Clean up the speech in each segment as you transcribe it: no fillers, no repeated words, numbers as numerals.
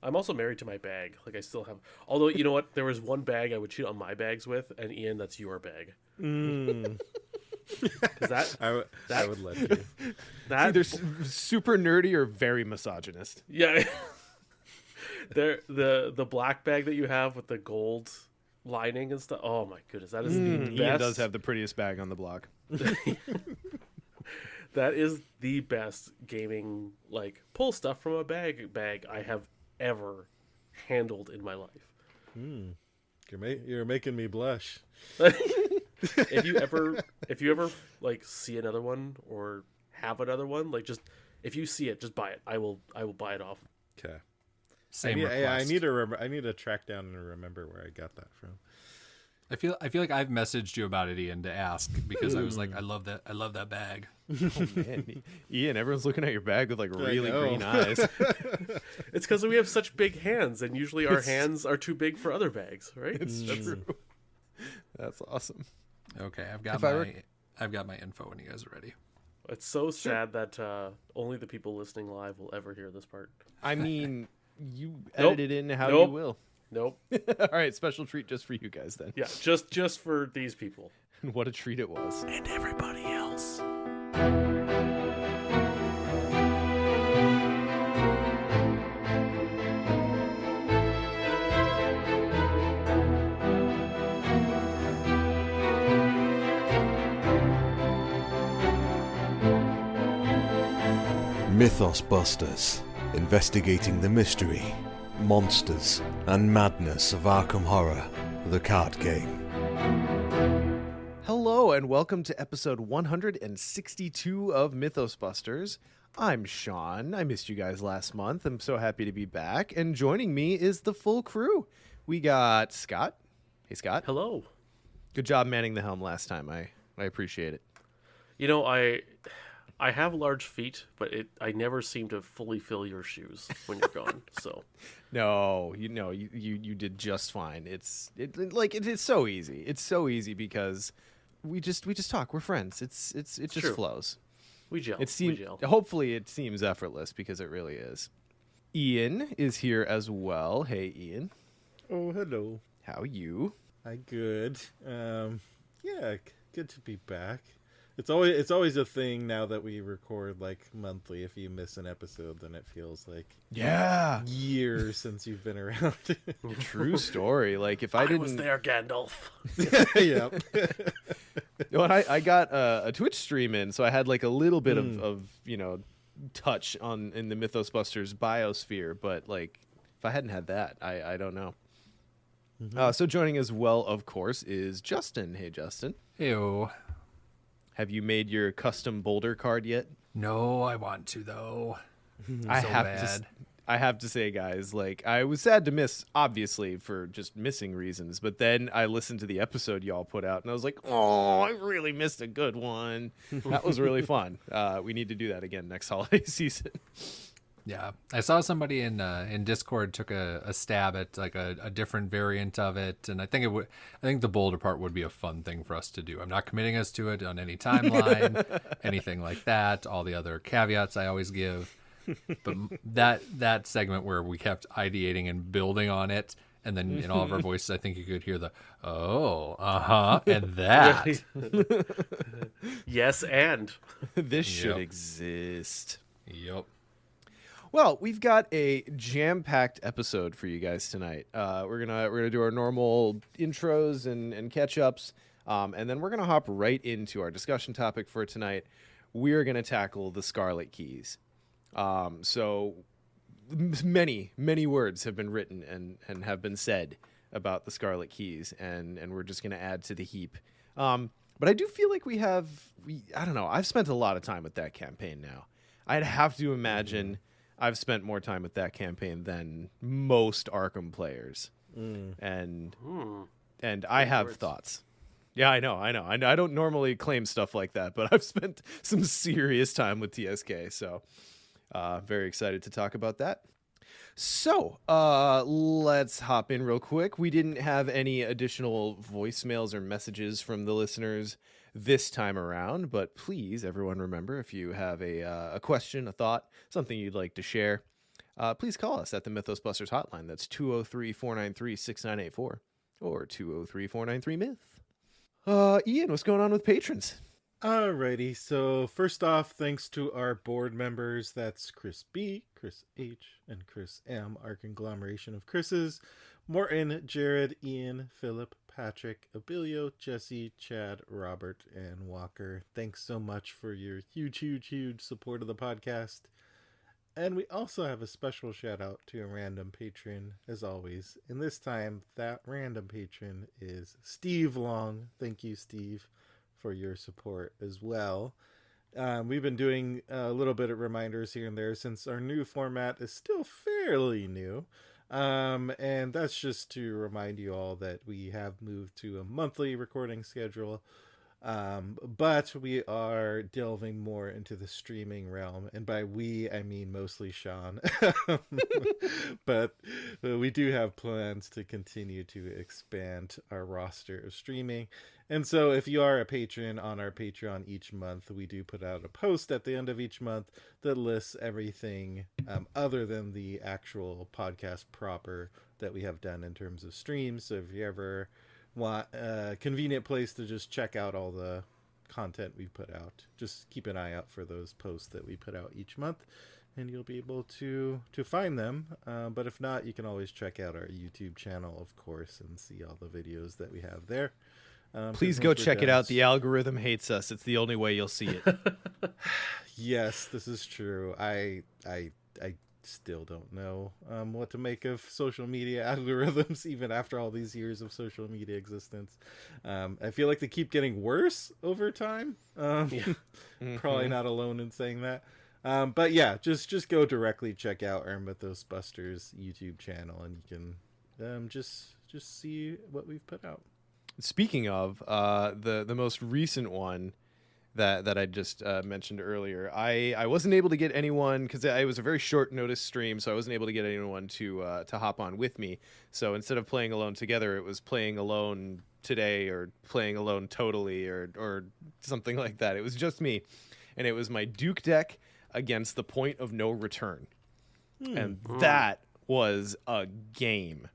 I'm also married to my bag. Like I still have. Although you know what, there was one bag I would cheat on my bags with, and Ian, that's your bag. Mm. Because I would let you. that It's either super nerdy or very misogynist. yeah. The black bag that you have with the gold lining and stuff. Oh my goodness, that is the best. Ian does have the prettiest bag on the block. That is the best gaming like pull stuff from a bag I have ever handled in my life. You're making me blush. If you ever like see another one or have another one, like just if you see it, just buy it. I will buy it off. Okay. Same I request. I need to track down and remember where I got that from. I feel like I've messaged you about it, Ian, to ask because I was like, I love that bag. Oh, man. Ian, everyone's looking at your bag with like really know. green eyes. It's because we have such big hands, and usually our hands are too big for other bags, right? It's true. That's awesome. Okay, I've got my info when you guys are ready. It's so sad that only the people listening live will ever hear this part. I mean, you Nope. edit it in how Nope. you will. Nope. All right, special treat just for you guys then. Yeah, just for these people. What a treat it was. And everybody else. Mythos Busters, investigating the mystery, monsters, and madness of Arkham Horror, the card game. Hello, and welcome to episode 162 of Mythos Busters. I'm Sean. I missed you guys last month. I'm so happy to be back. And joining me is the full crew. We got Scott. Hey, Scott. Hello. Good job manning the helm last time. I appreciate it. You know, I have large feet, but I never seem to fully fill your shoes when you're gone. So No, you did just fine. It's so easy. It's so easy because we just talk. We're friends. It just true. flows. we gel. It seems we gel. hopefully it seems effortless because it really is. Ian is here as well. Hey, Ian. Oh, hello. How you? I good. Yeah, good to be back. It's always a thing now that we record like monthly. If you miss an episode, then it feels like Yeah. years since you've been around. True story. Like if I I didn't, was there, Gandalf. Yeah. No, and I got a Twitch stream in, so I had like a little bit of touch in the Mythos Busters biosphere. But like if I hadn't had that, I don't know. So joining as well, of course, is Justin. Hey, Justin. Ew. Have you made your custom boulder card yet? No, I want to though. I So have bad. I have to say, guys, like I was sad to miss, obviously, for just missing reasons. But then I listened to the episode y'all put out, and I was like, oh, I really missed a good one. That was really fun. We need to do that again next holiday season. Yeah, I saw somebody in Discord took a stab at like a different variant of it, and I think the boulder part would be a fun thing for us to do. I'm not committing us to it on any timeline, anything like that. All the other caveats I always give, but that segment where we kept ideating and building on it, and then in all of our voices, I think you could hear the and that. Yes, and This should Yep. exist. Yep. Well, we've got a jam-packed episode for you guys tonight. We're gonna do our normal intros and catch-ups, and then we're gonna hop right into our discussion topic for tonight. We're gonna tackle the Scarlet Keys. So many words have been written and have been said about the Scarlet Keys, and we're just gonna add to the heap. But I do feel like I don't know. I've spent a lot of time with that campaign now. I'd have to imagine. I've spent more time with that campaign than most Arkham players, and I have words. thoughts. Yeah, I know. I don't normally claim stuff like that, but I've spent some serious time with TSK, so very excited to talk about that. So let's hop in real quick. We didn't have any additional voicemails or messages from the listeners this time around, but please, everyone, remember if you have a question, a thought, something you'd like to share, please call us at the Mythos Busters hotline. That's 203-493-6984 or 203-493-MYTH. Ian, what's going on with patrons? Alrighty, so first off, thanks to our board members. That's Chris B, Chris H, and Chris M, our conglomeration of Chris's. Morton, Jared, Ian, Philip, Patrick, Abilio, Jesse, Chad, Robert, and Walker. Thanks so much for your huge support of the podcast. And we also have a special shout out to a random patron, as always. And this time, that random patron is Steve Long. Thank you, Steve, for your support as well. We've been doing a little bit of reminders here and there since our new format is still fairly new. And that's just to remind you all that we have moved to a monthly recording schedule. But we are delving more into the streaming realm, and by we I mean mostly Sean. But we do have plans to continue to expand our roster of streaming. And so if you are a patron on our Patreon each month, we do put out a post at the end of each month that lists everything other than the actual podcast proper that we have done in terms of streams. So if you ever want a convenient place to just check out all the content we put out, just keep an eye out for those posts that we put out each month, and you'll be able to find them. But if not, you can always check out our YouTube channel, of course, and see all the videos that we have there. Please go check it out. The algorithm hates us. It's the only way you'll see it. Yes, this is true. I still don't know what to make of social media algorithms, even after all these years of social media existence. I feel like they keep getting worse over time. Probably not alone in saying that. But yeah, just go directly check out our Mythos Busters YouTube channel, and you can just see what we've put out. Speaking of the most recent one that I just mentioned earlier, I wasn't able to get anyone, because it was a very short notice stream, so I wasn't able to get anyone to hop on with me. So instead of playing alone together, it was playing alone today, or playing alone totally, or something like that. It was just me, and it was my Duke deck against the Point of No Return, and that was a game.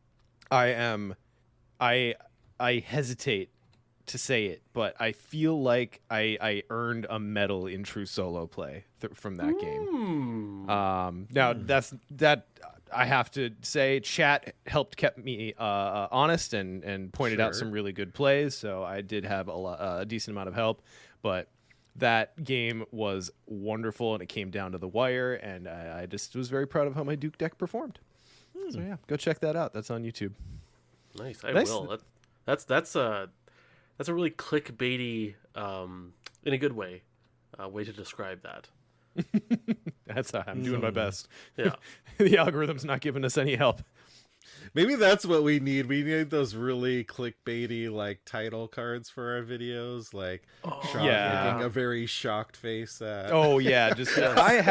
I hesitate to say it, but I feel like I earned a medal in true solo play from that game. Now that I have to say, chat helped kept me honest and pointed out some really good plays, so I did have a decent amount of help. But that game was wonderful, and it came down to the wire, and I just was very proud of how my Duke deck performed. So yeah, go check that out. That's on YouTube. Nice, I will. That's a really clickbaity, in a good way to describe that. That's how I'm doing my best. Yeah. The algorithm's not giving us any help. Maybe that's what we need. We need those really clickbaity title cards for our videos, Sean making a very shocked face at. Oh yeah, just I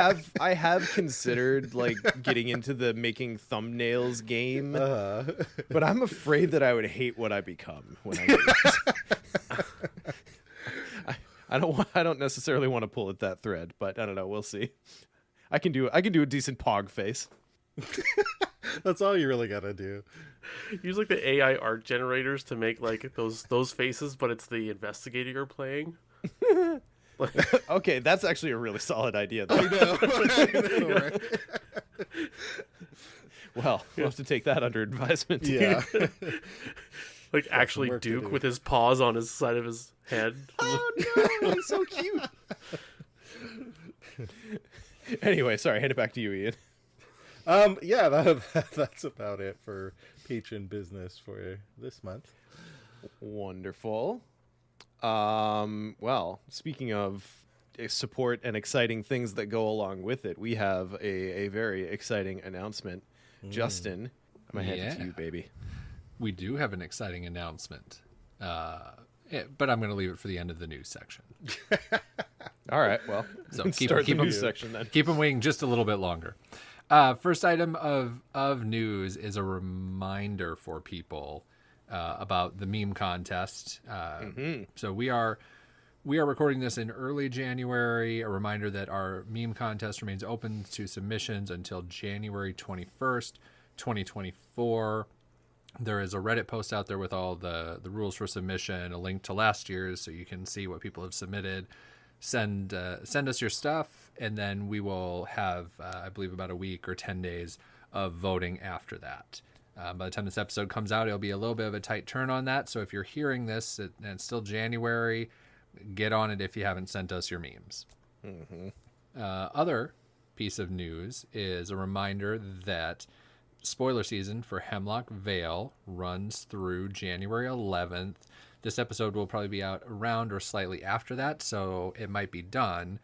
have considered getting into the making thumbnails game, but I'm afraid that I would hate what I become when I do it. I don't necessarily want to pull at that thread, but I don't know. We'll see. I can do a decent pog face. That's all you really gotta do. Use the AI art generators to make those faces, but it's the investigator you're playing. Okay, that's actually a really solid idea, though. I know, right? Well, we'll have to take that under advisement. Yeah. Actually Duke with his paws on his side of his head. Oh no, he's so cute. Anyway, sorry, hand it back to you, Ian. Yeah, that's about it for patron business for this month. Wonderful. Well, speaking of support and exciting things that go along with it, we have a very exciting announcement. Justin, I'm gonna hand it to you, baby. We do have an exciting announcement, but I'm going to leave it for the end of the news section. All right, well, So keep the news section then. Keep them waiting just a little bit longer. First item of news is a reminder for people about the meme contest. So we are we are recording this in early January. A reminder that our meme contest remains open to submissions until January 21st, 2024. There is a Reddit post out there with all the rules for submission, a link to last year's so you can see what people have submitted. Send us your stuff, and then we will have, I believe, about a week or 10 days of voting after that. By the time this episode comes out, it'll be a little bit of a tight turn on that. So if you're hearing this and it's still January, get on it if you haven't sent us your memes. Mm-hmm. Other piece of news is a reminder that spoiler season for Hemlock Vale runs through January 11th. This episode will probably be out around or slightly after that, so it might be done.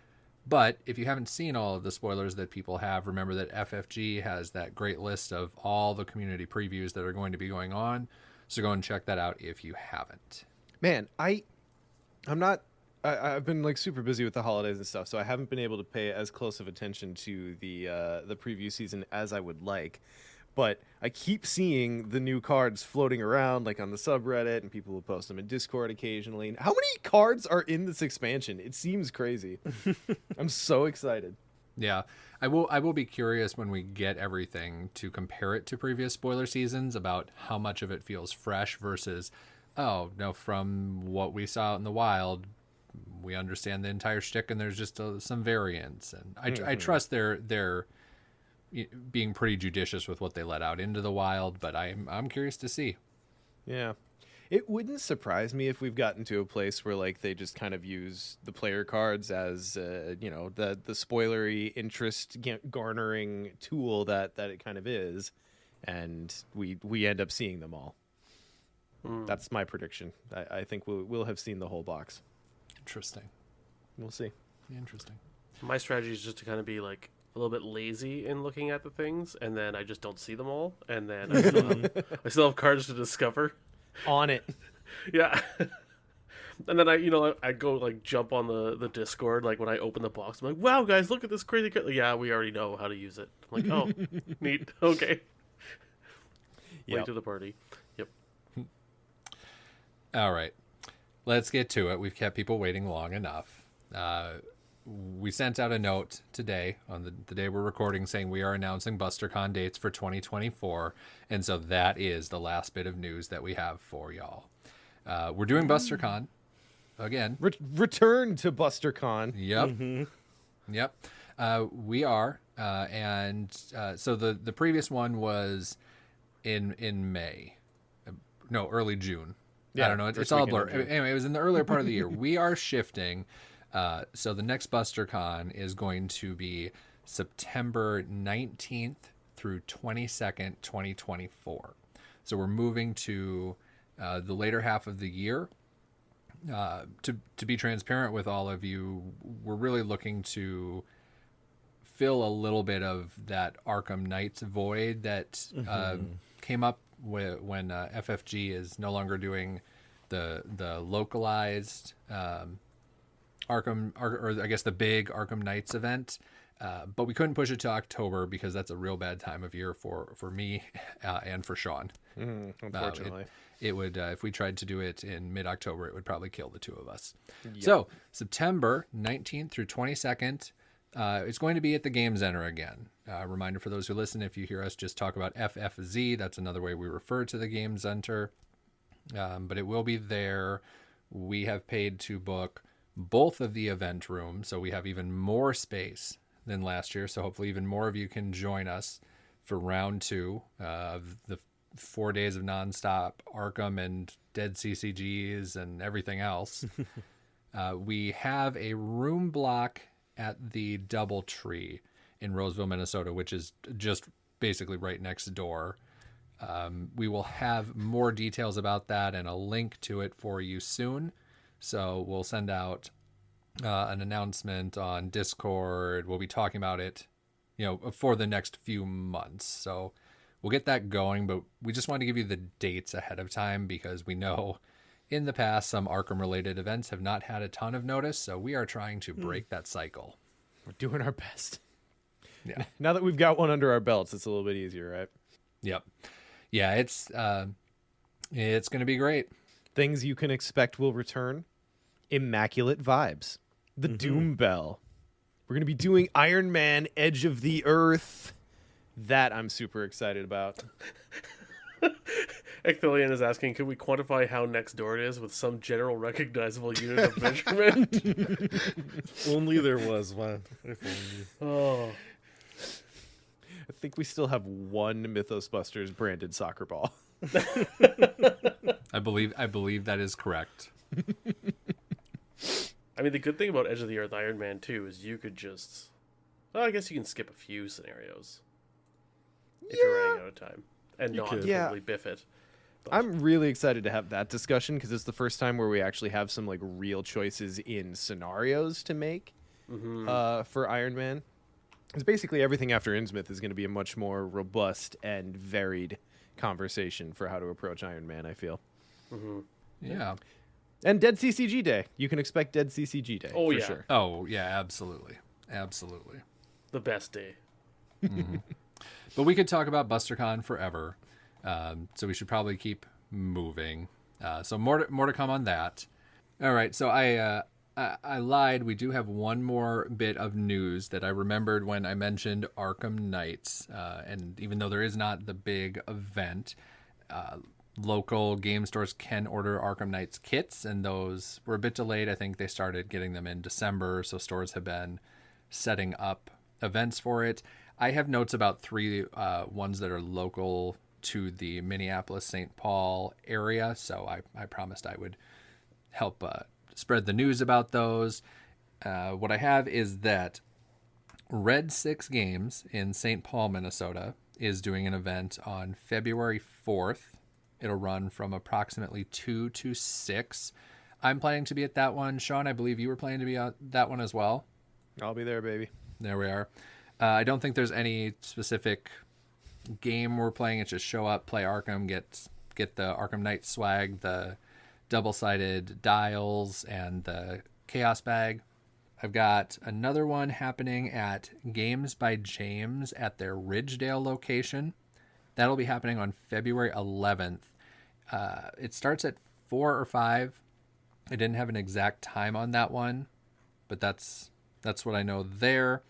But if you haven't seen all of the spoilers that people have, remember that FFG has that great list of all the community previews that are going to be going on. So go and check that out if you haven't. Man, I've been like super busy with the holidays and stuff, so I haven't been able to pay as close of attention to the preview season as I would like. But I keep seeing the new cards floating around, like on the subreddit, and people will post them in Discord occasionally. How many cards are in this expansion? It seems crazy. I'm so excited. Yeah, I will be curious when we get everything to compare it to previous spoiler seasons about how much of it feels fresh versus, oh, no, from what we saw out in the wild, we understand the entire shtick and there's just some variants. And I trust they're being pretty judicious with what they let out into the wild, but I'm curious to see. Yeah. It wouldn't surprise me if we've gotten to a place where like they just kind of use the player cards as the spoilery interest garnering tool that it kind of is, and we end up seeing them all. That's my prediction. I think we'll have seen the whole box. Interesting. We'll see. Interesting. My strategy is just to kind of be like a little bit lazy in looking at the things, and then I just don't see them all, and then I still have cards to discover. On it. Yeah. And then I go like jump on the Discord, like when I open the box, I'm like, wow guys, look at this crazy card. Yeah, we already know how to use it. I'm like, oh, neat. Okay. Late to the party. Yep. All right. Let's get to it. We've kept people waiting long enough. We sent out a note today on the day we're recording saying we are announcing BusterCon dates for 2024. And so that is the last bit of news that we have for y'all. We're doing BusterCon again. Return to BusterCon. Yep. Mm-hmm. Yep. We are. So the previous one was in May. No, early June. Yeah, I don't know. It's all a blur. Anyway, it was in the earlier part of the year. We are shifting. So the next BusterCon is going to be September 19th through 22nd, 2024. So we're moving to the later half of the year. To be transparent with all of you, we're really looking to fill a little bit of that Arkham Knights void that came up when FFG is no longer doing the localized Arkham, or I guess the big Arkham Knights event, but we couldn't push it to October because that's a real bad time of year for me and for Sean. Unfortunately, it would if we tried to do it in mid-October, it would probably kill the two of us. Yep. So September 19th through 22nd, it's going to be at the Game Center again. Reminder for those who listen: if you hear us just talk about FFZ, that's another way we refer to the Game Center. But it will be there. We have paid to book both of the event rooms, so we have even more space than last year. So hopefully even more of you can join us for round 2 of the 4 days of nonstop Arkham and dead CCGs and everything else. We have a room block at the DoubleTree in Roseville, Minnesota, which is just basically right next door. We will have more details about that and a link to it for you soon. So we'll send out an announcement on Discord. We'll be talking about it, for the next few months. So we'll get that going, but we just want to give you the dates ahead of time because we know in the past some Arkham-related events have not had a ton of notice, so we are trying to break that cycle. We're doing our best. Yeah. Now that we've got one under our belts, it's a little bit easier, right? Yep. Yeah, it's going to be great. Things you can expect will return. Immaculate Vibes, the Doom Bell. We're going to be doing Iron Man Edge of the Earth. That I'm super excited about. Ecthelian is asking, can we quantify how next door it is with some general recognizable unit of measurement? If only there was one. If only. Oh, I think we still have one Mythos Busters branded soccer ball. I believe that is correct. I mean, the good thing about Edge of the Earth Iron Man 2 is you could just... Well, I guess you can skip a few scenarios. If you're running out of time. And You not could. totally biff it. But I'm really excited to have that discussion because it's the first time where we actually have some like real choices in scenarios to make for Iron Man. Because basically everything after Innsmouth is going to be a much more robust and varied conversation for how to approach Iron Man, I feel. Yeah. And Dead CCG Day. You can expect Dead CCG Day. Oh, for yeah. sure. Oh, yeah, absolutely. Absolutely. the best day. But we could talk about BusterCon forever. So we should probably keep moving. So more to come on that. All right. So I lied. We do have one more bit of news that I remembered when I mentioned Arkham Knights. And even though there is not the big event, local game stores can order Arkham Knights kits, and those were a bit delayed. I think they started getting them in December, so stores have been setting up events for it. I have notes about 3 ones that are local to the Minneapolis-St. Paul area, so I promised I would help spread the news about those. What I have is that Red 6 Games in St. Paul, Minnesota is doing an event on February 4th. It'll run from approximately 2 to 6. I'm planning to be at that one. Sean, I believe you were planning to be at that one as well. I'll be there, baby. There we are. I don't think there's any specific game we're playing. It's just show up, play Arkham, get the Arkham Knight swag, the double-sided dials, and the Chaos Bag. I've got another one happening at Games by James at their Ridgedale location. That'll be happening on February 11th. It starts at 4 or 5. I didn't have an exact time on that one, but that's what I know there.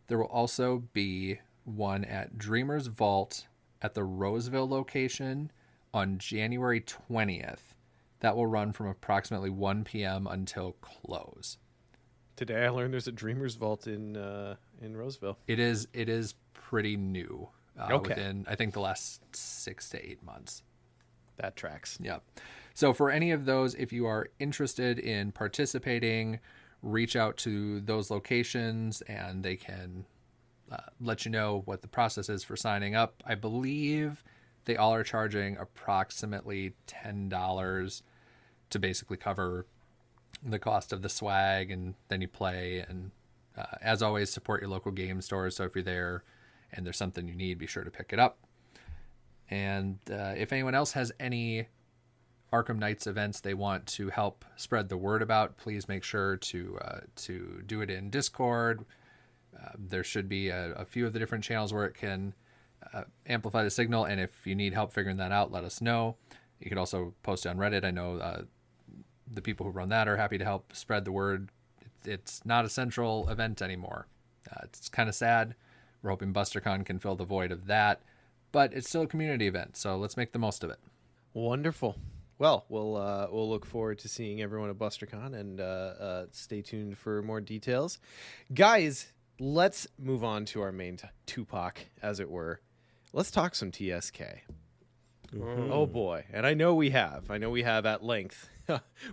There will also be one at Dreamer's Vault at the Roseville location on January 20th. That will run from approximately 1 p.m. until close. Today I learned there's a Dreamer's Vault in Roseville. It is pretty new. Okay. Within, I think, the last 6 to 8 months. That tracks. Yeah. So for any of those, if you are interested in participating, reach out to those locations and they can let you know what the process is for signing up. I believe they all are charging approximately $10 to basically cover the cost of the swag, and then you play. And as always, support your local game stores. So if you're there and there's something you need, be sure to pick it up. And if anyone else has any Arkham Knights events they want to help spread the word about, please make sure to do it in Discord. There should be a few of the different channels where it can amplify the signal, and if you need help figuring that out, let us know. You could also post it on Reddit. I know the people who run that are happy to help spread the word. It's not a central event anymore. It's kind of sad. We're hoping BusterCon can fill the void of that, but it's still a community event, so let's make the most of it. Wonderful. Well, we'll look forward to seeing everyone at BusterCon, and stay tuned for more details. Guys, let's move on to our main Tupac, as it were. Let's talk some TSK. Oh boy, and I know we have at length.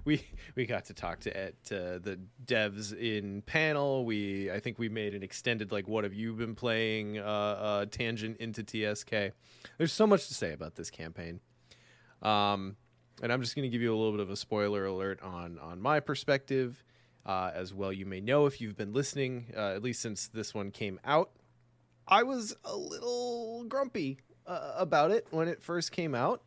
we got to talk to the devs in panel. I think we made an extended what have you been playing tangent into TSK. There's so much to say about this campaign. And I'm just going to give you a little bit of a spoiler alert on my perspective as well. You may know if you've been listening, at least since this one came out. I was a little grumpy about it when it first came out.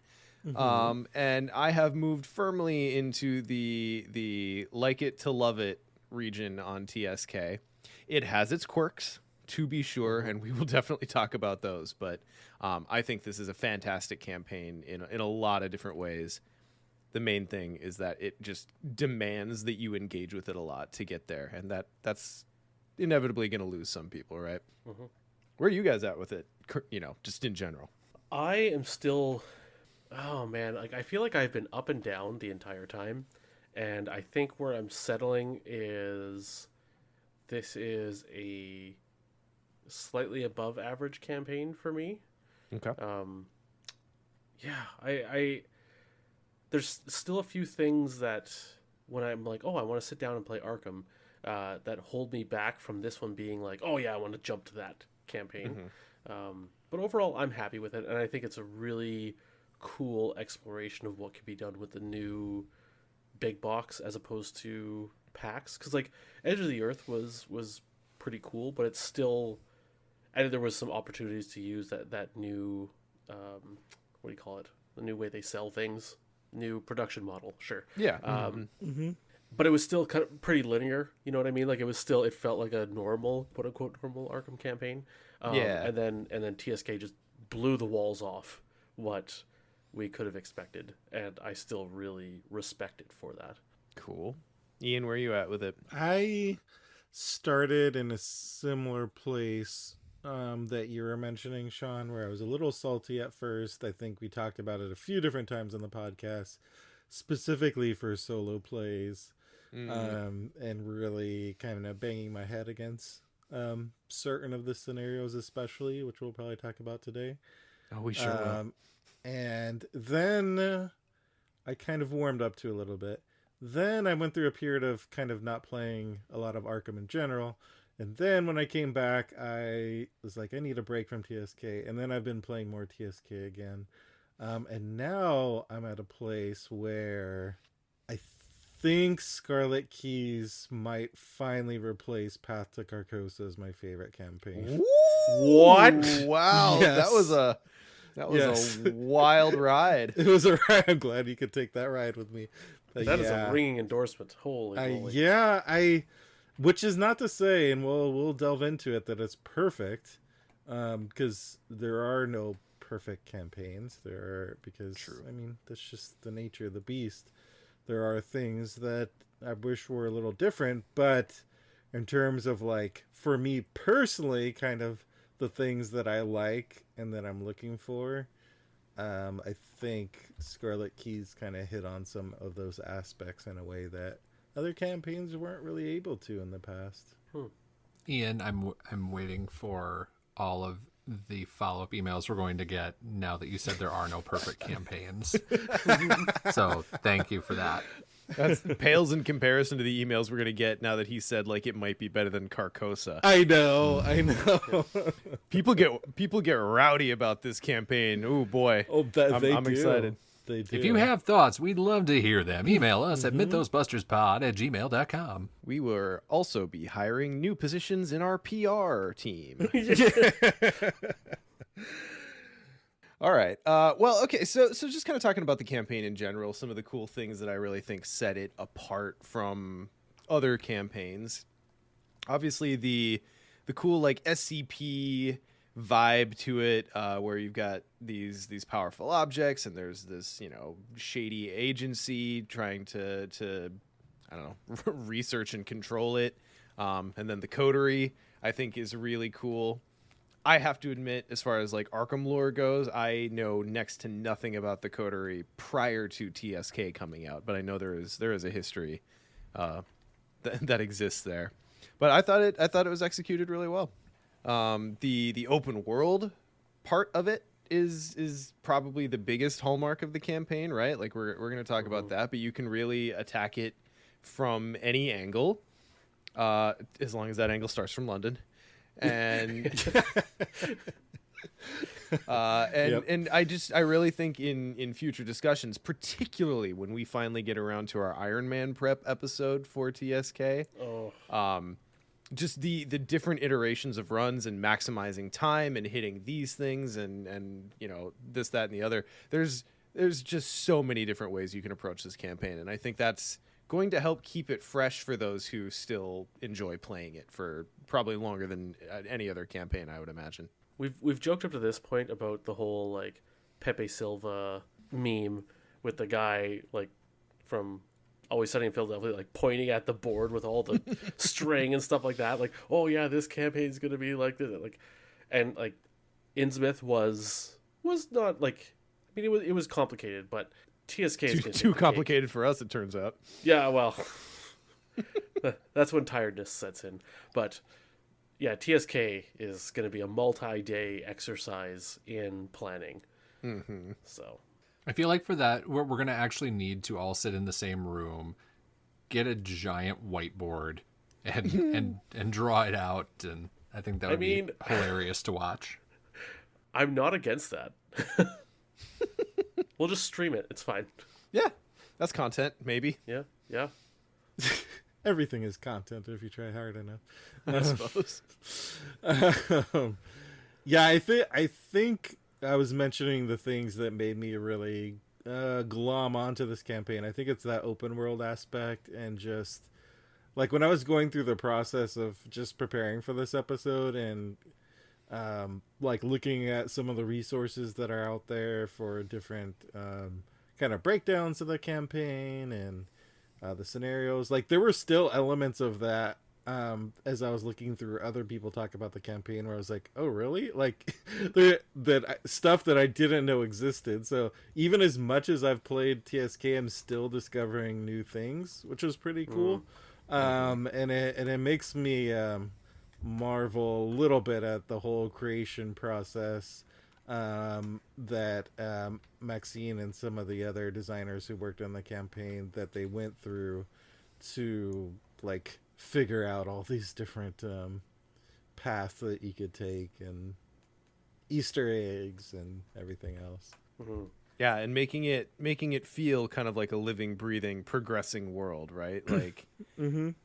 And I have moved firmly into the like it to love it region on TSK. It has its quirks, to be sure, and we will definitely talk about those. But I think this is a fantastic campaign in a lot of different ways. the main thing is that it just demands that you engage with it a lot to get there, and that's inevitably going to lose some people, right? Mhm. Where are you guys at with it? Just in general. I am still, oh man, like I feel like I've been up and down the entire time, and I think where I'm settling is this is a slightly above average campaign for me. Okay. Yeah, I there's still a few things that when I'm like, oh, I want to sit down and play Arkham, that hold me back from this one being like, oh yeah, I want to jump to that campaign. But overall, I'm happy with it, and I think it's a really cool exploration of what could be done with the new big box as opposed to packs. Because like Edge of the Earth was pretty cool, but it's still, and there was some opportunities to use that new what do you call it? The new way they sell things, new production model. Sure. Yeah. But it was still kind of pretty linear. You know what I mean? Like it felt like a normal, quote unquote, normal Arkham campaign. Yeah. And then TSK just blew the walls off what we could have expected, and I still really respect it for that. Cool. Ian, where are you at with it? I started in a similar place that you were mentioning, Sean, where I was a little salty at first. I think we talked about it a few different times on the podcast, specifically for solo plays, and really kind of banging my head against certain of the scenarios, especially, which we'll probably talk about today. Oh, we sure will. And then I kind of warmed up to a little bit. Then I went through a period of kind of not playing a lot of Arkham in general. And then when I came back, I was like, I need a break from TSK. And then I've been playing more TSK again. And now I'm at a place where I think Scarlet Keys might finally replace Path to Carcosa as my favorite campaign. What? Wow. Yes. That was a wild ride. It was a ride. I'm glad you could take that ride with me. But That is a ringing endorsement. Holy moly. Which is not to say, and we'll delve into it, that it's perfect, because there are no perfect campaigns. True. I mean, that's just the nature of the beast. There are things that I wish were a little different, but in terms of, like, for me personally, kind of the things that I like and that I'm looking for, I think Scarlet Keys kind of hit on some of those aspects in a way that other campaigns weren't really able to in the past. Ian, I'm waiting for all of the follow-up emails we're going to get now that you said there are no perfect campaigns. So thank you for that. That pales in comparison to the emails we're going to get now that he said like it might be better than Carcosa. I know. People get rowdy about this campaign. Oh boy. I'm excited. They do. If you have thoughts, we'd love to hear them. Email us at mythosbusterspod@gmail.com. We will also be hiring new positions in our PR team. All right. Well, okay. So just kind of talking about the campaign in general, some of the cool things that I really think set it apart from other campaigns. Obviously, the cool like SCP vibe to it, where you've got these powerful objects, and there's this shady agency trying to I don't know research and control it, and then the coterie I think is really cool. I have to admit, as far as like Arkham lore goes, I know next to nothing about the coterie prior to TSK coming out, but I know there is a history that exists there. But I thought it was executed really well. The open world part of it is probably the biggest hallmark of the campaign, right? Like we're going to talk about that, but you can really attack it from any angle, as long as that angle starts from London. And and I really think in future discussions, particularly when we finally get around to our Iron Man prep episode for TSK, just the different iterations of runs and maximizing time and hitting these things and this, that, and the other. There's just so many different ways you can approach this campaign, and I think that's going to help keep it fresh for those who still enjoy playing it for probably longer than any other campaign, I would imagine. We've joked up to this point about the whole like Pepe Silva meme with the guy like from Always Sunny in Philadelphia, like pointing at the board with all the string and stuff like that. Like, oh yeah, this campaign's gonna be like this. Like, and like Innsmouth was not like, I mean, it was complicated, but TSK is gonna Too take the complicated for us, it turns out. cake. Yeah, well, that's when tiredness sets in. But yeah, TSK is gonna be a multi-day exercise in planning. Mm-hmm. So I feel like for that, we're going to actually need to all sit in the same room, get a giant whiteboard, and draw it out. And I think that would be hilarious to watch. I'm not against that. We'll just stream it. It's fine. Yeah, that's content, maybe. Yeah. Everything is content if you try hard enough. I suppose. Yeah, I think I was mentioning the things that made me really glom onto this campaign. I think it's that open world aspect, and just like when I was going through the process of just preparing for this episode and like looking at some of the resources that are out there for different kind of breakdowns of the campaign and the scenarios, like there were still elements of that as I was looking through other people talk about the campaign, where I was like, oh really, like that stuff that I didn't know existed. So even as much as I've played TSK, I'm still discovering new things, which was pretty cool. And it makes me marvel a little bit at the whole creation process that Maxine and some of the other designers who worked on the campaign, that they went through to like figure out all these different paths that you could take, and Easter eggs and everything else. Mm-hmm. Yeah, and making it feel kind of like a living, breathing, progressing world, right? Like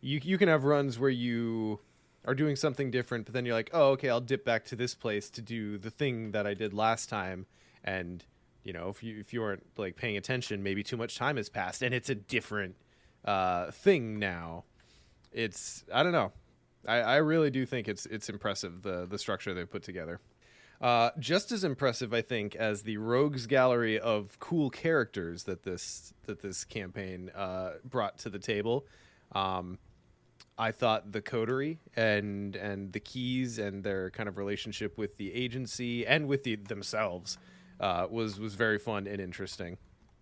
you can have runs where you are doing something different, but then you're like, oh, okay, I'll dip back to this place to do the thing that I did last time, and you know, if you weren't like paying attention, maybe too much time has passed, and it's a different thing now. It's, I don't know. I really do think it's impressive, the structure they've put together. Just as impressive, I think, as the rogues gallery of cool characters that this campaign brought to the table. I thought the coterie and the keys and their kind of relationship with the agency and with themselves was very fun and interesting.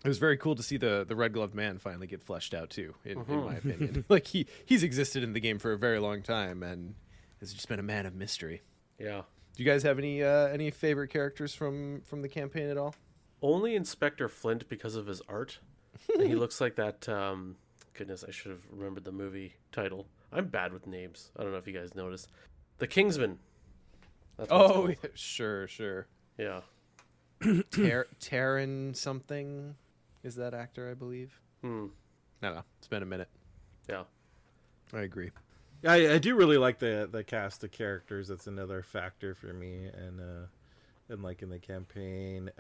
It was very cool to see the Red Gloved Man finally get fleshed out too, in my opinion. Like he's existed in the game for a very long time and has just been a man of mystery. Yeah. Do you guys have any favorite characters from the campaign at all? Only Inspector Flint, because of his art. He looks like that. Goodness, I should have remembered the movie title. I'm bad with names. I don't know if you guys noticed. The Kingsman. That's what it's called. Yeah, sure. Yeah. Taron something is that actor, I believe. I don't know. It's been a minute. Yeah. I agree. I do really like the cast of characters. That's another factor for me, and like in the campaign.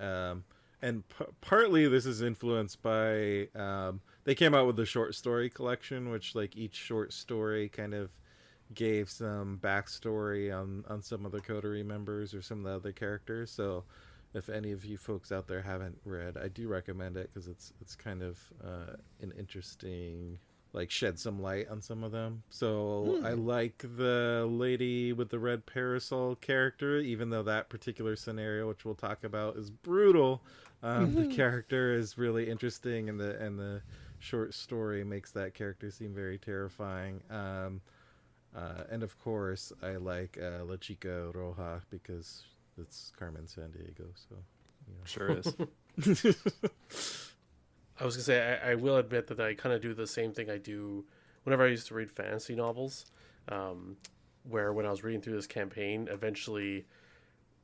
And partly this is influenced by they came out with the short story collection, which like each short story kind of gave some backstory on some of the coterie members or some of the other characters. So if any of you folks out there haven't read, I do recommend it, because it's kind of an interesting, like, shed some light on some of them. So I like the lady with the red parasol character, even though that particular scenario, which we'll talk about, is brutal. The character is really interesting, and the short story makes that character seem very terrifying. And of course, I like La Chica Roja, because it's Carmen Sandiego. So, you know. Sure is. I was gonna say, I will admit that I kind of do the same thing I do whenever I used to read fantasy novels, where when I was reading through this campaign, eventually,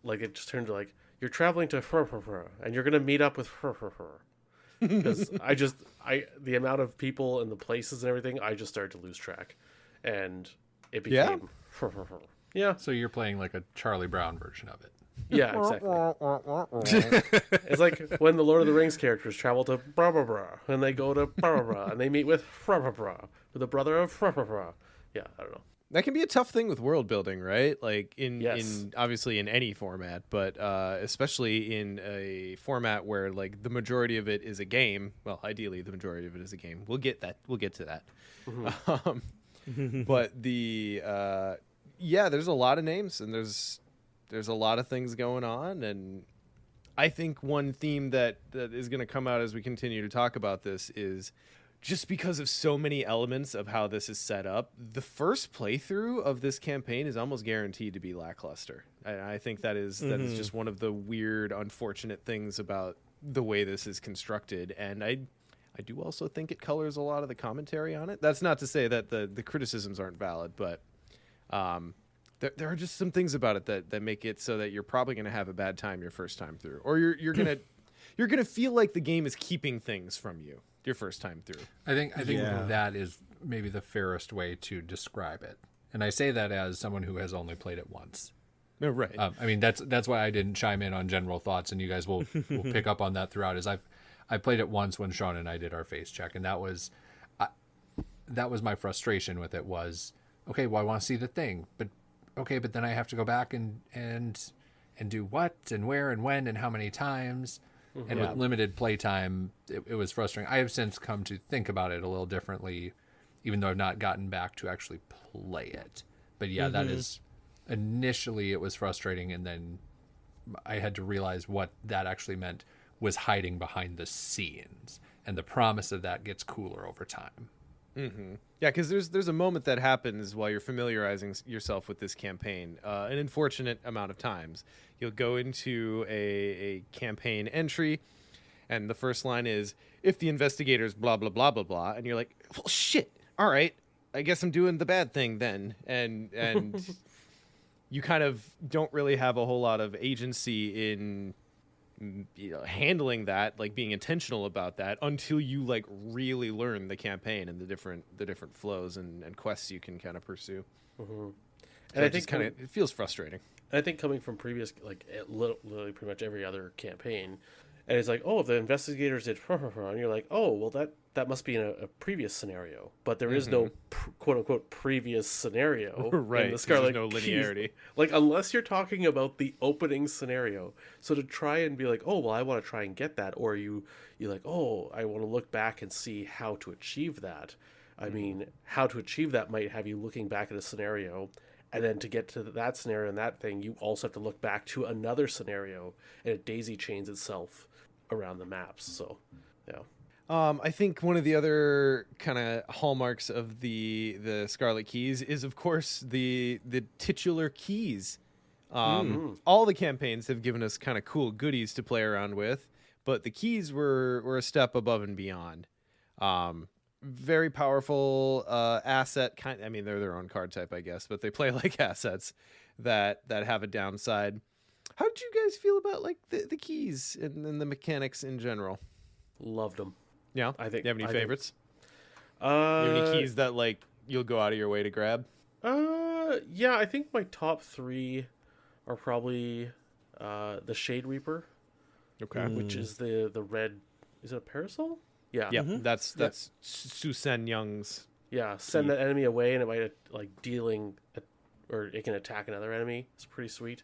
like, it just turned to like, you're traveling to and you're gonna meet up with because the amount of people and the places and everything, I just started to lose track, and it became yeah. So you're playing like a Charlie Brown version of it. Yeah, exactly. It's like when the Lord of the Rings characters travel to blah blah blah, and they go to blah blah blah, and they meet with blah blah blah, with the brother of blah blah blah. Yeah, I don't know. That can be a tough thing with world building, right? Like Yes. in obviously in any format, but especially in a format where like the majority of it is a game. Well, ideally the majority of it is a game. We'll get to that. But the there's a lot of names and there's a lot of things going on, and I think one theme that is going to come out as we continue to talk about this is just because of so many elements of how this is set up, the first playthrough of this campaign is almost guaranteed to be lackluster. I think that is just one of the weird, unfortunate things about the way this is constructed. And I do also think it colors a lot of the commentary on it. That's not to say that the criticisms aren't valid, but there are just some things about it that make it so that you're probably going to have a bad time your first time through, or you're gonna feel like the game is keeping things from you your first time through. I think that is maybe the fairest way to describe it. And I say that as someone who has only played it once. No, right. I mean, that's why I didn't chime in on general thoughts, and you guys will pick up on that throughout. Is I played it once when Sean and I did our face check, and that was my frustration with it was, okay, well, I want to see the thing, but then I have to go back and do what and where and when and how many times. And with limited playtime, it was frustrating. I have since come to think about it a little differently, even though I've not gotten back to actually play it. But yeah, that is, initially it was frustrating, and then I had to realize what that actually meant was hiding behind the scenes, and the promise of that gets cooler over time. Mm-hmm. Yeah, because there's a moment that happens while you're familiarizing yourself with this campaign. An unfortunate amount of times, you'll go into a campaign entry, and the first line is, "If the investigators blah blah blah blah blah," and you're like, "Well, shit. All right, I guess I'm doing the bad thing then," and you kind of don't really have a whole lot of agency in handling that, like being intentional about that, until you like really learn the campaign and the different flows and quests you can kind of pursue. And I think it feels frustrating. I think coming from previous, like literally pretty much every other campaign, and it's like, oh, the investigators did, and you're like, oh, well, that must be in a previous scenario, but there is no quote unquote previous scenario, right? In the Scarlet There's no Keys. linearity, like unless you're talking about the opening scenario. So to try and be like, oh, well, I want to try and get that, or you're like, oh, I want to look back and see how to achieve that. I mean, how to achieve that might have you looking back at a scenario. And then to get to that scenario and that thing, you also have to look back to another scenario, and it daisy chains itself around the maps. So, yeah. I think one of the other kind of hallmarks of the Scarlet Keys is, of course, the titular keys. All the campaigns have given us kind of cool goodies to play around with, but the keys were a step above and beyond. Very powerful asset I mean, they're their own card type, I guess, but they play like assets that have a downside. How did you guys feel about like the keys and the mechanics in general? Loved them. Yeah, I think. You have any favorites? You you have any keys that like you'll go out of your way to grab? Yeah, I think my top 3 are probably the Shade Reaper. Okay. Which is the red. Is it a parasol? Yeah. Yeah, that's Susen Young's. Yeah, send that enemy away, and it might like dealing, or it can attack another enemy. It's pretty sweet.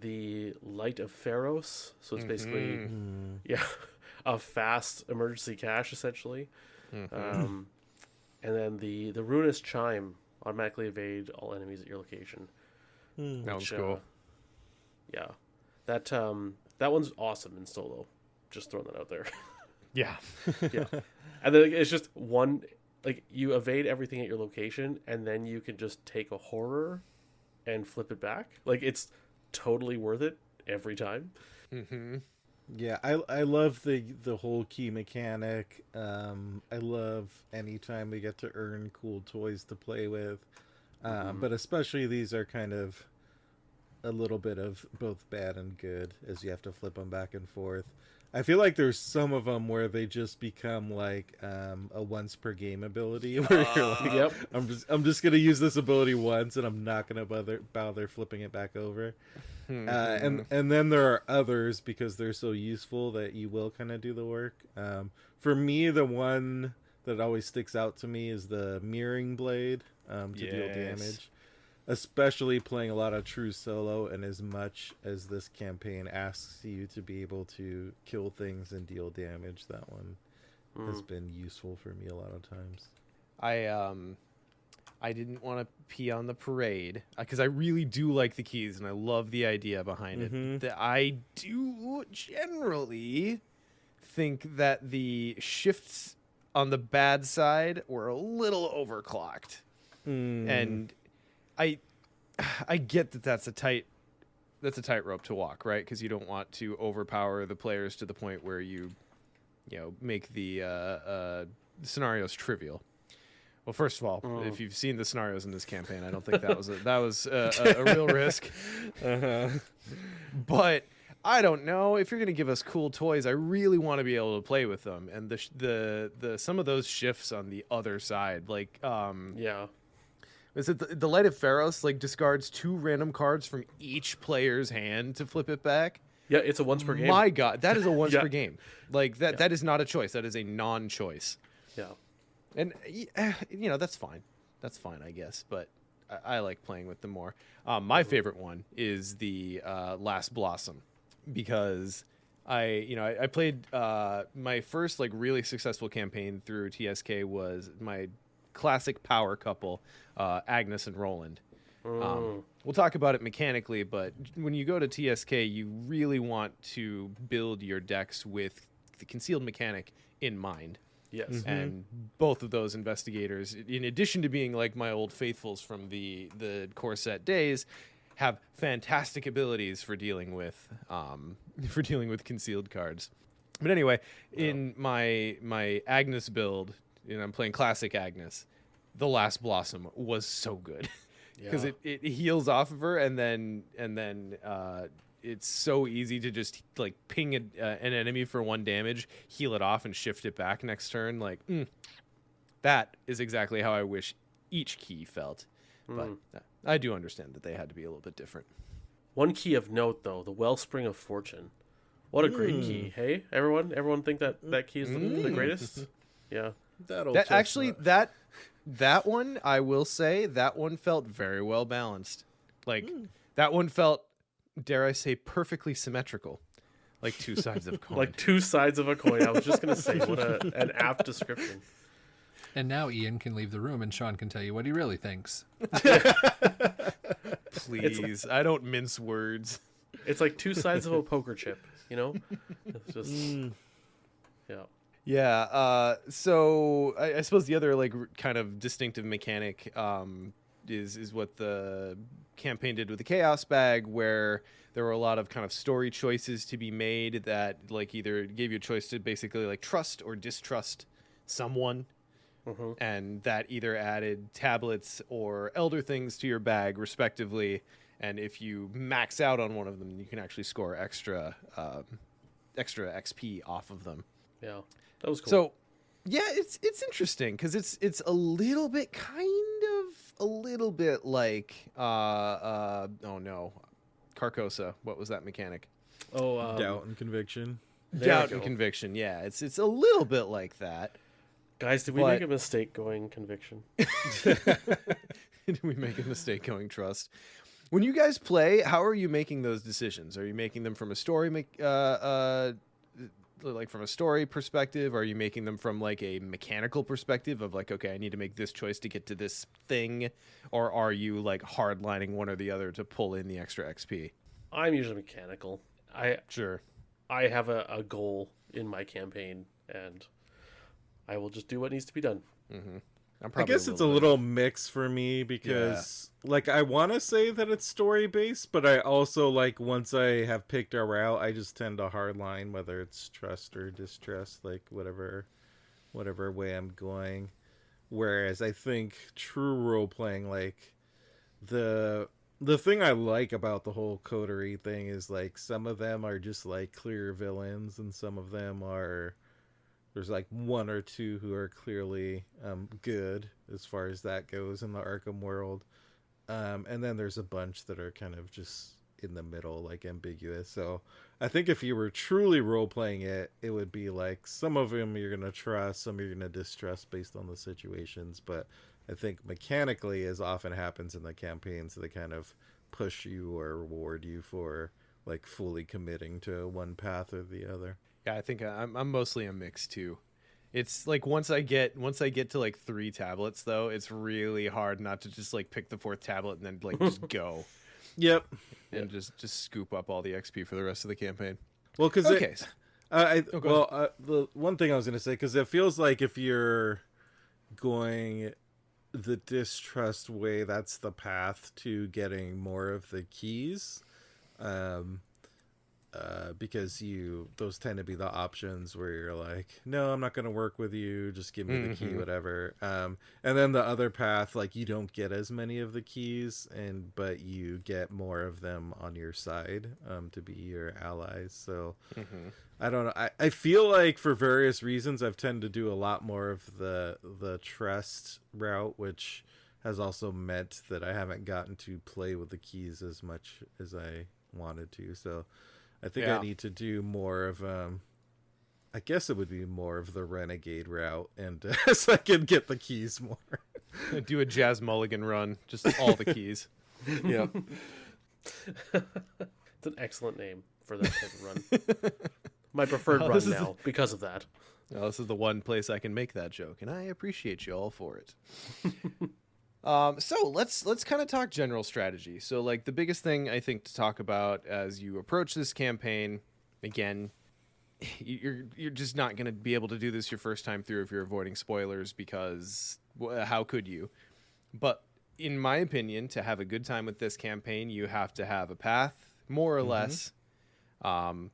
The Light of Pharos, so it's basically a fast emergency cache essentially. And then the Ruinous Chime, automatically evade all enemies at your location. That was cool. Yeah, that one's awesome in solo. Just throwing that out there. Yeah. Yeah. And then it's just one, like, you evade everything at your location, and then you can just take a horror and flip it back. Like, it's totally worth it every time. Yeah, I love the whole key mechanic. I love anytime we get to earn cool toys to play with. But especially these are kind of a little bit of both bad and good, as you have to flip them back and forth. I feel like there's some of them where they just become like a once per game ability, where you're like, Yep. I'm just gonna use this ability once, and I'm not gonna bother flipping it back over. And then there are others, because they're so useful, that you will kind of do the work. For me, the one that always sticks out to me is the mirroring blade to deal damage. Especially playing a lot of true solo, and as much as this campaign asks you to be able to kill things and deal damage, that one has been useful for me a lot of times. I didn't want to pee on the parade because I really do like the keys and I love the idea behind it. That I do generally think that the shifts on the bad side were a little overclocked, and I get that that's a tightrope to walk, right? Because you don't want to overpower the players to the point where you make the scenarios trivial. Well, first of all, if you've seen the scenarios in this campaign, I don't think that was a real risk. But I don't know, if you're going to give us cool toys, I really want to be able to play with them. And the some of those shifts on the other side, like is it the Light of Pharos discards 2 random cards from each player's hand to flip it back? Yeah, it's a once per game. My God, that is a once per game. That is not a choice. That is a non-choice. Yeah. And that's fine. That's fine, I guess. But I like playing with them more. My favorite one is the Last Blossom, because I played my first really successful campaign through TSK was my classic power couple, Agnes and Roland. We'll talk about it mechanically, but when you go to TSK, you really want to build your decks with the concealed mechanic in mind. Yes. And both of those investigators, in addition to being like my old faithfuls from the core set days, have fantastic abilities for dealing with concealed cards. But anyway, in my Agnes build, I'm playing classic Agnes. The Last Blossom was so good because it heals off of her, and then it's so easy to just ping an enemy for 1 damage, heal it off, and shift it back next turn. That is exactly how I wish each key felt. But I do understand that they had to be a little bit different. One key of note, though, the Wellspring of Fortune. What a great key, hey? Everyone think that key is the greatest? Yeah. That one, I will say, that one felt very well balanced. That one felt, dare I say, perfectly symmetrical, like 2 sides of a coin. Like 2 sides of a coin. I was just gonna say, what an apt description. And now Ian can leave the room, and Sean can tell you what he really thinks. Please, I don't mince words. It's like 2 sides of a poker chip. It's just yeah. Yeah. So I suppose the other kind of distinctive mechanic is what the campaign did with the Chaos Bag, where there were a lot of kind of story choices to be made that either gave you a choice to basically trust or distrust someone, and that either added tablets or elder things to your bag respectively, and if you max out on one of them, you can actually score extra XP off of them. Yeah, that was cool. So yeah, it's interesting because it's a little bit like oh no, Carcosa. What was that mechanic? Doubt and Conviction. Doubt and Conviction. Yeah, it's a little bit like that. Guys, did we make a mistake going Conviction? Did we make a mistake going Trust? When you guys play, how are you making those decisions? Are you making them from a story from a story perspective? Are you making them from a mechanical perspective of okay, I need to make this choice to get to this thing? Or are you hardlining one or the other to pull in the extra XP? I'm usually mechanical. I have a goal in my campaign, and I will just do what needs to be done. I guess it's a little mix for me because I want to say that it's story based, but I also once I have picked a route, I just tend to hardline, whether it's trust or distrust, whatever way I'm going. Whereas I think true role playing, the thing I like about the whole coterie thing is some of them are just clear villains, and some of them are. There's 1 or 2 who are clearly good as far as that goes in the Arkham world. And then there's a bunch that are kind of just in the middle, ambiguous. So I think if you were truly role playing it, it would be like some of them you're gonna trust, some you're gonna distrust based on the situations. But I think mechanically, as often happens in the campaigns, they kind of push you or reward you for like fully committing to one path or the other. Yeah, I think I'm mostly a mix too. It's like once I get to like 3 tablets though, it's really hard not to just like pick the 4th tablet and then like just go. Yep. And just scoop up all the XP for the rest of the campaign. Well, because okay. The one thing I was going to say, because it feels like if you're going the distrust way, that's the path to getting more of the keys. Because those tend to be the options where you're like, no, I'm not going to work with you. Just give me the key, whatever. And then the other path, like you don't get as many of the keys, but you get more of them on your side to be your allies. So I don't know. I feel like for various reasons, I've tended to do a lot more of the trust route, which has also meant that I haven't gotten to play with the keys as much as I wanted to. So I think I need to do more of, I guess it would be more of the renegade route, and so I can get the keys more. Do a Jazz Mulligan run, just all the keys. Yeah. It's an excellent name for that type of run. My preferred run now because of that. Well, this is the one place I can make that joke, and I appreciate you all for it. So let's kind of talk general strategy. So like the biggest thing I think to talk about as you approach this campaign, again, you're just not going to be able to do this your first time through if you're avoiding spoilers, because how could you? But in my opinion, to have a good time with this campaign, you have to have a path, more or less, and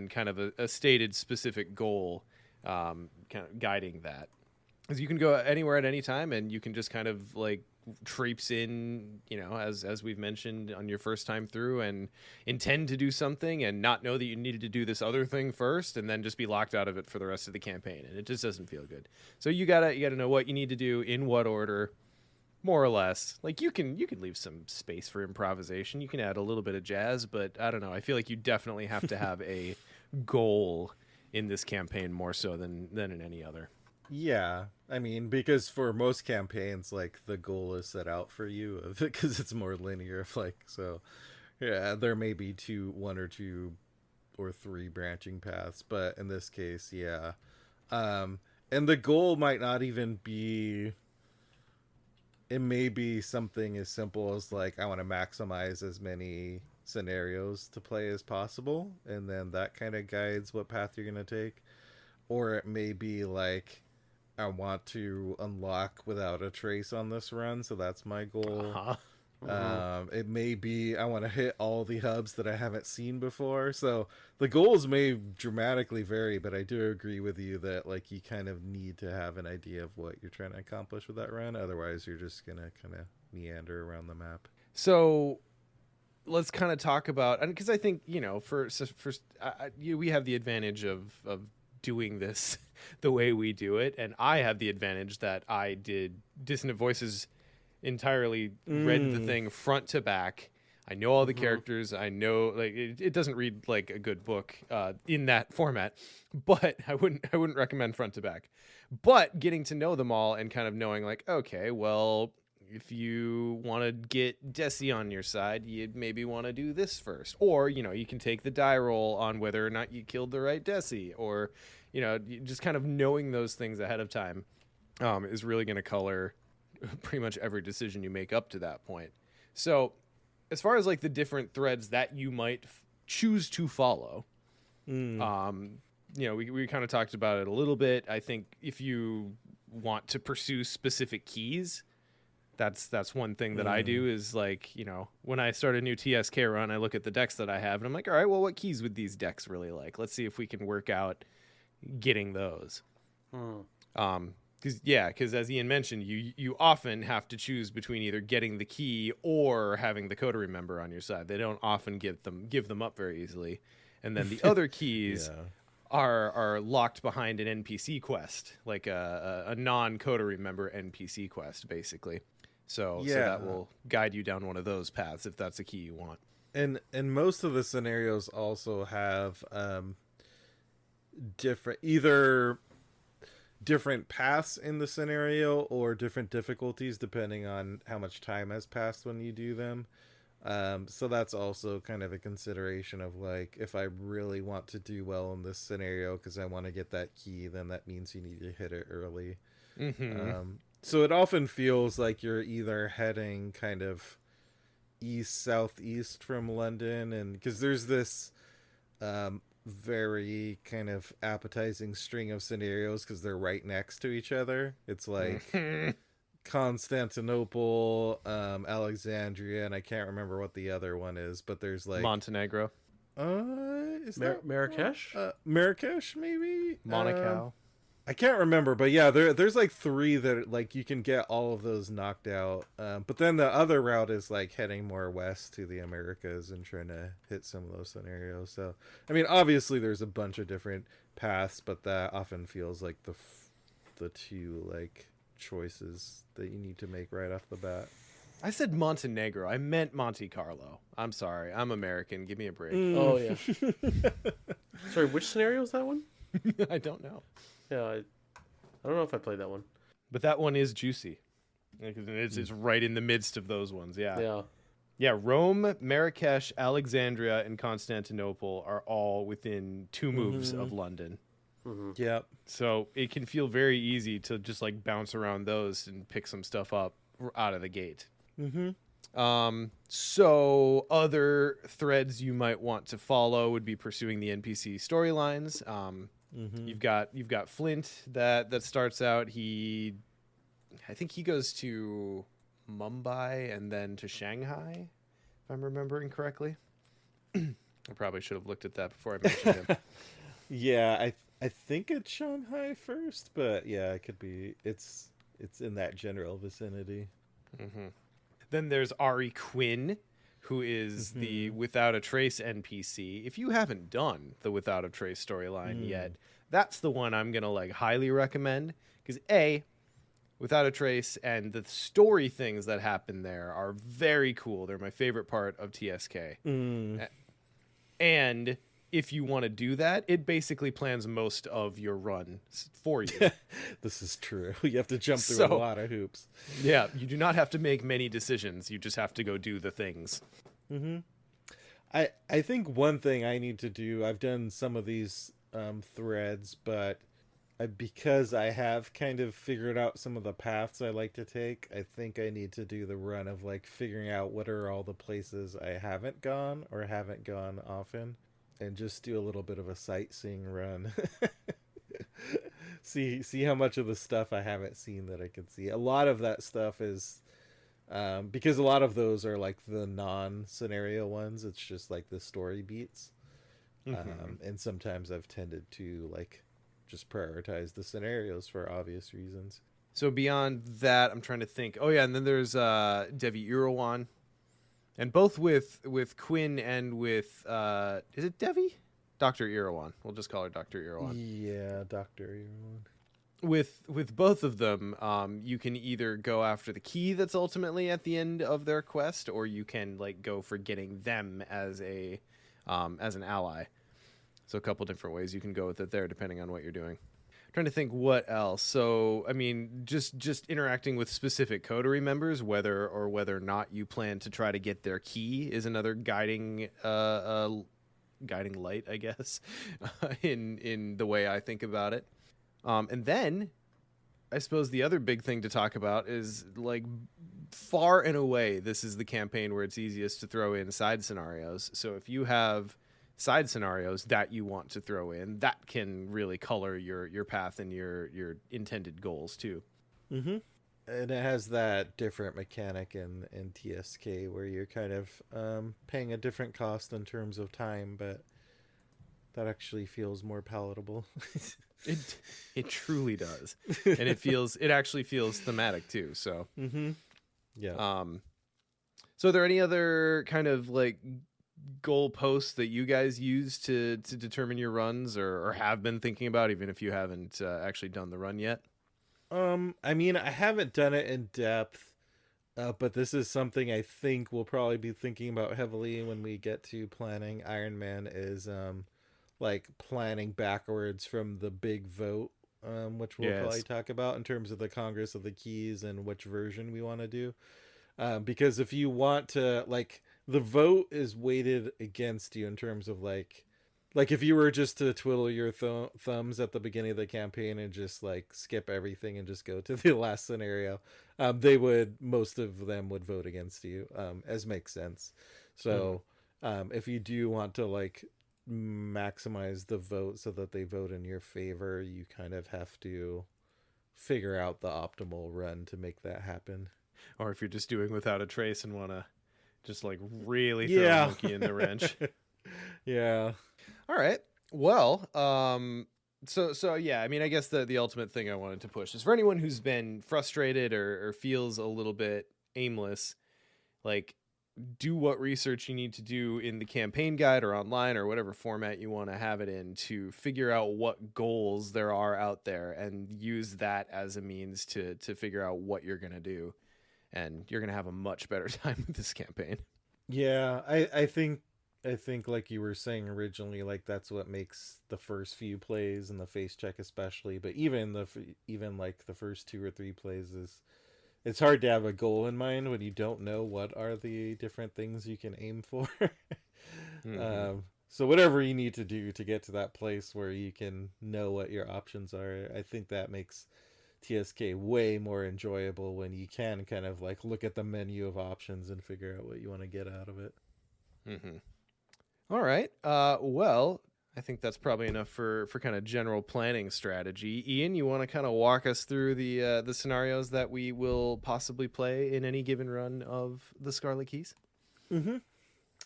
kind of a stated specific goal, kind of guiding that. Because you can go anywhere at any time, and you can just kind of like traipse in, as we've mentioned, on your first time through, and intend to do something and not know that you needed to do this other thing first, and then just be locked out of it for the rest of the campaign, and it just doesn't feel good. So you gotta know what you need to do in what order, more or less. Like you can leave some space for improvisation. You can add a little bit of jazz, but I don't know. I feel like you definitely have to have a goal in this campaign more so than in any other. Yeah, I mean, because for most campaigns, like the goal is set out for you because it's more linear. Like, so yeah, there may be 1 or 2 or 3 branching paths, but in this case, yeah. And the goal might not even be, it may be something as simple as like, I want to maximize as many scenarios to play as possible, and then that kind of guides what path you're going to take. Or it may be like, I want to unlock without a trace on this run, so that's my goal. It may be I want to hit all the hubs that I haven't seen before. So the goals may dramatically vary, but I do agree with you that like you kind of need to have an idea of what you're trying to accomplish with that run. Otherwise, you're just gonna kind of meander around the map. So let's kind of talk about, because I think we have the advantage of doing this the way we do it, and I have the advantage that I did Dissonant Voices entirely, read the thing front to back. I know all the characters. I know, like, it doesn't read like a good book in that format, but I wouldn't recommend front to back. But getting to know them all and kind of knowing like, okay, well, if you want to get Desi on your side, you'd maybe want to do this first. Or, you can take the die roll on whether or not you killed the right Desi. Or, just kind of knowing those things ahead of time is really going to color pretty much every decision you make up to that point. So as far as like the different threads that you might choose to follow, we kind of talked about it a little bit. I think if you want to pursue specific keys, that's one thing that I do is like, when I start a new TSK run, I look at the decks that I have and I'm like, all right, well, what keys would these decks really like? Let's see if we can work out getting those. Because as Ian mentioned, you often have to choose between either getting the key or having the coterie member on your side. They don't often give them up very easily. And then the other keys are locked behind an NPC quest, like a non-coterie member NPC quest, basically. So that will guide you down one of those paths if that's a key you want. And most of the scenarios also have either different paths in the scenario or different difficulties depending on how much time has passed when you do them. So that's also kind of a consideration of like, if I really want to do well in this scenario because I want to get that key, then that means you need to hit it early. So it often feels like you're either heading kind of east southeast from London, and because there's this very kind of appetizing string of scenarios because they're right next to each other. It's like Constantinople, Alexandria, and I can't remember what the other one is, but there's like Montenegro, is that Marrakesh? Marrakesh maybe? Monaco. I can't remember, but yeah, there's like 3 that like you can get all of those knocked out. But then the other route is like heading more west to the Americas and trying to hit some of those scenarios. So, I mean, obviously there's a bunch of different paths, but that often feels like the 2 like choices that you need to make right off the bat. I said Montenegro. I meant Monte Carlo. I'm sorry. I'm American. Give me a break. Oh yeah. Sorry, which scenario is that one? I don't know. Yeah, I don't know if I played that one. But that one is juicy. It's right in the midst of those ones. Yeah. Yeah, Rome, Marrakesh, Alexandria, and Constantinople are all within 2 moves of London. Yep. So it can feel very easy to just like bounce around those and pick some stuff up out of the gate. So other threads you might want to follow would be pursuing the NPC storylines. You've got Flint that starts out. I think he goes to Mumbai and then to Shanghai, if I'm remembering correctly. I probably should have looked at that before I mentioned him. Yeah, I think it's Shanghai first, but yeah, it could be. It's in that general vicinity. Then there's Ari Quinn, who is the Without a Trace NPC. If you haven't done the Without a Trace storyline yet, that's the one I'm gonna like highly recommend, because Without a Trace and the story things that happen there are very cool. They're my favorite part of TSK. And if you want to do that, it basically plans most of your run for you. This is true. You have to jump through a lot of hoops. Yeah, you do not have to make many decisions. You just have to go do the things. I think one thing I need to do, I've done some of these threads, but because I have kind of figured out some of the paths I like to take, I think I need to do the run of like figuring out what are all the places I haven't gone or haven't gone often, and just do a little bit of a sightseeing run. see how much of the stuff I haven't seen that I can see. A lot of that stuff is because a lot of those are like the non-scenario ones. It's just like the story beats. And sometimes I've tended to like just prioritize the scenarios for obvious reasons. So beyond that, I'm trying to think. Oh yeah, and then there's Devi Irawan. And both with Quinn and with is it Devi? Dr. Irawan. We'll just call her Dr. Irawan. Yeah, Dr. Irawan. With both of them, you can either go after the key that's ultimately at the end of their quest, or you can like go for getting them as an ally. So a couple different ways you can go with it there, depending on what you're doing. Trying to think what else. So, I mean, just interacting with specific coterie members, whether or not you plan to try to get their key, is another guiding light, I guess, in the way I think about it. And then, I suppose the other big thing to talk about is, like, far and away, this is the campaign where it's easiest to throw in side scenarios. So if you have side scenarios that you want to throw in, that can really color your path and your intended goals too. And it has that different mechanic in TSK where you're kind of paying a different cost in terms of time, but that actually feels more palatable. It truly does. And it actually feels thematic too. So yeah. So are there any other kind of like goalposts that you guys use to determine your runs or have been thinking about, even if you haven't actually done the run yet? I mean, I haven't done it in depth, But this is something I think we'll probably be thinking about heavily when we get to planning Iron Man, is like planning backwards from the big vote, which we'll probably talk about in terms of the Congress of the Keys and which version we want to do. Because if you want to, like, the vote is weighted against you in terms of like if you were just to twiddle your thumbs at the beginning of the campaign and just like skip everything and just go to the last scenario, most of them would vote against you, as makes sense. So if you do want to like maximize the vote so that they vote in your favor, you kind of have to figure out the optimal run to make that happen. Or if you're just doing without a trace and want to just like really throw a monkey in the wrench. Yeah. All right. Well, so yeah, I mean, I guess the ultimate thing I wanted to push is for anyone who's been frustrated or feels a little bit aimless, like, do what research you need to do in the campaign guide or online or whatever format you want to have it in to figure out what goals there are out there and use that as a means to figure out what you're going to do. And you're going to have a much better time with this campaign. Yeah, I think like you were saying originally, like that's what makes the first few plays and the face check especially, but even like the first 2 or 3 plays it's hard to have a goal in mind when you don't know what are the different things you can aim for. So whatever you need to do to get to that place where you can know what your options are, I think that makes TSK way more enjoyable when you can kind of like look at the menu of options and figure out what you want to get out of it. All right. Well, I think that's probably enough for kind of general planning strategy. Ian, you want to kind of walk us through the scenarios that we will possibly play in any given run of the Scarlet Keys?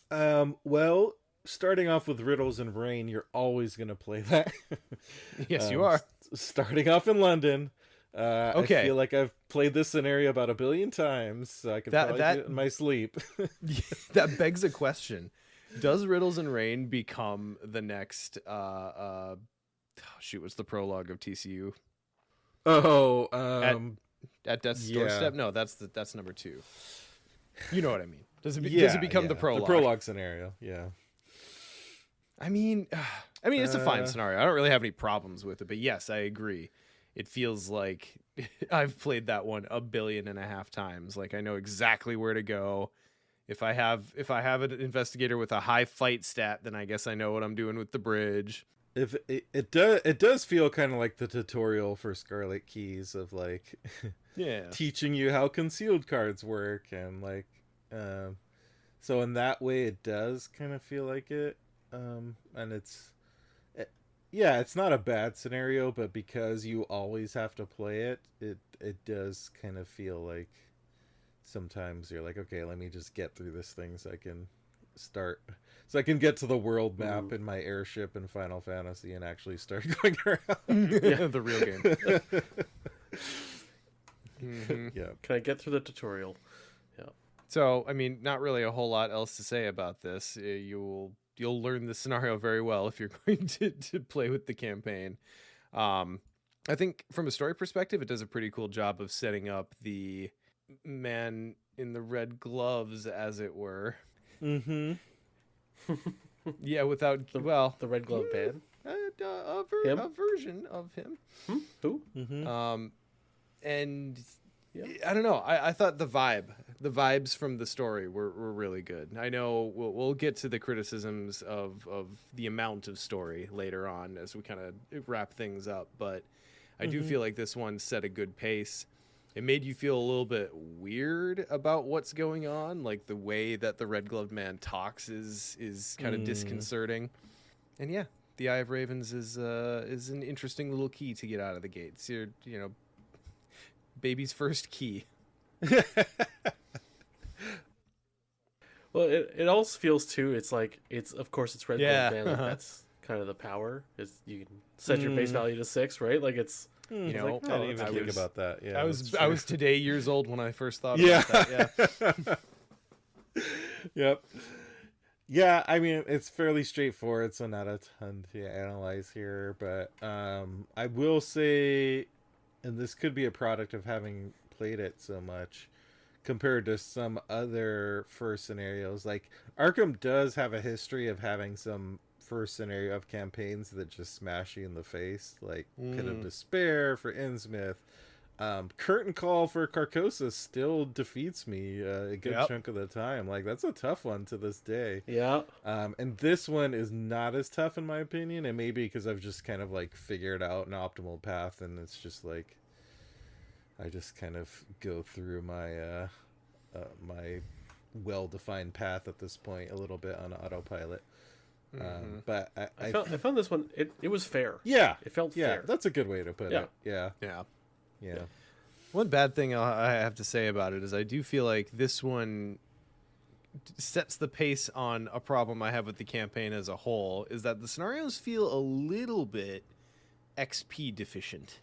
Well, starting off with Riddles and Rain, you're always going to play that. Yes, you are. Starting off in London. Okay. I feel like I've played this scenario about 1 billion times, so I could probably do it in my sleep. That begs a question. Does Riddles and Rain become the next what's the prologue of TCU? At Death's Doorstep? No, that's number 2. You know what I mean. Does it become the prologue? The prologue scenario, yeah. I mean it's a fine scenario. I don't really have any problems with it, but yes, I agree. It feels like I've played that one 1.5 billion times. Like I know exactly where to go. If I have an investigator with a high fight stat, then I guess I know what I'm doing with the bridge. If it does feel kind of like the tutorial for Scarlet Keys of like teaching you how concealed cards work, and like so in that way it does kind of feel like it, and it's not a bad scenario, but because you always have to play it does kind of feel like sometimes you're like, okay, let me just get through this thing so I can get to the world map in my airship in Final Fantasy and actually start going around. The real game. Yeah. Can I get through the tutorial? Yeah. So, I mean, not really a whole lot else to say about this. You'll learn the scenario very well if you're going to play with the campaign. I think from a story perspective, it does a pretty cool job of setting up the man in the red gloves, as it were. Yeah, without the red glove man. A version of him. Who? And I don't know. I thought the vibes from the story were really good. I know we'll get to the criticisms of the amount of story later on as we kind of wrap things up, but I do feel like this one set a good pace. It made you feel a little bit weird about what's going on, like the way that the red gloved man talks is kind of disconcerting. And yeah, the Eye of Ravens is an interesting little key to get out of the gates. Baby's first key. Well, it also feels too. It's like of course it's red glove man. Like that's kind of the power. Is you can set your base value to 6, right? Like it's. I didn't even think about that. Yeah, I was today years old when I first thought about that. Yeah. Yep. Yeah, I mean it's fairly straightforward, so not a ton to analyze here. But I will say, and this could be a product of having played it so much, compared to some other first scenarios. Like Arkham does have a history of having some first scenario of campaigns that just smash you in the face, like Pit of Despair for Innsmouth. Curtain Call for Carcosa still defeats me a good chunk of the time. Like, that's a tough one to this day. Yeah. And this one is not as tough in my opinion, and maybe because I've just kind of like figured out an optimal path, and it's just like I just kind of go through my my well-defined path at this point a little bit on autopilot. But I found this one, it was fair. Yeah. It felt yeah, fair. that's a good way to put it. Yeah. One bad thing I have to say about it is I do feel like this one sets the pace on a problem I have with the campaign as a whole, is that the scenarios feel a little bit XP deficient.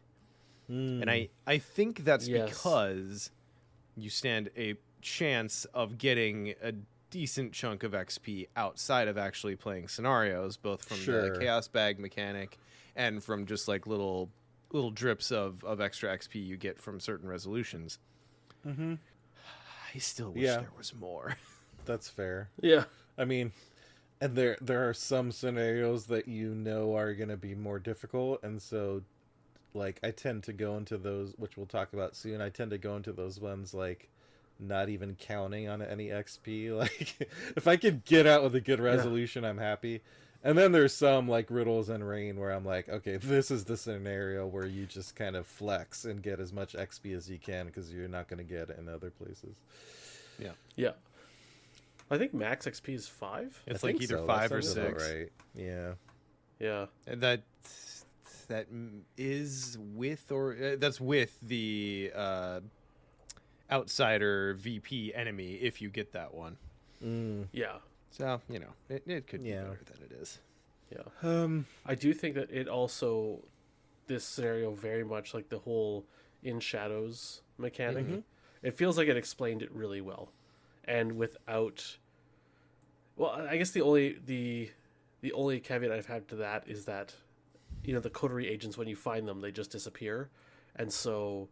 And I think that's because you stand a chance of getting a decent chunk of XP outside of actually playing scenarios, both from the Chaos Bag mechanic and from just like little drips of extra XP you get from certain resolutions. I still wish there was more. That's fair. Yeah. I mean, and there are some scenarios that you know are going to be more difficult, and so like I tend to go into those, which we'll talk about soon. I tend to go into those ones like not even counting on any XP. Like if I could get out with a good resolution, I'm happy. And then there's some like Riddles and Rain where I'm like, okay, this is the scenario where you just kind of flex and get as much XP as you can because you're not going to get it in other places. Yeah. I think max XP is 5. It's like either 5 or 6. Right. Yeah. Yeah. And that is with that's with the outsider VP enemy if you get that one. Yeah. So, you know, it could be better than it is. Yeah. I do think that it also, this scenario very much like the whole in shadows mechanic, it feels like it explained it really well. And without, well, I guess the only caveat I've had to that is that, you know, the coterie agents, when you find them, they just disappear. And so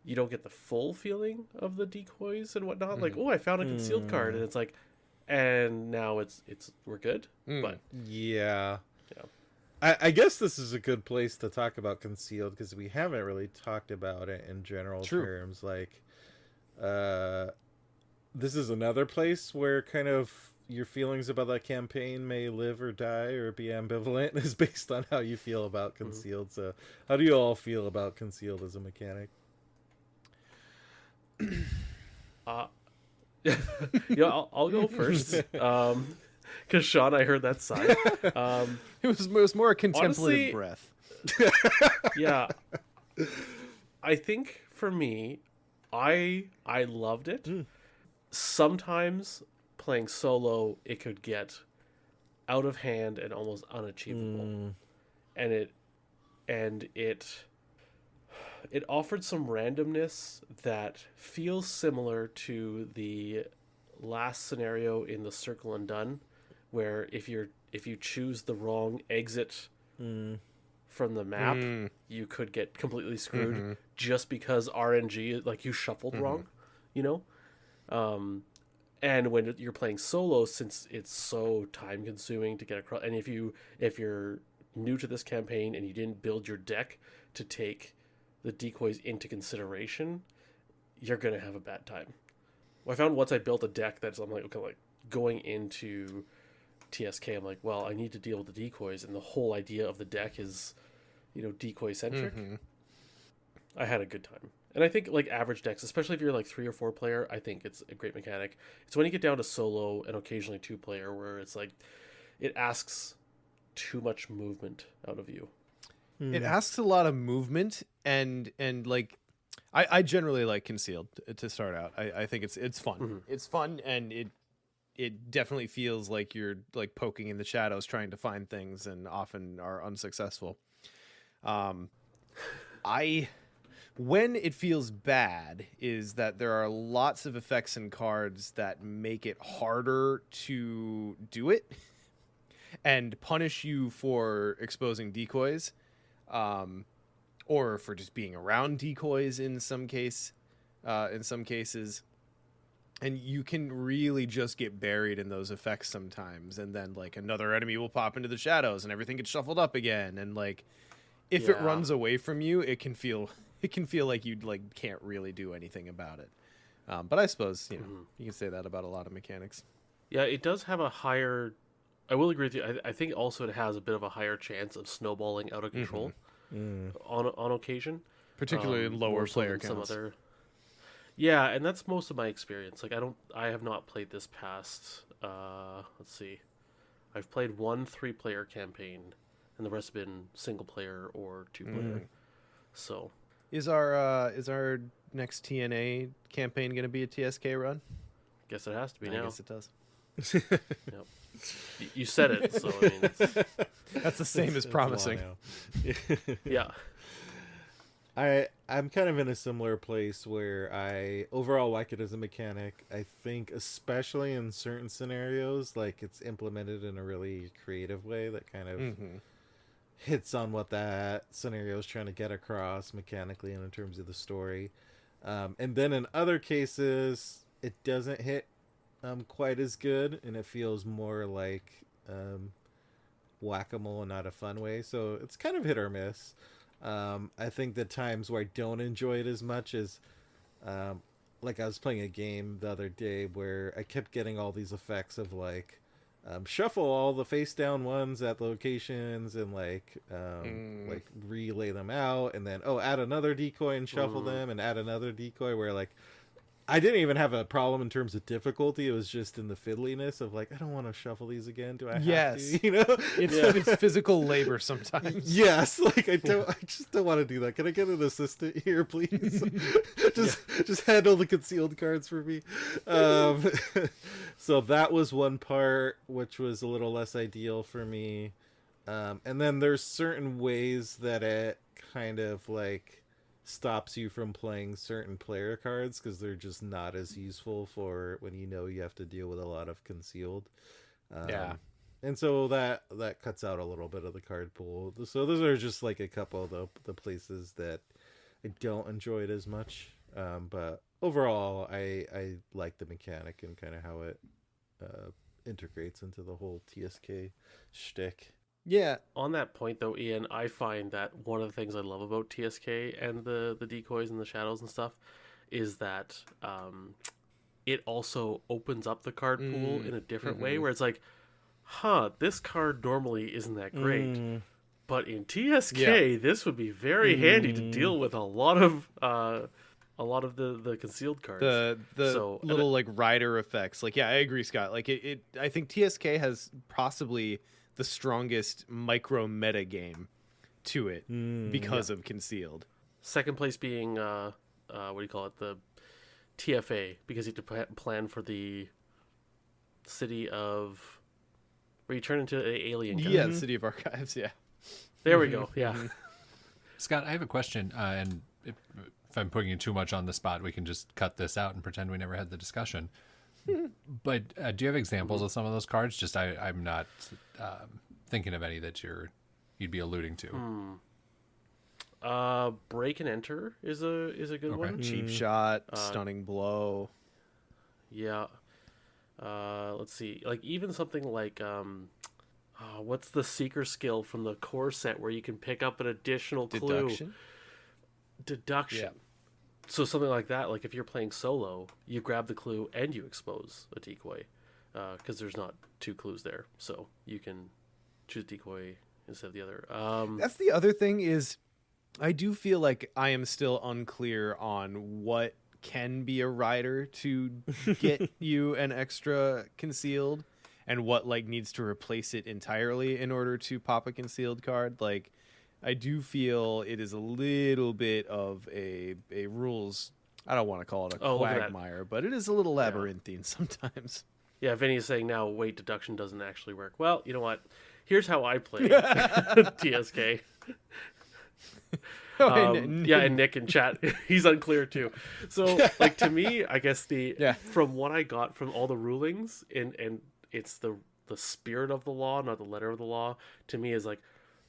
you don't get the full feeling of the decoys and whatnot. Like, oh, I found a concealed card. And it's like, and now it's we're good. But yeah. I guess this is a good place to talk about concealed because we haven't really talked about it in general terms. Like, this is another place where kind of your feelings about that campaign may live or die or be ambivalent is based on how you feel about concealed. So how do you all feel about concealed as a mechanic? Yeah, I'll go first. Because Sean, I heard that sigh. It was more a contemplative honestly, breath. Yeah. I think for me, I loved it. Sometimes playing solo, it could get out of hand and almost unachievable. And it offered some randomness that feels similar to the last scenario in the Circle Undone, where if you choose the wrong exit from the map, you could get completely screwed just because RNG, like you shuffled wrong, you know? And when you're playing solo, since it's so time consuming to get across, and if you're new to this campaign and you didn't build your deck to take the decoys into consideration, you're gonna have a bad time. I found once I built a deck I'm like, okay, like going into TSK, I'm like, well, I need to deal with the decoys, and the whole idea of the deck is, you know, decoy centric. I had a good time. And I think like average decks, especially if you're like 3 or 4 player, I think it's a great mechanic. It's when you get down to solo and occasionally 2 player where it's like it asks too much movement out of you. It asks a lot of movement and like I generally like concealed to start out. I think it's fun. It's fun, and it definitely feels like you're like poking in the shadows trying to find things, and often are unsuccessful. When it feels bad is that there are lots of effects and cards that make it harder to do it and punish you for exposing decoys, or for just being around decoys in some cases. And you can really just get buried in those effects sometimes, and then like another enemy will pop into the shadows and everything gets shuffled up again, and like if it Yeah. runs away from you, it can feel like you like can't really do anything about it. But I suppose you can say that about a lot of mechanics. Yeah, it does have a higher. I will agree with you. I think also it has a bit of a higher chance of snowballing out of control on occasion, Particularly in lower more so player than some counts. other. Yeah, and that's most of my experience. Like I have not played this past. Let's see, I've played 1 3-player campaign, and the rest have been single player or 2-player. So Is our next TNA campaign going to be a TSK run? guess it has to be I now. guess it does. Yep. You said it, so I mean, it's, That's the same as It's a law promising. now. yeah. I'm kind of in a similar place where I overall like it as a mechanic. I think especially in certain scenarios, like it's implemented in a really creative way that kind of hits on what that scenario is trying to get across mechanically and in terms of the story. And then in other cases, it doesn't hit quite as good, and it feels more like whack-a-mole and not a fun way. So it's kind of hit or miss. I think the times where I don't enjoy it as much is like I was playing a game the other day where I kept getting all these effects of like shuffle all the face down ones at locations and like relay them out, and then add another decoy and shuffle them and add another decoy, where like I didn't even have a problem in terms of difficulty. It was just in the fiddliness of like, I don't want to shuffle these again. Do I have to? You know, It's physical labor sometimes. yes. Like I just don't want to do that. Can I get an assistant here, please? just handle the concealed cards for me. So that was one part which was a little less ideal for me. And then there's certain ways that it kind of like stops you from playing certain player cards because they're just not as useful for when you have to deal with a lot of concealed. And so that cuts out a little bit of the card pool. So those are just like a couple of the places that I don't enjoy it as much. But overall, I like the mechanic and kind of how it integrates into the whole TSK shtick. Yeah. On that point, though, Ian, I find that one of the things I love about TSK and the decoys and the shadows and stuff is that it also opens up the card pool in a different way, where it's like, this card normally isn't that great, but in TSK, this would be very handy to deal with a lot of the concealed cards. The little like rider effects. Like, yeah, I agree, Scott. Like I think TSK has possibly the strongest micro meta game to it because of concealed. Second place being what do you call it, the TFA, because you have to plan for the city of where you turn into an alien guy. Yeah, the City of Archives. Yeah, there we go. Yeah. Scott, I have a question, and if I'm putting you too much on the spot, we can just cut this out and pretend we never had the discussion. But do you have examples of some of those cards? Just I'm not thinking of any that you'd be alluding to. Break and enter is a good one. Cheap Shot, Stunning Blow. Yeah. Let's see. Like even something like what's the seeker skill from the core set where you can pick up an additional clue? Deduction. Yeah. So something like that, like if you're playing solo, you grab the clue and you expose a decoy, because there's not 2 clues there, so you can choose decoy instead of the other. That's the other thing is, I do feel like I am still unclear on what can be a rider to get you an extra concealed, and what like needs to replace it entirely in order to pop a concealed card. Like, I do feel it is a little bit of a rules. I don't want to call it a quagmire, but it is a little labyrinthine sometimes. Yeah, Vinny's saying now, wait, deduction doesn't actually work. Well, you know what? Here's how I play TSK. And Nick in chat, he's unclear too. So, like, to me, I guess from what I got from all the rulings, and it's the spirit of the law, not the letter of the law, to me is like,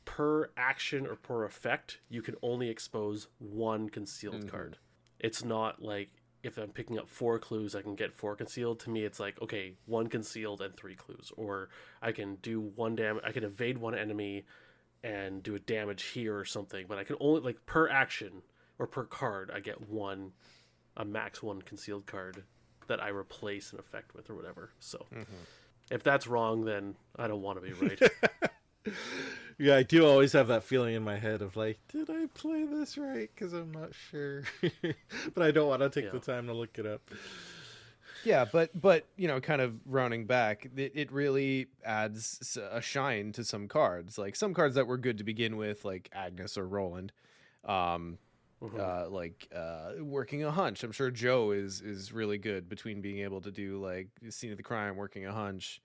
per action or per effect, you can only expose 1 concealed card. It's not like if I'm picking up 4 clues, I can get 4 concealed. To me, it's like, okay, 1 concealed and 3 clues. Or I can do 1 damage. I can evade 1 enemy and do a damage here or something. But I can only, like, per action or per card, I get a max 1 concealed card that I replace an effect with or whatever. So if that's wrong, then I don't want to be right. Yeah, I do always have that feeling in my head of like, did I play this right? Because I'm not sure. But I don't want to take the time to look it up. Yeah, but you know, kind of rounding back, it really adds a shine to some cards. Like some cards that were good to begin with, like Agnes or Roland. Working a hunch. I'm sure Joe is really good between being able to do like scene of the crime, working a hunch.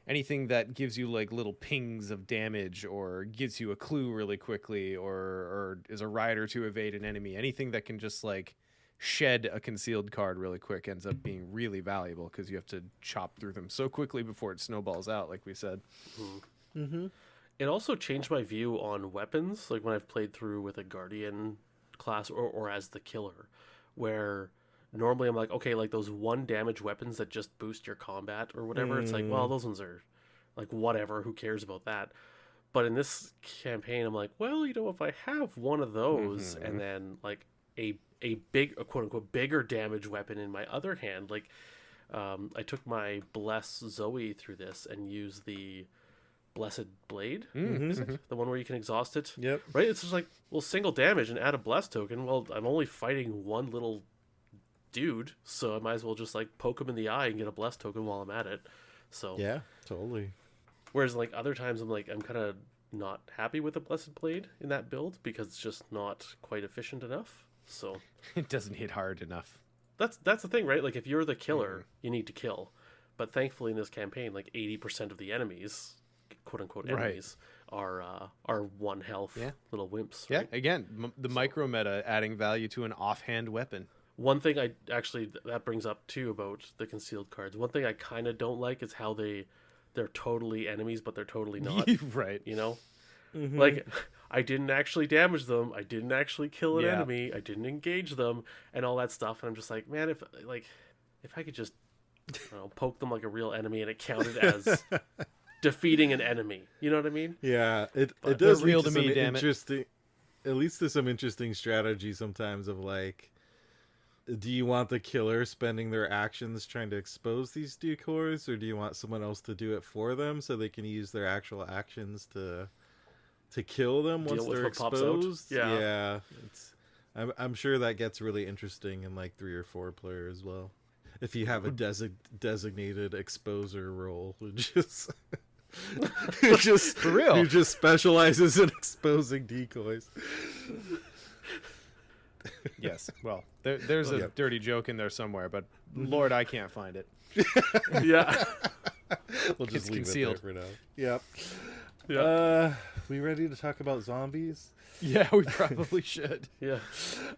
Anything that gives you like little pings of damage or gives you a clue really quickly or is a rider to evade an enemy. Anything that can just like shed a concealed card really quick ends up being really valuable because you have to chop through them so quickly before it snowballs out, like we said. It also changed my view on weapons, like when I've played through with a Guardian class or as the killer, where normally I'm like, okay, like those 1 damage weapons that just boost your combat or whatever, it's like, well, those ones are like whatever, who cares about that? But in this campaign, I'm like, well, you know, if I have one of those and then like a quote unquote bigger damage weapon in my other hand, like I took my Bless Zoe through this and used the Blessed Blade, is it? The one where you can exhaust it? Yep. Right? It's just like, well, single damage and add a Bless token. Well, I'm only fighting one little dude, so I might as well just like poke him in the eye and get a Bless token while I'm at it. So Yeah, totally. whereas like other times I'm kind of not happy with the Blessed Blade in that build because it's just not quite efficient enough. So It doesn't hit hard enough. that's the thing, right? Like if you're the killer, you need to kill. But thankfully in this campaign, like 80% of the enemies, quote unquote enemies, are 1 health little wimps. Yeah, Right? again, the micro meta adding value to an offhand weapon. One thing I actually that brings up too about the concealed cards. One thing I kind of don't like is how they're totally enemies, but they're totally not. Right. You know, like I didn't actually damage them. I didn't actually kill an enemy. I didn't engage them, and all that stuff. And I'm just like, man, if I could just I don't know, poke them like a real enemy and it counted as defeating an enemy. You know what I mean? Yeah, it does real lead to to me, some damn it. interesting. It leads to some interesting strategy sometimes of like, do you want the killer spending their actions trying to expose these decoys, or do you want someone else to do it for them so they can use their actual actions to kill them once Deal with they're what pops out? exposed? Yeah. I'm sure that gets really interesting in like 3 or 4 player as well. If you have a designated exposer role, who just For real. who just specializes in exposing decoys. Yes. Well, there's a dirty joke in there somewhere, but Lord, I can't find it. Yeah. We'll just It's leave concealed. it there for now. Yep. Yeah. We ready to talk about zombies? Yeah, we probably should. Yeah.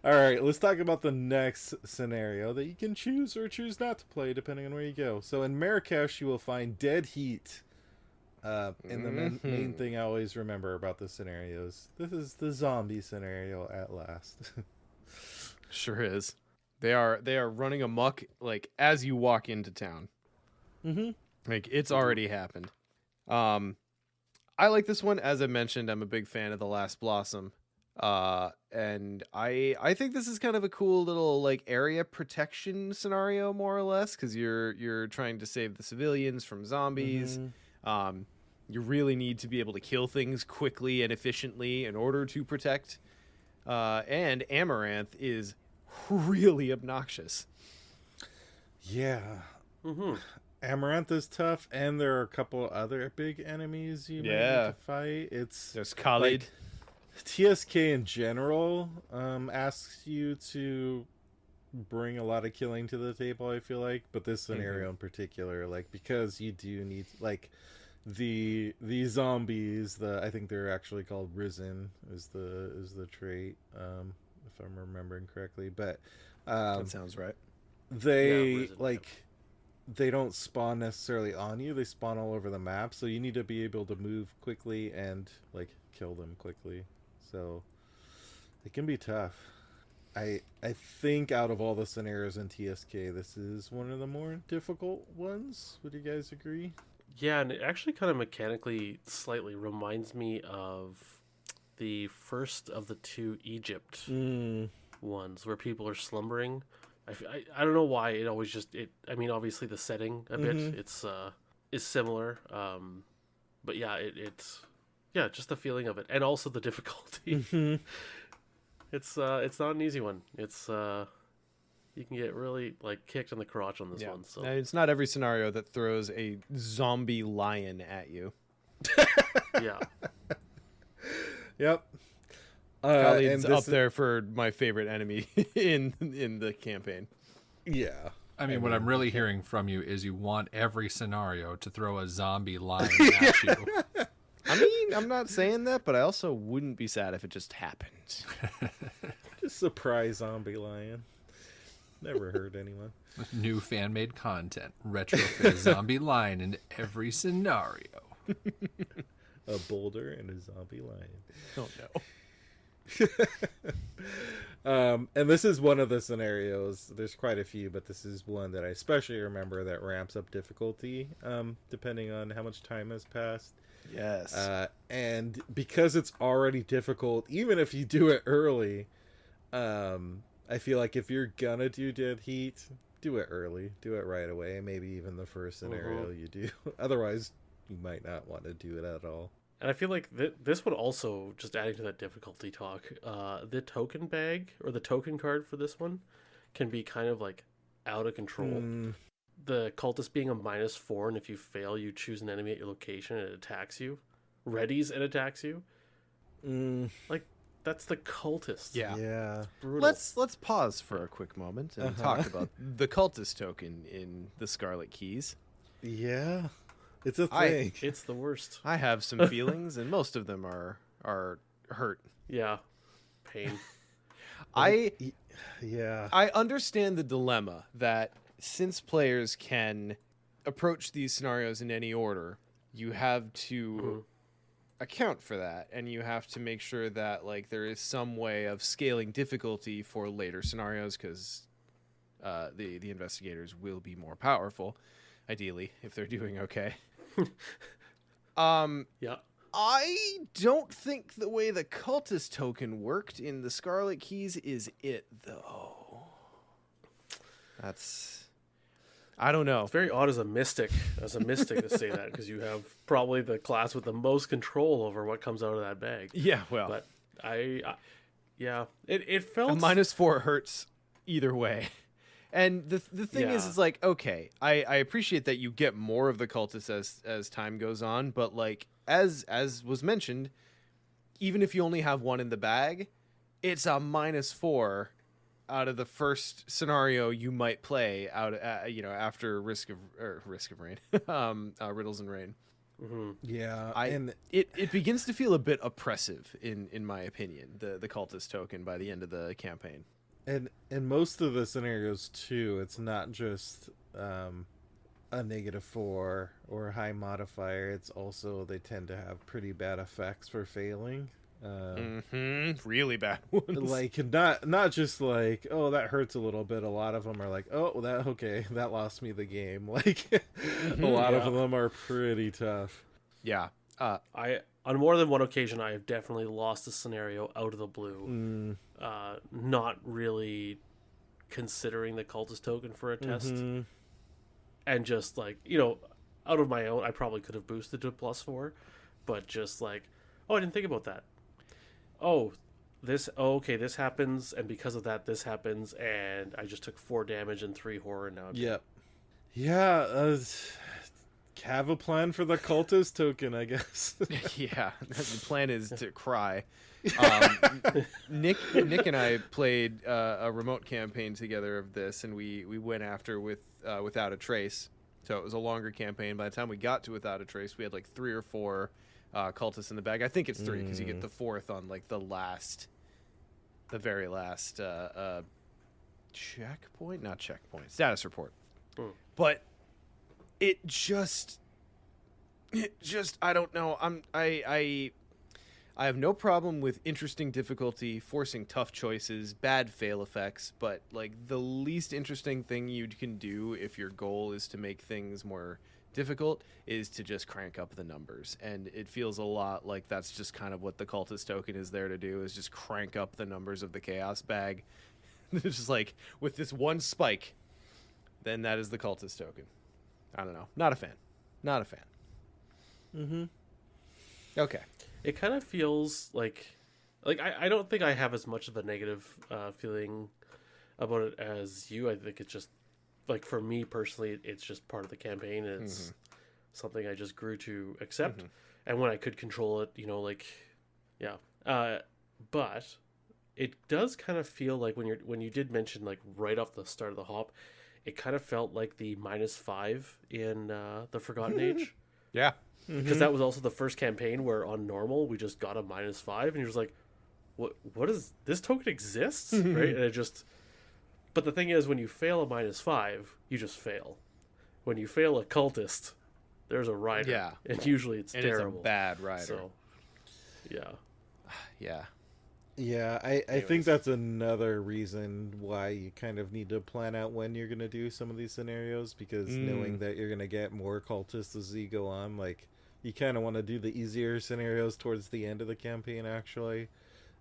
All right, let's talk about the next scenario that you can choose or choose not to play depending on where you go. So in Marrakesh, you will find dead heat. And the main thing I always remember about this scenario is this is the zombie scenario at last. Sure is. They are running amok like as you walk into town. Like it's already happened. I like this one. As I mentioned, I'm a big fan of The Last Blossom. And I think this is kind of a cool little like area protection scenario, more or less, because you're trying to save the civilians from zombies. You really need to be able to kill things quickly and efficiently in order to protect. And Amaranth is really obnoxious. Yeah. Amaranth is tough, and there are a couple other big enemies you may need to fight. There's Khalid. Like, TSK in general asks you to bring a lot of killing to the table, I feel like, but this scenario in particular, like, because you do need like the zombies, I think they're actually called Risen is the trait, if I'm remembering correctly, but That sounds right. they they don't spawn necessarily on you, they spawn all over the map, so you need to be able to move quickly and like kill them quickly, so it can be tough. I think out of all the scenarios in TSK, this is one of the more difficult ones. Would you guys agree? Yeah, and it actually kind of mechanically slightly reminds me of the first of the two Egypt ones where people are slumbering. I don't know why it always just it. I mean, obviously the setting a bit it's is similar, but yeah, it's yeah, just the feeling of it, and also the difficulty. It's not an easy one. It's you can get really like kicked in the crotch on this one. So And it's not every scenario that throws a zombie lion at you. yeah, Yep. Khalid's and up this there for my favorite enemy in the campaign. Yeah. I mean, what I'm really hearing from you is you want every scenario to throw a zombie lion at you. I mean, I'm not saying that, but I also wouldn't be sad if it just happened. Just surprise zombie lion. Never hurt anyone. New fan-made content. Retrofit a zombie lion in every scenario. A boulder and a zombie lion. Oh no. And this is one of the scenarios. There's quite a few, but this is one that I especially remember that ramps up difficulty depending on how much time has passed. Yes. And because it's already difficult, even if you do it early, I feel like if you're gonna do Dead Heat, do it early. Do it right away. Maybe even the first scenario you do. Otherwise, you might not want to do it at all. and I feel like this would also, just adding to that difficulty talk, the token bag or the token card for this one can be kind of like out of control. The cultist being a -4, and if you fail, you choose an enemy at your location and it attacks you. Readies and attacks you. Like, that's the cultist. Yeah. Brutal. Let's pause for a quick moment and talk about the cultist token in the Scarlet Keys. Yeah. It's a thing. It's the worst. I have some feelings, and most of them are hurt. Yeah. Pain. Yeah. I understand the dilemma that since players can approach these scenarios in any order, you have to account for that, and you have to make sure that like there is some way of scaling difficulty for later scenarios, because the investigators will be more powerful, ideally, if they're doing okay. Yeah. I don't think the way the cultist token worked in the Scarlet Keys is it, though. I don't know. It's very odd as a mystic to say that, because you have probably the class with the most control over what comes out of that bag. Yeah, well, But yeah, it felt a -4 hurts either way. And the thing is, Yeah. it's like, okay, I appreciate that you get more of the cultists as time goes on, but like as was mentioned, even if you only have one in the bag, it's a -4 out of the first scenario you might play out after Risk of Rain, Riddles and Rain. Yeah. It begins to feel a bit oppressive in my opinion, the cultist token by the end of the campaign. And in most of the scenarios too, it's not just a -4 or a high modifier. It's also they tend to have pretty bad effects for failing. Really bad ones. Like not just like, oh, that hurts a little bit. A lot of them are like, oh, that lost me the game. Like a lot of them are pretty tough. Yeah. On more than one occasion, I have definitely lost a scenario out of the blue, not really considering the cultist token for a test, and just like, out of my own, I probably could have boosted to +4, but just like, oh, I didn't think about that. Okay, this happens, and because of that, this happens, and I just took 4 damage and 3 horror now. Yep. Yeah. Have a plan for the cultist token, I guess. Yeah, the plan is to cry. Nick and I played a remote campaign together of this, and we went after Without a Trace. So it was a longer campaign. By the time we got to Without a Trace, we had like 3 or 4 cultists in the bag. I think it's 3 because you get the 4th on like the very last status report. But it just I don't know. I have no problem with interesting difficulty, forcing tough choices, bad fail effects, but like the least interesting thing you can do if your goal is to make things more difficult is to just crank up the numbers. And it feels a lot like that's just kind of what the cultist token is there to do, is just crank up the numbers of the chaos bag. It's just like with this one spike, then that is the cultist token. I don't know. Not a fan. Not a fan. Mm-hmm. Okay. It kind of feels like I don't think I have as much of a negative feeling about it as you. I think it's just like, for me personally, it's just part of the campaign, and it's something I just grew to accept. And when I could control it, but it does kind of feel like when you did mention, like, right off the start of the hop, it kind of felt like the -5 in the Forgotten Age. Yeah. Because that was also the first campaign where on normal we just got a -5, and you're just like, what is this token exists? Right? And it just, but the thing is, when you fail a -5, you just fail. When you fail a cultist, there's a rider. Yeah. And usually it's terrible. It's a bad rider. So, yeah. Yeah. Yeah, I think that's another reason why you kind of need to plan out when you're going to do some of these scenarios, because knowing that you're going to get more cultists as you go on, like, you kind of want to do the easier scenarios towards the end of the campaign, actually.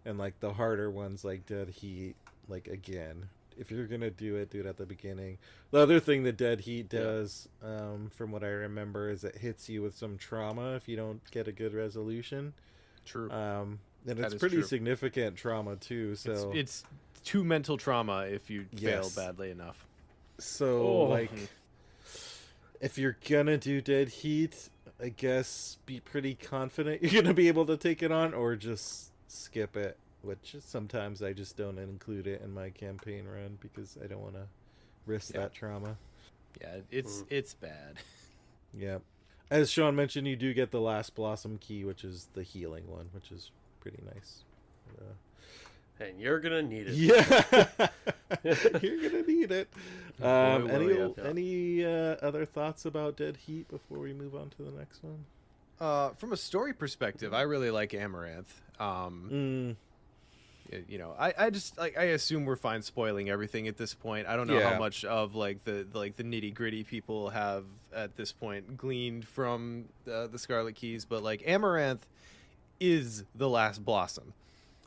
And, like, the harder ones, like Dead Heat, like, again, if you're going to do it at the beginning. The other thing that Dead Heat does, from what I remember, is it hits you with some trauma if you don't get a good resolution. True. And it's pretty significant trauma too. So it's 2 mental trauma if you fail badly enough. So if you're gonna do Dead Heat, I guess be pretty confident you're gonna be able to take it on, or just skip it. Which sometimes I just don't include it in my campaign run because I don't want to risk that trauma. Yeah, it's bad. Yeah. As Sean mentioned, you do get the Last Blossom key, which is the healing one, which is pretty nice. And you're gonna need it. Yeah, you're gonna need it. Any other thoughts about Dead Heat before we move on to the next one? From a story perspective, I really like Amaranth. You know, I just like, I assume we're fine spoiling everything at this point. I don't know how much of like the nitty gritty people have at this point gleaned from the Scarlet Keys, but like Amaranth is the Last Blossom.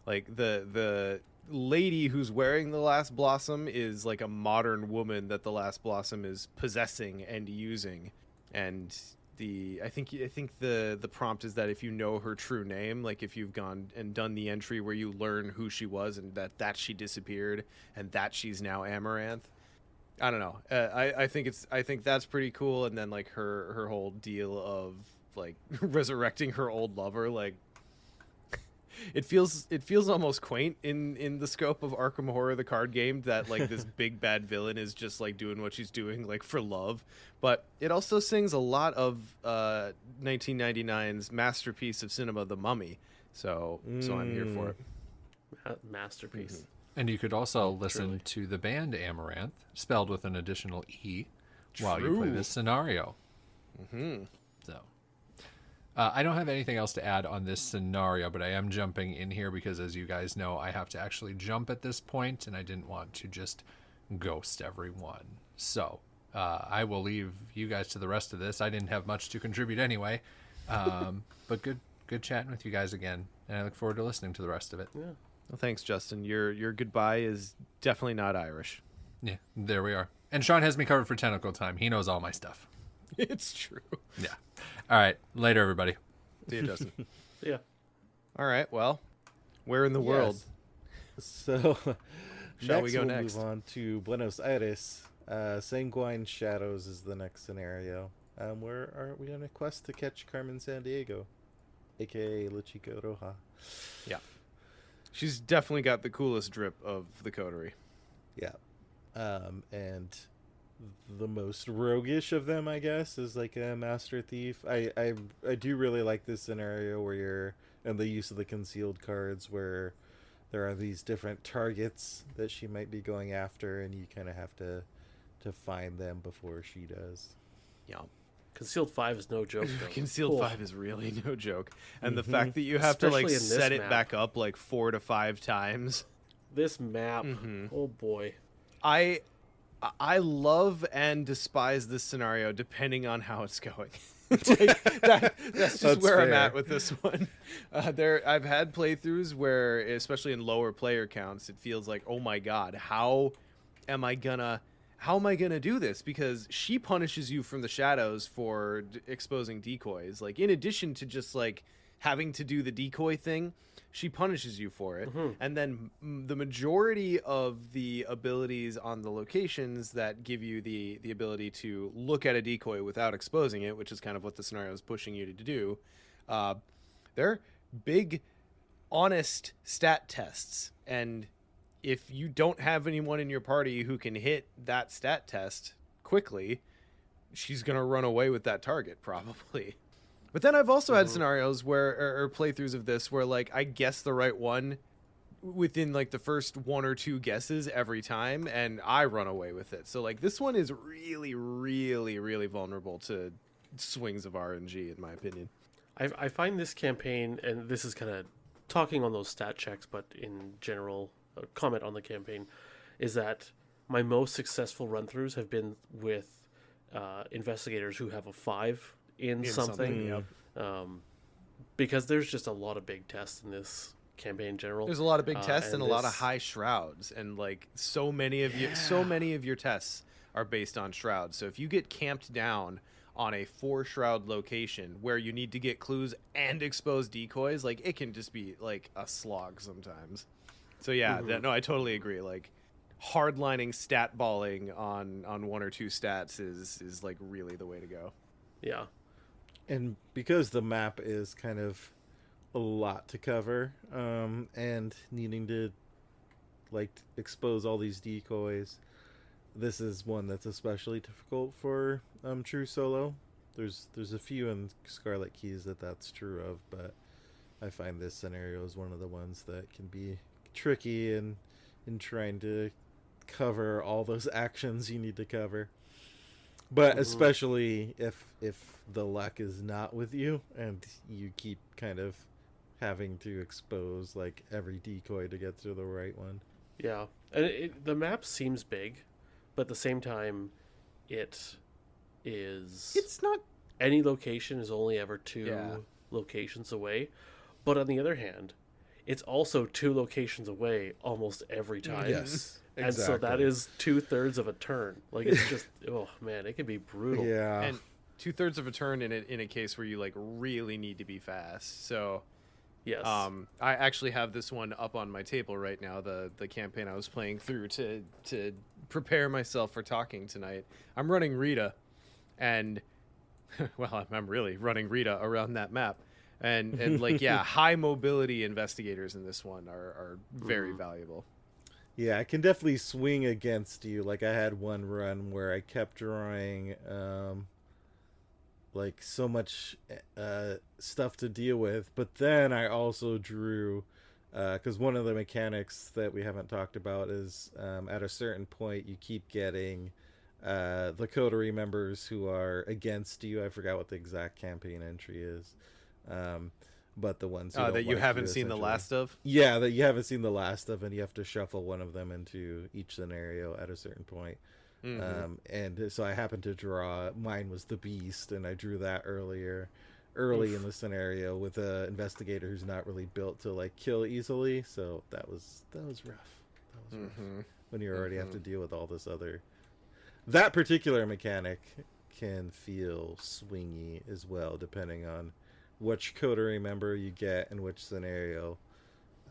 Like the lady who's wearing the Last Blossom is like a modern woman that the Last Blossom is possessing and using. And I think the prompt is that if you know her true name, like if you've gone and done the entry where you learn who she was and that she disappeared and that she's now Amaranth. I don't know. I think that's pretty cool. And then like her whole deal of like resurrecting her old lover, like it feels almost quaint in the scope of Arkham Horror, the card game, that like this big bad villain is just like doing what she's doing like for love. But it also sings a lot of 1999's masterpiece of cinema, The Mummy. So I'm here for it. Masterpiece. And you could also listen to the band Amaranth, spelled with an additional E, while you play this scenario. So I don't have anything else to add on this scenario, but I am jumping in here because, as you guys know, I have to actually jump at this point, and I didn't want to just ghost everyone. So I will leave you guys to the rest of this. I didn't have much to contribute anyway, but good chatting with you guys again, and I look forward to listening to the rest of it. Yeah. Well, thanks, Justin. Your goodbye is definitely not Irish. Yeah, there we are. And Sean has me covered for Tentacle Time. He knows all my stuff. It's true. Yeah. All right. Later, everybody. See you, Justin. Yeah. All right. Well, where in the world? So, Shall we go next? Move on to Buenos Aires. Sanguine Shadows is the next scenario. Where are we on a quest to catch Carmen Sandiego, aka La Chica Roja? Yeah. She's definitely got the coolest drip of the coterie. Yeah. And the most roguish of them, I guess, is like a master thief. I do really like this scenario where you're, and the use of the concealed cards, where there are these different targets that she might be going after, and you kind of have to find them before she does. Yeah. Concealed 5 is no joke, though. Concealed Oh, 5 is really no joke. And the fact that you have to like Especially in this set it map. back up like 4 to 5 times. This map, oh boy. I love and despise this scenario depending on how it's going. That's just where I'm fair. at with this one. I've had playthroughs where, especially in lower player counts, it feels like, oh my god, how am I gonna do this? Because she punishes you from the shadows for exposing decoys. Like, in addition to just like having to do the decoy thing, she punishes you for it. And then the majority of the abilities on the locations that give you the ability to look at a decoy without exposing it, which is kind of what the scenario is pushing you to do, they're big, honest stat tests. And if you don't have anyone in your party who can hit that stat test quickly, she's going to run away with that target, probably. But then I've also had scenarios where, or playthroughs of this, where like I guess the right one within like the first 1 or 2 guesses every time, and I run away with it. So like this one is really, really, really vulnerable to swings of RNG, in my opinion. I find this campaign, and this is kind of talking on those stat checks, but in general, a comment on the campaign, is that my most successful run-throughs have been with investigators who have a 5 in something. Yep. Because there's just a lot of big tests in this campaign in general. There's a lot of big tests and a lot of this- high shrouds, and like so many of your tests are based on shrouds. So if you get camped down on a 4 shroud location where you need to get clues and expose decoys, like it can just be like a slog sometimes. So yeah, no, I totally agree. Like hardlining stat balling on 1 or 2 stats is like really the way to go. Yeah. And because the map is kind of a lot to cover, and needing to like expose all these decoys, this is one that's especially difficult for true solo. There's a few in Scarlet Keys that's true of, but I find this scenario is one of the ones that can be tricky in trying to cover all those actions you need to cover. But especially if the luck is not with you and you keep kind of having to expose like every decoy to get to the right one. Yeah. And the map seems big, but at the same time, it's not. Any location is only ever 2 Yeah. locations away. But on the other hand, it's also 2 locations away almost every time. Yes. And so that is 2/3 of a turn. Like, it's just, oh man, it can be brutal. Yeah. And 2/3 of a turn in a case where you like really need to be fast. So Yes. I actually have this one up on my table right now, the campaign I was playing through to prepare myself for talking tonight. I'm running Rita, and well, I'm really running Rita around that map. And like, yeah, high mobility investigators in this one are very valuable. Yeah, I can definitely swing against you. Like I had one run where I kept drawing like so much stuff to deal with, but then I also drew because one of the mechanics that we haven't talked about is at a certain point you keep getting the coterie members who are against you. I forgot what the exact campaign entry is, but the ones who don't that you like haven't seen the essentially. last of. Yeah, that you haven't seen the last of, and you have to shuffle one of them into each scenario at a certain point. And so I happened to draw, mine was the Beast, and I drew that early in the scenario with an investigator who's not really built to like kill easily. So that was rough. That was rough. When you already have to deal with all this other. That particular mechanic can feel swingy as well, depending on which coterie member you get and which scenario,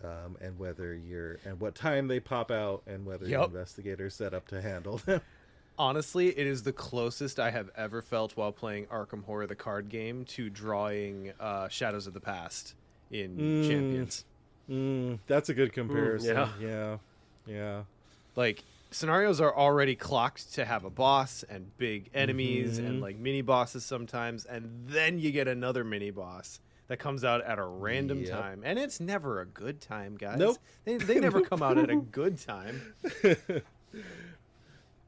and whether and what time they pop out, and whether your investigator's set up to handle them. Honestly, it is the closest I have ever felt while playing Arkham Horror, the card game, to drawing Shadows of the Past in Champions. That's a good comparison. Yeah. Like, scenarios are already clocked to have a boss and big enemies and like mini bosses sometimes, and then you get another mini boss that comes out at a random time, and it's never a good time, guys. Nope. They never come out at a good time.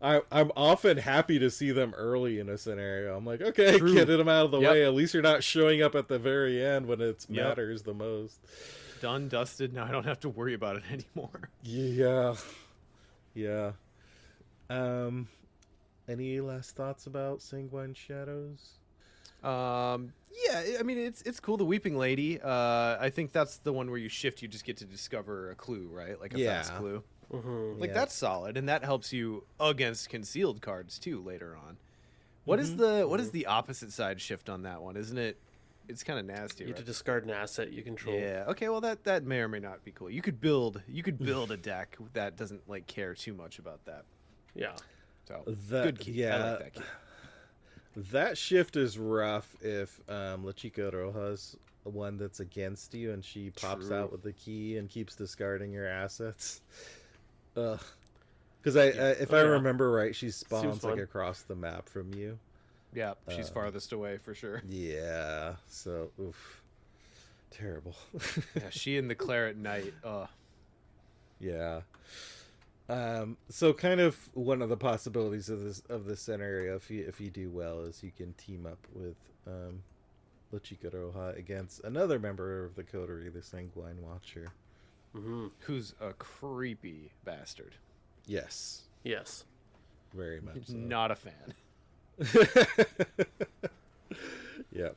I'm often happy to see them early in a scenario. I'm like, okay, True. get them out of the Yep. way. At least you're not showing up at the very end when it Yep. matters the most. Done, dusted. Now I don't have to worry about it anymore. Yeah. Yeah. Any last thoughts about Sanguine Shadows? Yeah, I mean it's cool. The Weeping Lady. I think that's the one where you shift. You just get to discover a clue, right? Like a fast Yeah. clue. Mm-hmm. Like Yeah. that's solid, and that helps you against concealed cards too later on. What is the opposite side shift on that one? Isn't it? It's kind of nasty. You have Right? to discard an asset you control. Yeah. Okay. Well, that may or may not be cool. You could build a deck that doesn't like care too much about that. Yeah. So That- good key. I yeah. like that key. That shift is rough if La Chica Roja's the one that's against you and she pops True. out with the key and keeps discarding your assets. Ugh. Because if I yeah. remember right, she spawns like fun. across the map from you. Yeah, she's farthest away for sure. Yeah. So, oof. Terrible. Yeah, she and the Claret Knight. Yeah. So kind of one of the possibilities of this scenario, if you do well, is you can team up with La Chica Roja against another member of the coterie, the Sanguine Watcher. Mm-hmm. Who's a creepy bastard. Yes, Yes. very much so. Not a fan. Yep.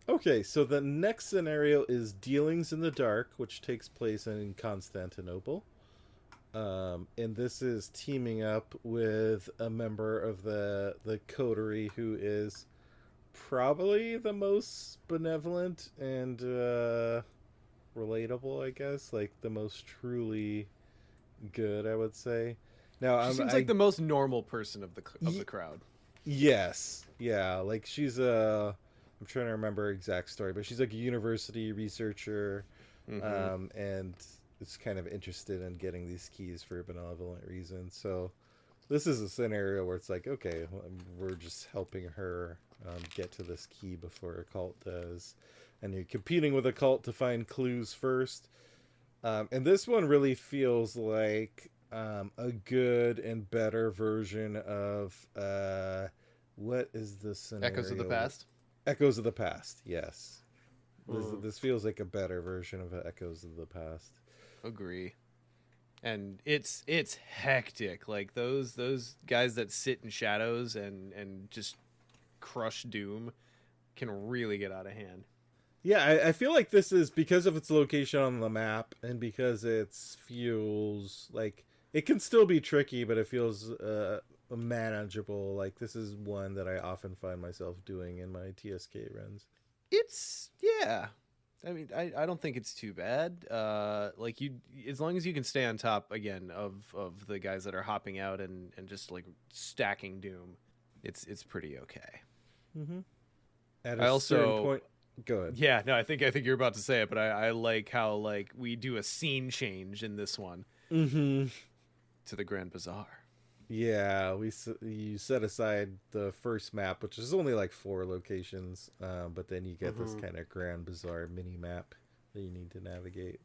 Okay, so the next scenario is Dealings in the Dark, which takes place in Constantinople. And this is teaming up with a member of the coterie who is probably the most benevolent and relatable, I guess, like the most truly good, I would say. Now, She seems like the most normal person of the crowd. Yes, yeah, like she's I'm trying to remember her exact story, but she's like a university researcher, and is kind of interested in getting these keys for benevolent reasons. So this is a scenario where it's like, okay, we're just helping her get to this key before a cult does, and you're competing with a cult to find clues first. And this one really feels like a good and better version of what is the scenario? Echoes of the Past. Echoes of the Past, yes. This feels like a better version of Echoes of the Past. Agree. And it's hectic. Like those guys that sit in shadows and just crush doom can really get out of hand. Yeah, I feel like this is because of its location on the map and because it feels like it can still be tricky, but it feels manageable. Like this is one that I often find myself doing in my TSK runs. Yeah. I mean, I don't think it's too bad. Like you, as long as you can stay on top again of the guys that are hopping out and just like stacking doom, it's pretty okay. Mm-hmm. At I a also- certain point, go ahead. Yeah, no, I think you're about to say it, but I like how like we do a scene change in this one Mm-hmm. to the Grand Bazaar. Yeah, you set aside the first map, which is only like 4 locations, but then you get this kind of Grand Bazaar mini map that you need to navigate,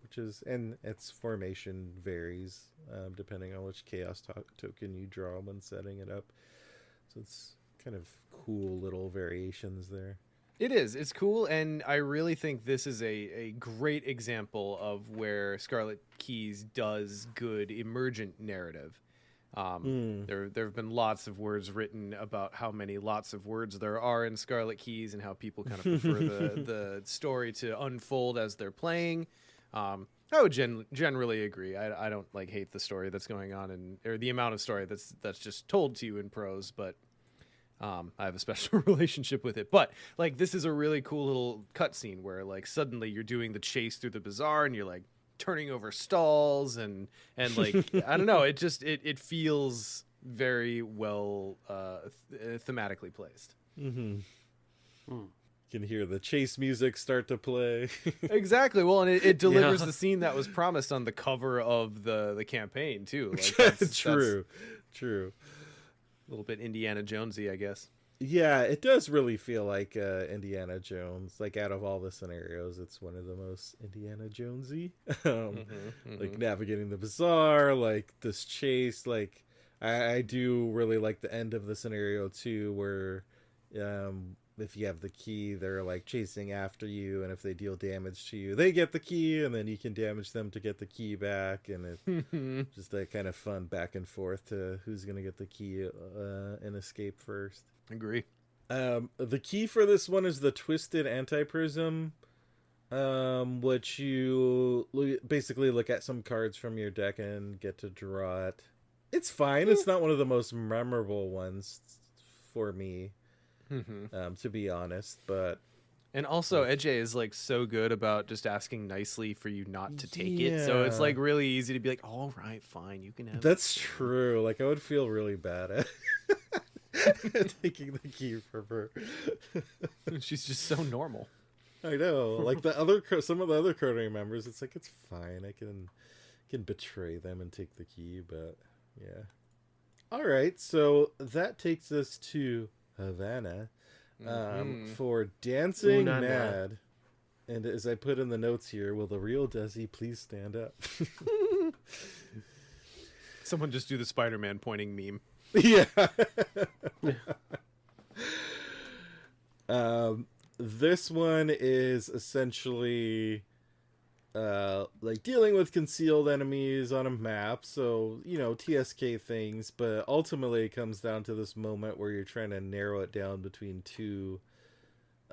and its formation varies depending on which chaos token you draw when setting it up. So it's kind of cool little variations there. It is. It's cool, and I really think this is a great example of where Scarlet Keys does good emergent narrative. There have been lots of words written about how many lots of words there are in Scarlet Keys and how people kind of prefer the story to unfold as they're playing. I would generally agree. I don't like hate the story that's going on or the amount of story that's just told to you in prose, but I have a special relationship with it. But like this is a really cool little cutscene where like suddenly you're doing the chase through the bazaar and you're like turning over stalls and like I don't know, it feels very well thematically placed. Mm-hmm. You can hear the chase music start to play. Exactly. Well, and it delivers the scene that was promised on the cover of the campaign too. Like that's True. a little bit Indiana Jonesy, I guess. Yeah, it does really feel like Indiana Jones. Like out of all the scenarios, it's one of the most Indiana Jonesy. Like navigating the bazaar, like this chase. Like I do really like the end of the scenario too, where if you have the key, they're like chasing after you, and if they deal damage to you, they get the key, and then you can damage them to get the key back, and it's just that kind of fun back and forth to who's gonna get the key and escape first. Agree. The key for this one is the Twisted Anti-Prism, which you basically look at some cards from your deck and get to draw it. It's fine. It's not one of the most memorable ones for me, to be honest. But and also, Edge is like so good about just asking nicely for you not to take it. So it's like really easy to be like, all right, fine, you can have That's true. Like I would feel really bad at taking the key from her. She's just so normal. I know. Like some of the other coterie members, it's like it's fine. I can betray them and take the key, but yeah. All right, so that takes us to Havana for Dancing Ooh, nah, nah. Mad. And as I put in the notes here, will the real Desi please stand up? Someone just do the Spider-Man pointing meme. Yeah. This one is essentially like dealing with concealed enemies on a map, so TSK things, but ultimately it comes down to this moment where you're trying to narrow it down between two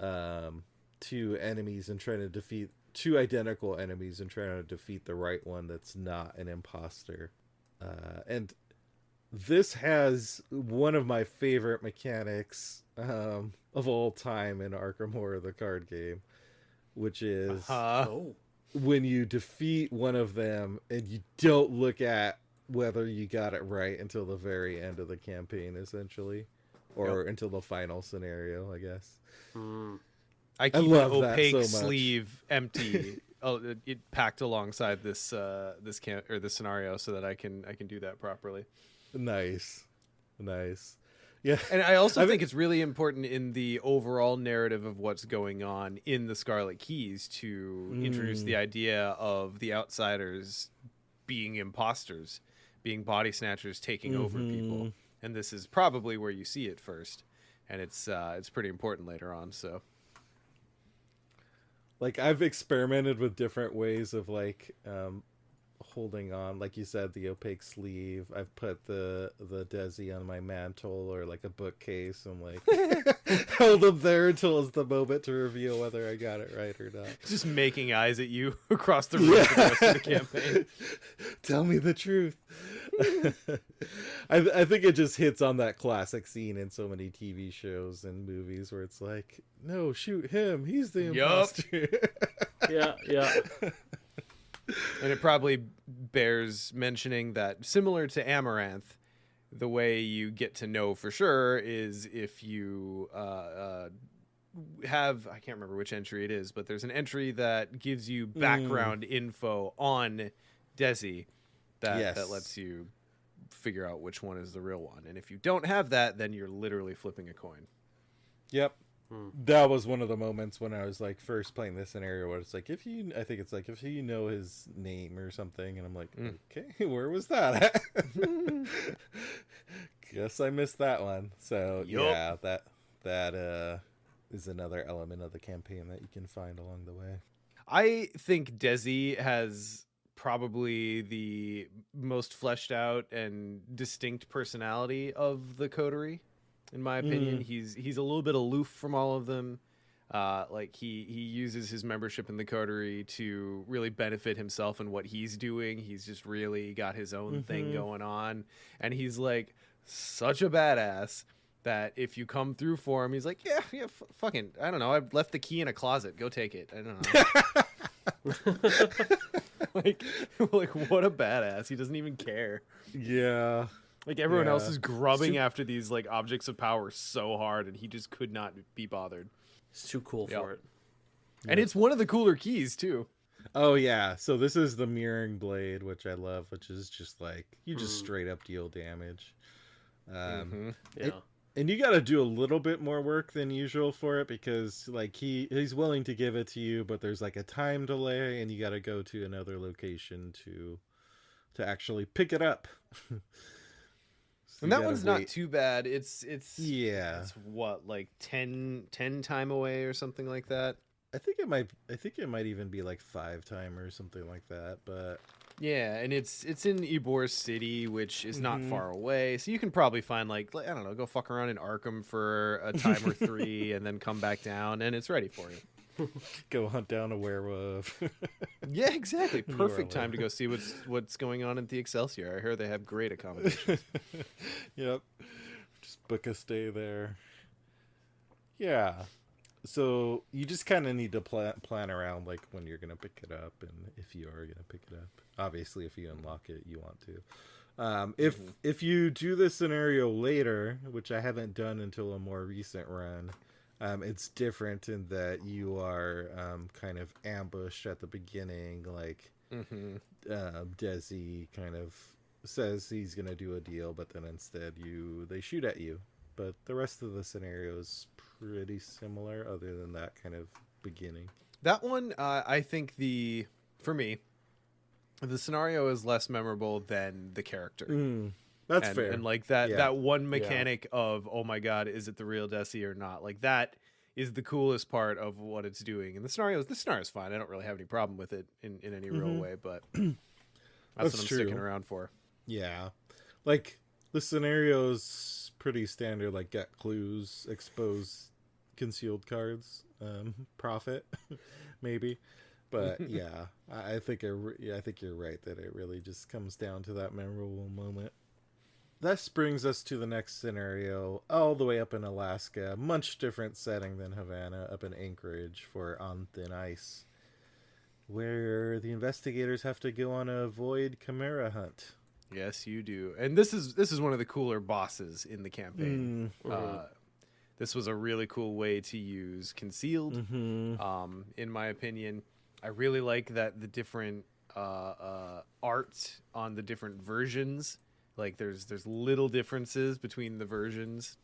enemies and trying to defeat two identical enemies and trying to defeat the right one that's not an imposter. And this has one of my favorite mechanics of all time in Arkham Horror, the card game, which is when you defeat one of them and you don't look at whether you got it right until the very end of the campaign, essentially, or until the final scenario, I guess. I keep love an that opaque so much. sleeve empty. It packed alongside this scenario so that I can do that properly. Nice. Yeah. And I also think it's really important in the overall narrative of what's going on in the Scarlet Keys to introduce the idea of the outsiders being imposters, being body snatchers, taking over people. And this is probably where you see it first. And it's pretty important later on, so. Like I've experimented with different ways of like holding on, like you said, the opaque sleeve. I've put the Desi on my mantle or like a bookcase and like held them there until it's the moment to reveal whether I got it right or not. Just making eyes at you across the room for the rest of the campaign. Tell me the truth. I think it just hits on that classic scene in so many TV shows and movies where it's like, no, shoot him. He's the imposter. Yeah. And it probably bears mentioning that, similar to Amaranth, the way you get to know for sure is if you have, I can't remember which entry it is, but there's an entry that gives you background info on Desi that lets you figure out which one is the real one. And if you don't have that, then you're literally flipping a coin. Yep. That was one of the moments when I was like first playing this scenario where it's like, if you know his name or something, and I'm like, okay, where was that at? Guess I missed that one. So yeah, that is another element of the campaign that you can find along the way. I think Desi has probably the most fleshed out and distinct personality of the coterie. In my opinion, he's a little bit aloof from all of them. Like he uses his membership in the coterie to really benefit himself and what he's doing. He's just really got his own thing going on, and he's like such a badass that if you come through for him, he's like, yeah, fucking, I don't know, I left the key in a closet. Go take it. I don't know. like what a badass. He doesn't even care. Yeah. Like everyone else is grubbing after these like objects of power so hard, and he just could not be bothered. It's too cool for it. And it's one of the cooler keys too. Oh yeah. So this is the Mirroring Blade, which I love, which is just like you just straight up deal damage. Yeah. And you got to do a little bit more work than usual for it because like he's willing to give it to you, but there's like a time delay and you got to go to another location to actually pick it up. So And you that gotta one's not wait. too bad. It's Yeah. it's what, like 10 time away or something like that. I think it might even be like 5 time or something like that, but Yeah, and it's in Ybor City, which is not Mhm. far away. So you can probably find like I don't know, go fuck around in Arkham for a time or 3 and then come back down and it's ready for you. go hunt down a werewolf. Yeah, exactly. New Perfect time to go Orleans. see what's going on at the Excelsior. I hear they have great accommodations. Yep. Just book a stay there. Yeah. So you just kind of need to plan around like when you're gonna pick it up and if you are gonna pick it up. Obviously, if you unlock it, you want to. If you do this scenario later, which I haven't done until a more recent run, it's different in that you are kind of ambushed at the beginning. Like Desi kind of says he's gonna do a deal, but then instead they shoot at you. But the rest of the scenario is pretty similar, other than that kind of beginning. That one, I think for me, the scenario is less memorable than the character. That's and, fair. And like that, Yeah. that one mechanic of, oh my God, is it the real Desi or not? Like that is the coolest part of what it's doing. And the scenario is fine. I don't really have any problem with it in any real way, but that's That's what I'm true. sticking around for. Yeah. Like the scenario's pretty standard, like get clues, expose concealed cards, profit, maybe. But yeah, I think I think you're right that it really just comes down to that memorable moment. This brings us to the next scenario, all the way up in Alaska. Much different setting than Havana, up in Anchorage for On Thin Ice, where the investigators have to go on a void chimera hunt. Yes, you do. And this is one of the cooler bosses in the campaign. This was a really cool way to use concealed. In my opinion, I really like that the different art on the different versions. Like there's little differences between the versions.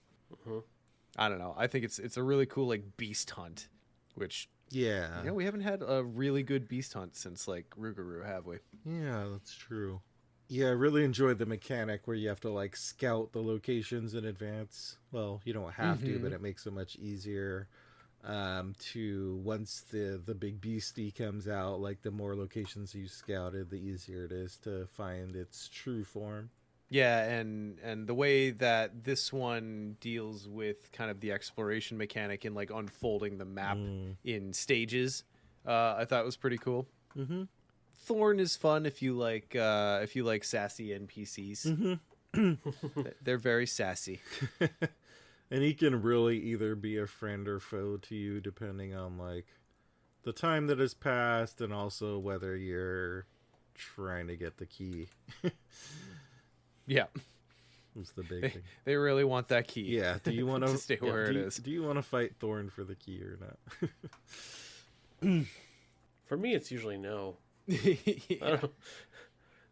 I don't know. I think it's a really cool like beast hunt, which Yeah. we haven't had a really good beast hunt since like Rougarou, have we? Yeah, that's true. Yeah, I really enjoyed the mechanic where you have to like scout the locations in advance. Well, you don't have to, but it makes it much easier. To once the big beastie comes out, like the more locations you scouted, the easier it is to find its true form. Yeah, and the way that this one deals with kind of the exploration mechanic and like unfolding the map in stages, I thought was pretty cool. Thorn is fun if you like sassy NPCs. They're very sassy. And he can really either be a friend or foe to you depending on like the time that has passed and also whether you're trying to get the key. Yeah, Is the big thing. they really want that key. Yeah, do you want to stay where it is? Do you want to fight Thorn for the key or not? For me, it's usually no. Yeah. I don't,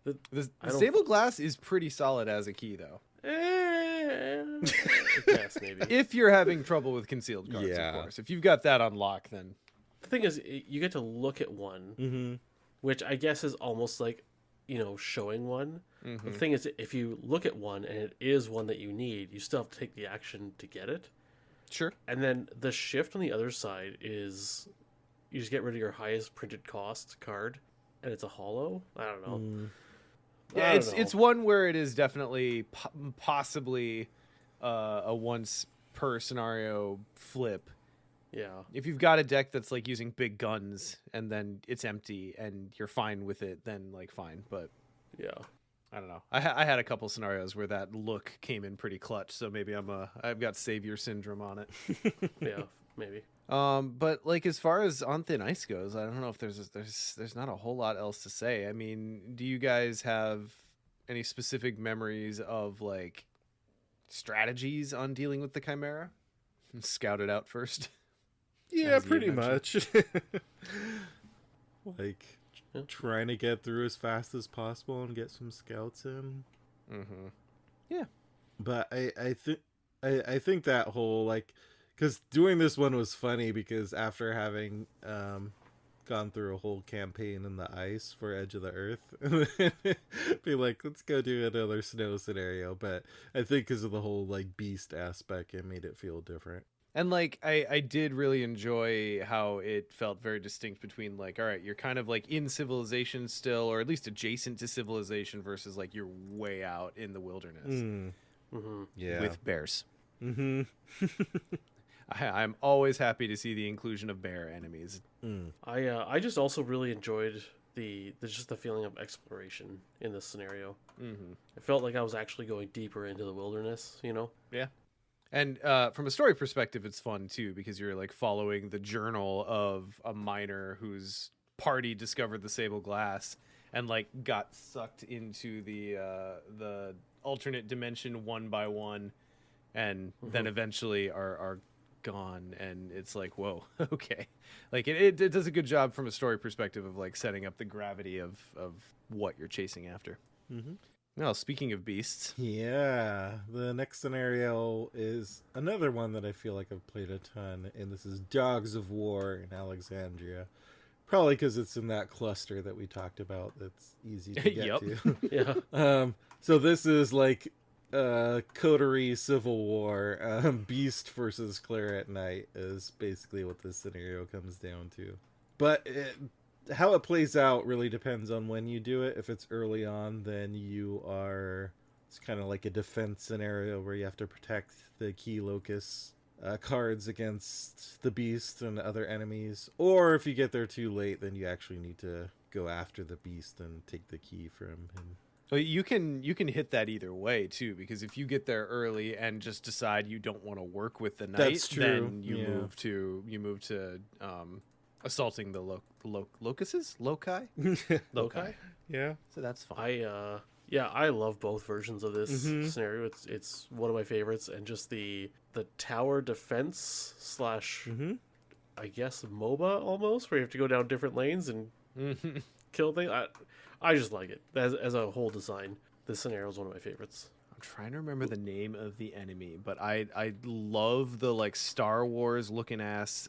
The I don't- stable glass is pretty solid as a key, though. I guess maybe. If you're having trouble with concealed cards, Yeah. of course. If you've got that unlocked, then The thing is, you get to look at one, which I guess is almost like, showing one. The thing is, if you look at one and it is one that you need, you still have to take the action to get it. sure. And then the shift on the other side is you just get rid of your highest printed cost card, and it's a hollow. I don't know. Yeah, I don't know. it's one where it is definitely possibly a once per scenario flip. Yeah. If you've got a deck that's like using big guns and then it's empty and you're fine with it, then like fine. But Yeah. I don't know. I had a couple scenarios where that look came in pretty clutch, so maybe I've got savior syndrome on it. Yeah. Maybe. But like as far as On Thin Ice goes, I don't know if there's not a whole lot else to say. I mean, do you guys have any specific memories of like strategies on dealing with the Chimera? Scout it out first. Yeah, As Ian pretty mentioned. much. Like trying to get through as fast as possible and get some scouts in. Yeah. But I think I think that whole like, because doing this one was funny because after having gone through a whole campaign in the ice for Edge of the Earth, be like, let's go do another snow scenario. But I think because of the whole like beast aspect, it made it feel different. And like I did really enjoy how it felt very distinct between like, all right, you're kind of like in civilization still, or at least adjacent to civilization, versus like you're way out in the wilderness Yeah, with bears. mm-hmm. I'm always happy to see the inclusion of bear enemies. I just also really enjoyed the just the feeling of exploration in this scenario. It felt like I was actually going deeper into the wilderness, you know? Yeah. And from a story perspective, it's fun too, because you're like following the journal of a miner whose party discovered the sable glass and like got sucked into the alternate dimension one by one, and then eventually are gone. And it's like, whoa, okay. Like it does a good job from a story perspective of like setting up the gravity of what you're chasing after. Well, speaking of beasts, Yeah, the next scenario is another one that I feel like I've played a ton, and this is Dogs of War in Alexandria. Probably because it's in that cluster that we talked about that's easy to get Yep. to. Yeah. So this is like coterie civil war. Beast versus Claire at Night is basically what this scenario comes down to. But how it plays out really depends on when you do it. If it's early on, then it's kind of like a defense scenario where you have to protect the key locus cards against the beast and other enemies. Or if you get there too late, then you actually need to go after the beast and take the key from him. well, you can hit that either way too, because if you get there early and just decide you don't want to work with the knight, That's true. then you Yeah. move to assaulting the locuses, loci. Okay. Yeah. So that's fine. I love both versions of this scenario. It's one of my favorites, and just the tower defense slash I guess MOBA almost, where you have to go down different lanes and kill things. I just like it as a whole design. This scenario is one of my favorites. I'm trying to remember the name of the enemy, but I love the like Star Wars looking ass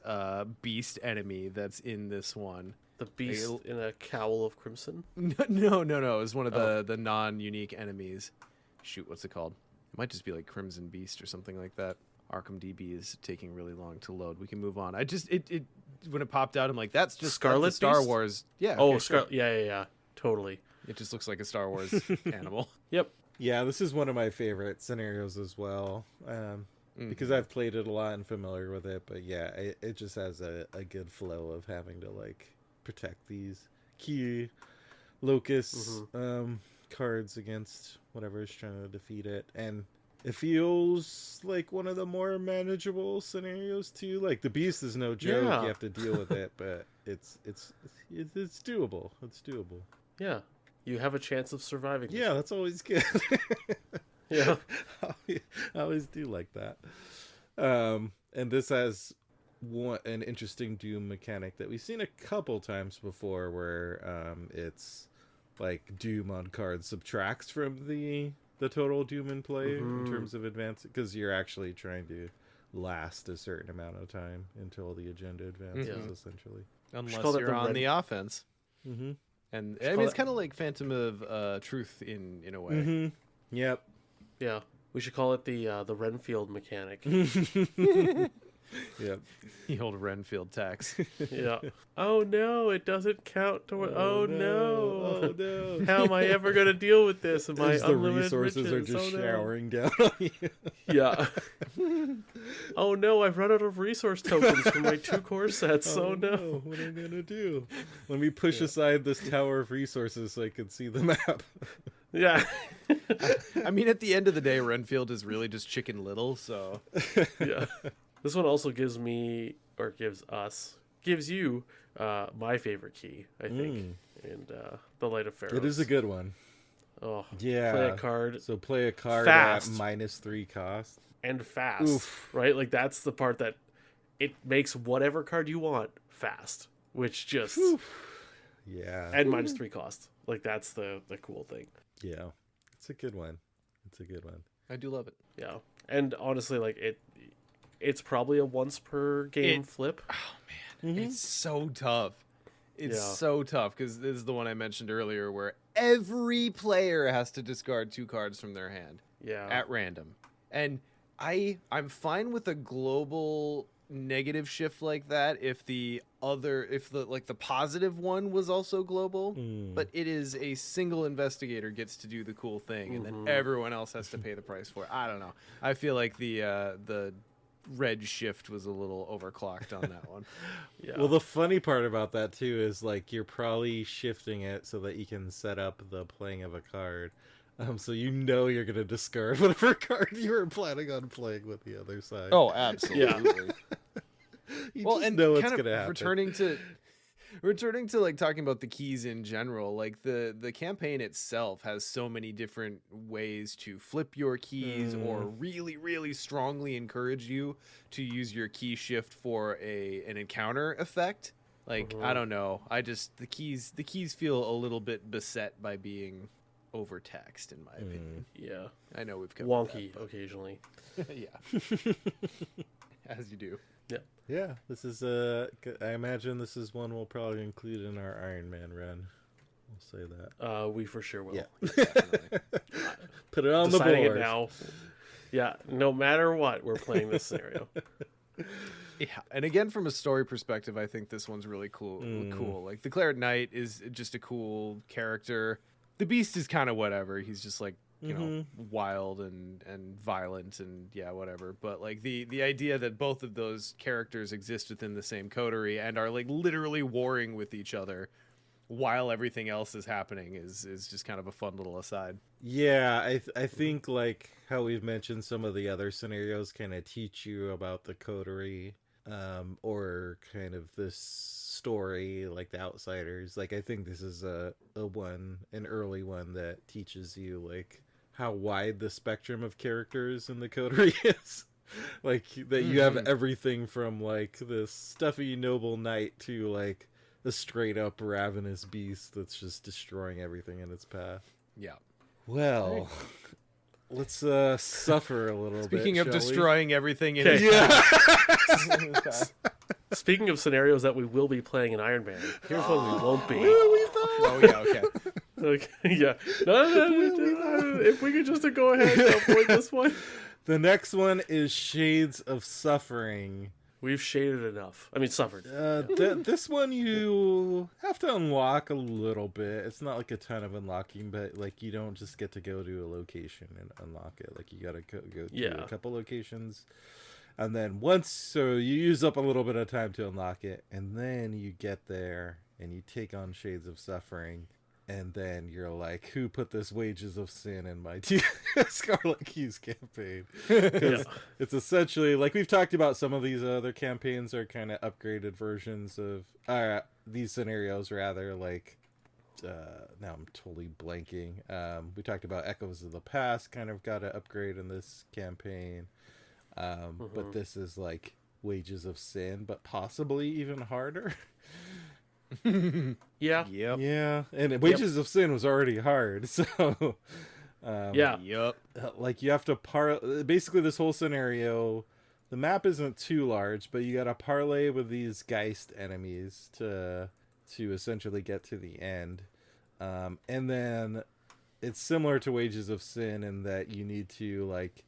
beast enemy that's in this one. The beast in a cowl of crimson. No. It was one of the non-unique enemies. Shoot, what's it called? It might just be like Crimson Beast or something like that. Arkham DB is taking really long to load. We can move on. I just it when it popped out, I'm like, that's just Scarlet that's the Star Beast? Wars. Yeah. Oh, okay, sure. Scarlet. Yeah. Totally. It just looks like a Star Wars animal. Yep. Yeah, this is one of my favorite scenarios as well. Because I've played it a lot and familiar with it. But yeah, it just has a good flow of having to like protect these key locus cards against whatever is trying to defeat it. And it feels like one of the more manageable scenarios too. Like the beast is no joke. Yeah. You have to deal with it, but it's doable. It's doable. Yeah. You have a chance of surviving. Yeah, that's always good. Yeah. I always do like that. And this has an interesting Doom mechanic that we've seen a couple times before, where it's like Doom on cards subtracts from the total Doom in play in terms of advance, because you're actually trying to last a certain amount of time until the agenda advances, essentially. Unless call that you're the on red- the offense. Mm-hmm. And I mean, it's kind of like Phantom of Truth in a way. Mm-hmm. Yep. Yeah. We should call it the Renfield mechanic. Yep. The old Renfield tax. Yeah. Oh no, it doesn't count toward. Oh no. Oh no. How am I ever going to deal with this? Am I As the unlimited resources are riches? just Oh, no. showering down on you. Yeah. Oh no, I've run out of resource tokens for my 2 core sets. Oh no. What am I gonna do? Let me push aside this tower of resources so I can see the map. Yeah. I mean, at the end of the day, Renfield is really just Chicken Little, so... Yeah. This one also gives me, or gives you my favorite key, I think. And the Light of Pharaohs. It is a good one. Oh, Yeah. play a card So play a card Fast. at -3 cost. and fast. Oof. Right? Like that's the part that it makes whatever card you want fast, which just Yeah. and -3 cost. Like that's the cool thing. Yeah. It's a good one. It's a good one. I do love it. Yeah. And honestly, like it's probably a once per game flip. It's so tough. It's Yeah. so tough because this is the one I mentioned earlier where every player has to discard 2 cards from their hand Yeah. at random. And I'm fine with a global negative shift like that if the positive one was also global, but it is a single investigator gets to do the cool thing and then everyone else has to pay the price for it. I don't know. I feel like the red shift was a little overclocked on that one. Yeah. Well, the funny part about that too is like you're probably shifting it so that you can set up the playing of a card. So you know you're gonna discard whatever card you were planning on playing with the other side. Oh, absolutely. You Well, just and know what's kind of gonna happen. returning to like talking about the keys in general, like the campaign itself has so many different ways to flip your keys or really, really strongly encourage you to use your key shift for an encounter effect. Like, I don't know. The keys feel a little bit beset by being overtaxed, in my opinion. Yeah. I know we've covered Wonky occasionally. that, yeah. As you do. Yeah, this is I imagine this is one we'll probably include in our Iron Man run. We'll say that. We for sure will. Yeah. Definitely. Put it on the Deciding board it now. Yeah, no matter what, we're playing this scenario. Yeah, and again, from a story perspective, I think this one's really cool. Cool, like the Declared Knight is just a cool character. The Beast is kind of whatever. He's just like wild and violent and whatever. But like the idea that both of those characters exist within the same coterie and are like literally warring with each other while everything else is happening is just kind of a fun little aside. Yeah, I think like how we've mentioned some of the other scenarios kind of teach you about the coterie, or kind of this story like the Outsiders. Like I think this is an early one that teaches you like how wide the spectrum of characters in the coterie is. Like that you have everything from like this stuffy noble knight to like a straight up ravenous beast that's just destroying everything in its path. Yeah. Well, let's suffer a little bit. Speaking of shall we? destroying everything in Okay. its Speaking of scenarios that we will be playing in Iron Man, here's one we won't be. Oh yeah, okay. Okay, yeah. No, if we could just go ahead and avoid this one. The next one is Shades of Suffering. We've shaded enough. I mean, suffered. This one you have to unlock a little bit. It's not like a ton of unlocking, but like you don't just get to go to a location and unlock it. Like you gotta go to a couple locations, and then so you use up a little bit of time to unlock it, and then you get there and you take on Shades of Suffering. And then you're like, who put this Wages of Sin in my Scarlet Keys campaign? Because it's essentially, like we've talked about, some of these other campaigns are kind of upgraded versions of these scenarios, rather. Like, now I'm totally blanking. We talked about Echoes of the Past, kind of got an upgrade in this campaign. But this is like Wages of Sin, but possibly even harder. Yeah. Yep. Yeah, and Wages of Sin was already hard, so Yeah. Yep. like you have to basically this whole scenario, the map isn't too large, but you got to parlay with these Geist enemies to essentially get to the end, and then it's similar to Wages of Sin in that you need to like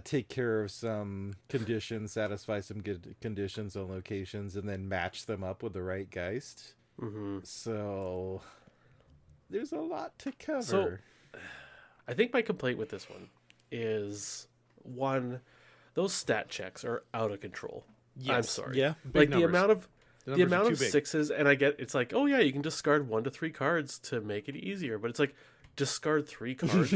take care of some conditions, satisfy some good conditions on locations, and then match them up with the right Geist. So there's a lot to cover. So I think my complaint with this one is, one, those stat checks are out of control. Yes. I'm sorry. Yeah. Like numbers. the amount too of big. sixes, and I get it's like, oh yeah, you can discard 1 to 3 cards to make it easier, but it's like discard 3 cards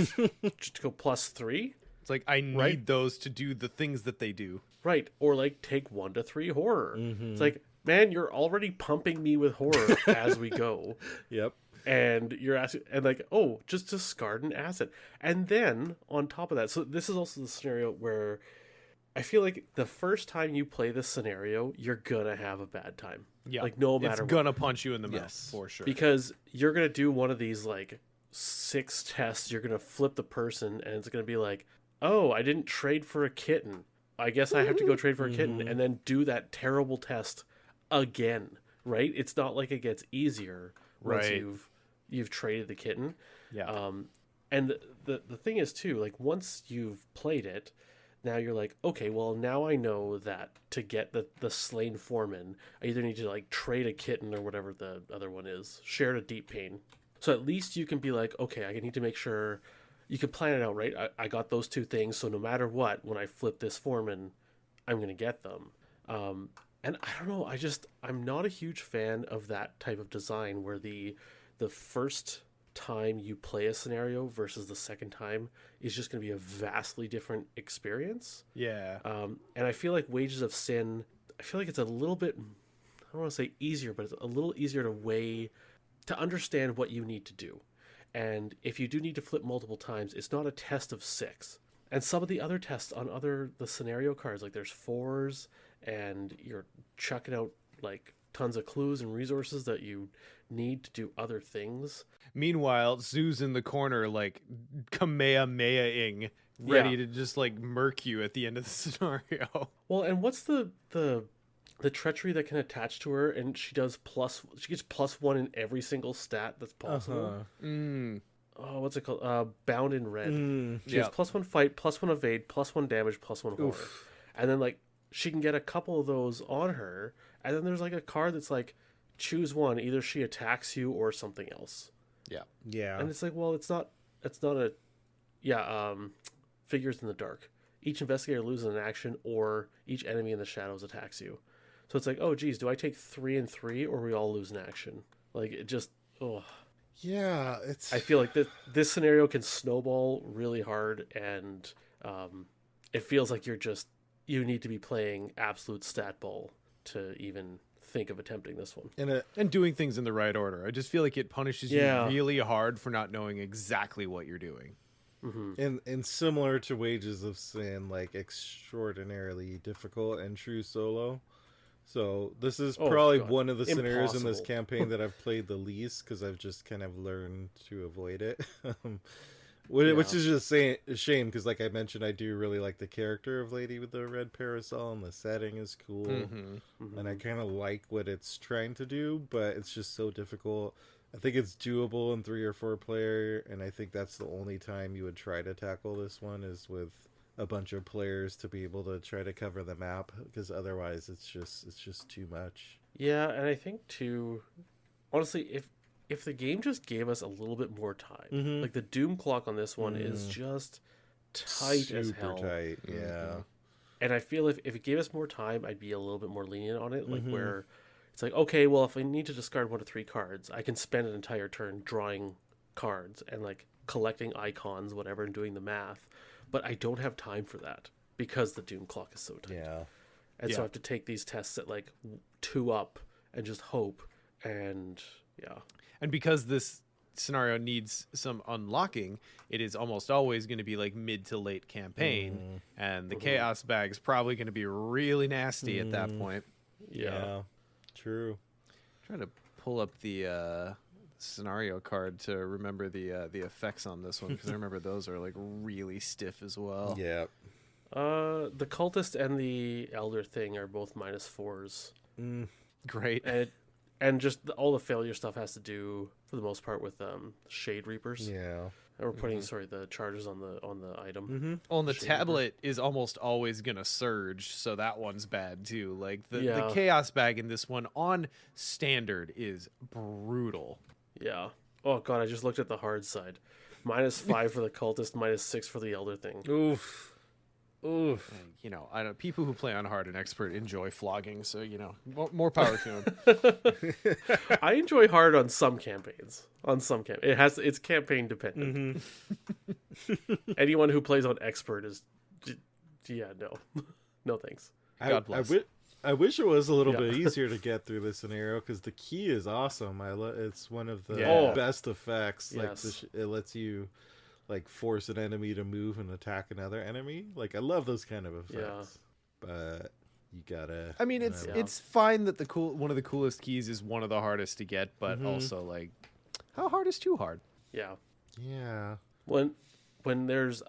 just to go +3. It's like I need Right. those to do the things that they do. Right. Or like take 1 to 3 horror. It's like, man, you're already pumping me with horror as we go. Yep. And you're asking, and like, oh, just discard an asset. And then on top of that, so this is also the scenario where I feel like the first time you play this scenario, you're gonna have a bad time. Yeah. Like no matter It's what. gonna punch you in the mouth Yes. for sure. Because you're gonna do one of these like 6 tests, you're gonna flip the person, and it's gonna be like, oh, I didn't trade for a kitten. I guess I have to go trade for a kitten and then do that terrible test again, right? It's not like it gets easier once Right. you've traded the kitten. Yeah. And the thing is too, like once you've played it, now you're like, okay, well now I know that to get the slain foreman, I either need to like trade a kitten or whatever the other one is, shared a deep pain. So at least you can be like, okay, I need to make sure you can plan it out, right? I got those two things, so no matter what, when I flip this foreman, I'm gonna get them. And I don't know, I'm not a huge fan of that type of design where the first time you play a scenario versus the second time is just going to be a vastly different experience. Yeah. And I feel like Wages of Sin, I feel like it's a little bit, I don't want to say easier, but it's a little easier to understand what you need to do. And if you do need to flip multiple times, it's not a test of 6. And some of the other tests on the scenario cards, like there's 4s, and you're chucking out like tons of clues and resources that you need to do other things. Meanwhile, Zoo's in the corner, like Kamehameha-ing, ready Yeah. to just like murk you at the end of the scenario. Well, and what's the treachery that can attach to her, and she gets +1 in every single stat that's possible. Oh, what's it called? Bound in Red. She has +1 fight, +1 evade, +1 damage, +1 horror. And then like she can get a couple of those on her, and then there's like a card that's like choose one, either she attacks you or something else. Yeah. And it's like, well, it's not a figures in the dark. Each investigator loses an action, or each enemy in the shadows attacks you. So it's like, oh geez, do I take 3 and 3, or we all lose an action? Like it just, Yeah, it's I feel like this scenario can snowball really hard, and it feels like you need to be playing absolute stat ball to even think of attempting this one. And doing things in the right order. I just feel like it punishes you really hard for not knowing exactly what you're doing. and similar to Wages of Sin, like extraordinarily difficult and true solo. So this is probably God. one of the scenarios in this Impossible. campaign that I've played the least, because I've just kind of learned to avoid it. Which is just a shame, because like I mentioned, I do really like the character of Lady with the Red Parasol, and the setting is cool, and I kind of like what it's trying to do, but it's just so difficult. I think it's doable in 3 or 4 player, and I think that's the only time you would try to tackle this one is with a bunch of players to be able to try to cover the map, because otherwise it's just too much. Yeah, and I think too, honestly, if the game just gave us a little bit more time, like the doom clock on this one is just tight as hell. Super tight, yeah. And I feel if it gave us more time, I'd be a little bit more lenient on it. Like where it's like, okay, well, if I need to discard 1 to 3 cards, I can spend an entire turn drawing cards and like collecting icons, whatever, and doing the math. But I don't have time for that because the doom clock is so tight. Yeah. And so I have to take these tests at like 2 up and just hope. And yeah. And because this scenario needs some unlocking, it is almost always going to be like mid to late campaign, and the chaos bag's probably going to be really nasty at that point. Yeah. True. Trying to pull up the scenario card to remember the effects on this one, because I remember those are like really stiff as well. Yeah. The cultist and the elder thing are both -4s. Great. And just all the failure stuff has to do for the most part with shade reapers. Yeah. And we're putting the charges on the item. On the Shade tablet is almost always gonna surge, so that one's bad too. Like the Yeah. chaos bag in this one on standard is brutal. Yeah. Oh god, I just looked at the hard side. -5 for the cultist, -6 for the elder thing. Oof. And, you know, I don't. People who play on hard and expert enjoy flogging, so you know, more power to them. I enjoy hard on some campaigns. It's campaign dependent. Anyone who plays on expert is, no thanks. God bless. I wish it was a little Yeah. bit easier to get through this scenario, because the key is awesome. It's one of the Yeah. best effects. Yes. Like it lets you like force an enemy to move and attack another enemy. Like I love those kind of effects. But you gotta. I mean, it's fine that one of the coolest keys is one of the hardest to get, but also like, how hard is too hard? Yeah. Yeah. When when there's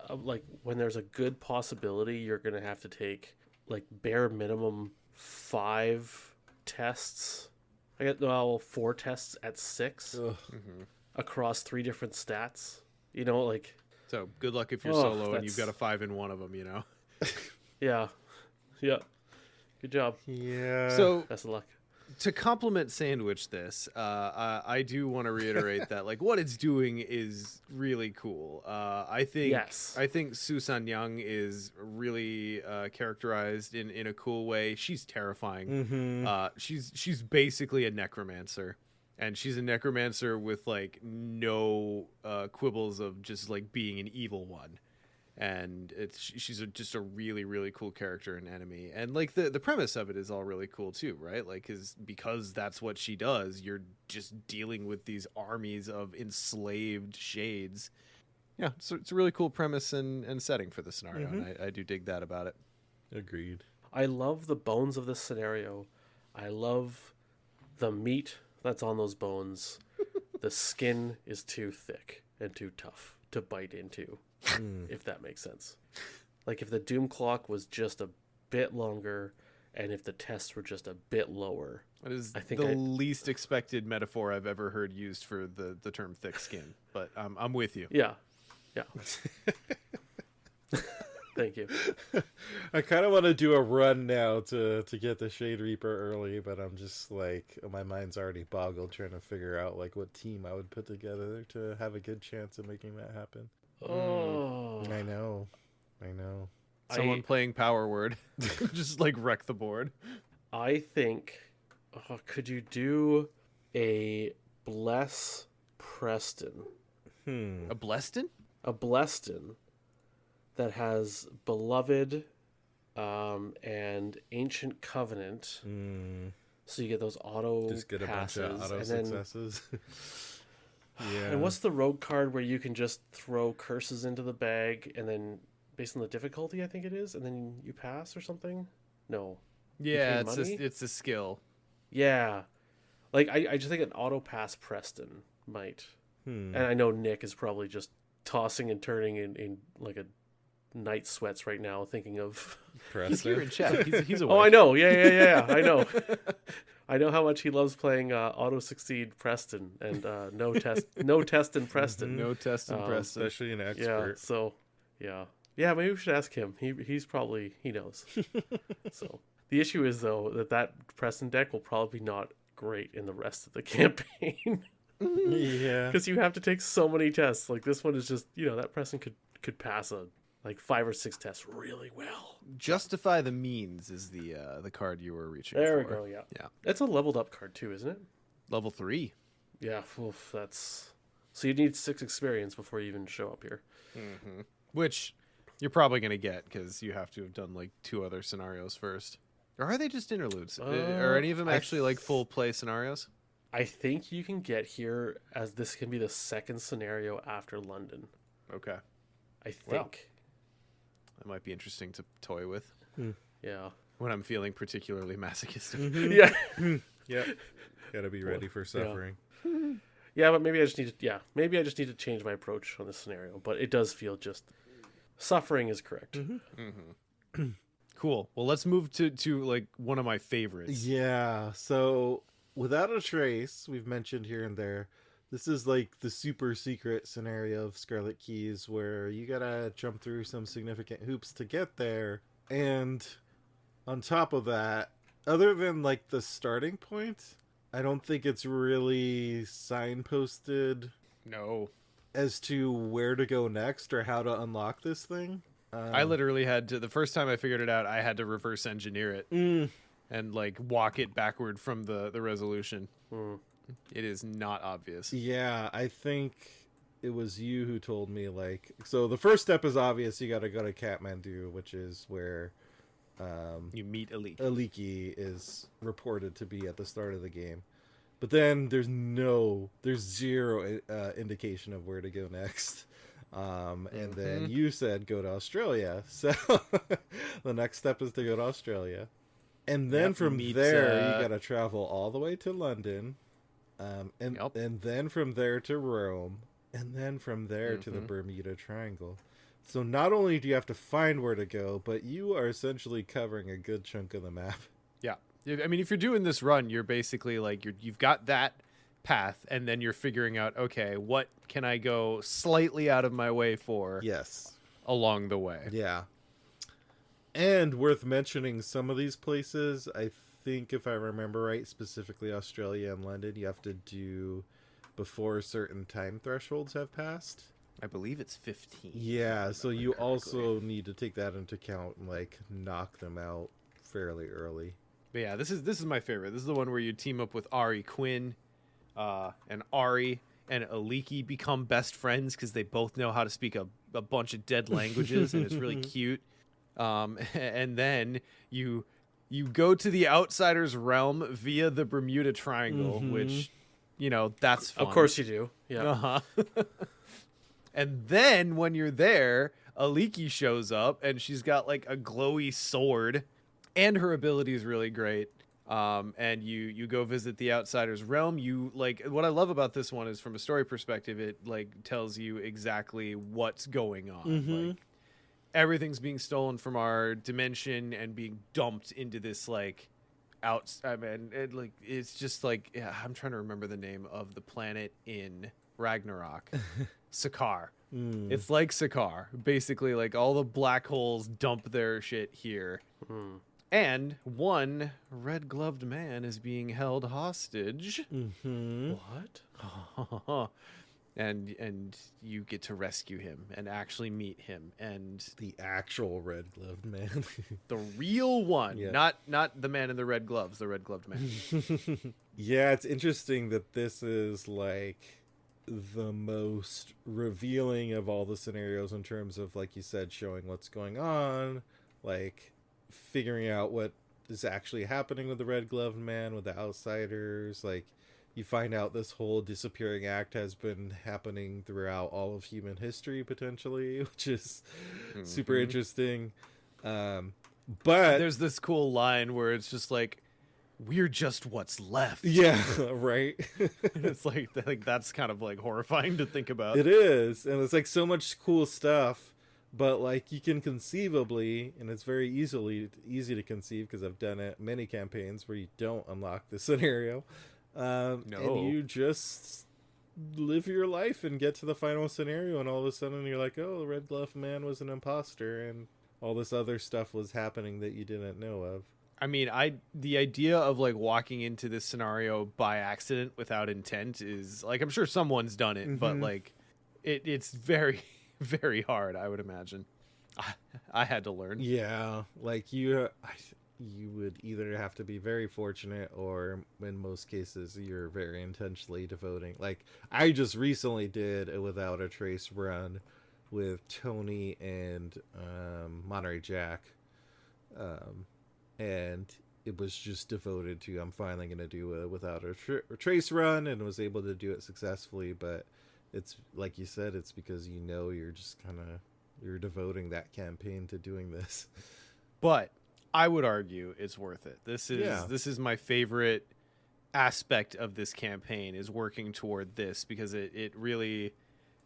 a good possibility, you're gonna have to take like bare minimum 5 tests. I get 4 tests at 6 across 3 different stats. You know, like So good luck if you're Oh, solo and you've that's- got a 5 in one of them, you know. yeah, good job. Yeah. So Best of luck. to compliment Sandwich this, I do want to reiterate that like what it's doing is really cool. I think Yes. I think Susan Young is really characterized in a cool way. She's terrifying. She's basically a necromancer, and she's a necromancer with like no quibbles of just like being an evil one. And she's just a really, really cool character and enemy, and like the premise of it is all really cool too, right? Like because that's what she does. You're just dealing with these armies of enslaved shades. Yeah, so it's a really cool premise and setting for the scenario, and I do dig that about it. Agreed. I love the bones of this scenario. I love the meat that's on those bones. The skin is too thick and too tough to bite into, if that makes sense. Like if the Doom Clock was just a bit longer and if the tests were just a bit lower. That is I think the least expected metaphor I've ever heard used for the term thick skin, but I'm with you. Yeah. Thank you. I kind of want to do a run now to get the Shade Reaper early, but I'm just like, my mind's already boggled trying to figure out like what team I would put together to have a good chance of making that happen. Oh. I know. Someone playing Power Word, just like wreck the board. I think, could you do a Bless Preston? A Bleston? A Bleston that has Beloved and Ancient Covenant. So you get those auto Just get a passes, bunch of auto and then, successes. Yeah. And what's the rogue card where you can just throw curses into the bag and then based on the difficulty, I think it is, and then you pass or something? No. Yeah, pay money? it's a skill. Yeah. Like I just think an auto pass Preston might. And I know Nick is probably just tossing and turning in like a night sweats right now, thinking of. He's here in chat. He's awake. Oh, I know. Yeah. I know. I know how much he loves playing auto succeed Preston and no test in Preston. No test in Preston. Especially an Yeah. expert. So yeah. Maybe we should ask him. He knows. So the issue is though that Preston deck will probably be not great in the rest of the campaign. Yeah. Because you have to take so many tests. Like this one is just, that Preston could pass like 5 or 6 tests really well. Justify the Means is the card you were reaching There for. we go. Yeah. Yeah. It's a leveled up card too, isn't it? Level 3. Yeah. Oof, that's so you need 6 experience before you even show up here. Which you're probably going to get because you have to have done like 2 other scenarios first. Or are they just interludes? Are any of them actually like full play scenarios? I think you can get here as this can be the second scenario after London. Okay. I think. That might be interesting to toy with Yeah. when I'm feeling particularly masochistic. Yeah. Yep. Gotta be ready for suffering. Yeah, but maybe I just need to change my approach on this scenario. But it does feel just suffering is correct. Cool. Well, let's move to like one of my favorites. Yeah. So Without a Trace, we've mentioned here and there, this is like the super secret scenario of Scarlet Keys where you gotta jump through some significant hoops to get there. And on top of that, other than like the starting point, I don't think it's really signposted No. as to where to go next or how to unlock this thing. I literally had to, the first time I figured it out, I had to reverse engineer it and like walk it backward from the resolution. It is not obvious. Yeah, I think it was you who told me, like, so the first step is obvious. You gotta go to Kathmandu, which is where You meet Alik. Aliki is reported to be at the start of the game. But then there's zero indication of where to go next. And then you said go to Australia. So the next step is to go to Australia. And then from there, you got to travel all the way to London. And then from there to Rome. and then from there to the Mhm. Bermuda Triangle. So not only do you have to find where to go, but you are essentially covering a good chunk of the map. Yeah. I mean, if you're doing this run, you're basically like you've got that path, and then you're figuring out, okay, what can I go slightly out of my way for Yes. along the way. Yeah. And worth mentioning, some of these places, I think if I remember right, specifically Australia and London, you have to do before certain time thresholds have passed. I believe it's 15. Yeah, so you correctly. also need to take that into account and like knock them out fairly early. But yeah, this is my favorite. This is the one where you team up with Ari Quinn, and Ari and Aliki become best friends because they both know how to speak a bunch of dead languages, and it's really cute. And then you go to the Outsider's realm via the Bermuda Triangle, which, you know, that's fun. Of course you do. Yeah. Uh-huh. And then when you're there, Aliki shows up, and she's got like a glowy sword, and her ability is really great. And you go visit the Outsider's realm. You like, what I love about this one is from a story perspective, it like tells you exactly what's going on. Like everything's being stolen from our dimension and being dumped into this like it's just like, yeah, I'm trying to remember the name of the planet in Ragnarok. Sakaar. It's like Sakaar. Basically, like all the black holes dump their shit here. And one red-gloved man is being held hostage. What? And you get to rescue him and actually meet him, and The actual red-gloved man. the real one, Yeah. not the man in the red gloves, the red-gloved man. Yeah, it's interesting that this is like the most revealing of all the scenarios in terms of, like you said, showing what's going on, like figuring out what is actually happening with the red gloved man, with the outsiders. Like you find out this whole disappearing act has been happening throughout all of human history potentially, which is super interesting. But There's this cool line where it's just like, we're just what's left. yeah, right. It's like that's kind of like horrifying to think about. It is, and it's like so much cool stuff, but like you can conceivably, and it's very easy to conceive because I've done it many campaigns where you don't unlock the scenario, and you just live your life and get to the final scenario, and all of a sudden you're like, oh, the red glove man was an imposter, and all this other stuff was happening that you didn't know of. I mean, the idea of like walking into this scenario by accident without intent is like, I'm sure someone's done it, but like it's very, very hard, I would imagine. I had to learn. Yeah, like you would either have to be very fortunate, or in most cases you're very intentionally devoting. Like I just recently did a Without a Trace run with Tony and Monterey Jack, and it was just devoted to, I'm finally going to do a Without a Trace run, and was able to do it successfully. But it's like you said, it's because you're just kind of, you're devoting that campaign to doing this. But I would argue it's worth it. This is my favorite aspect of this campaign, is working toward this, because it really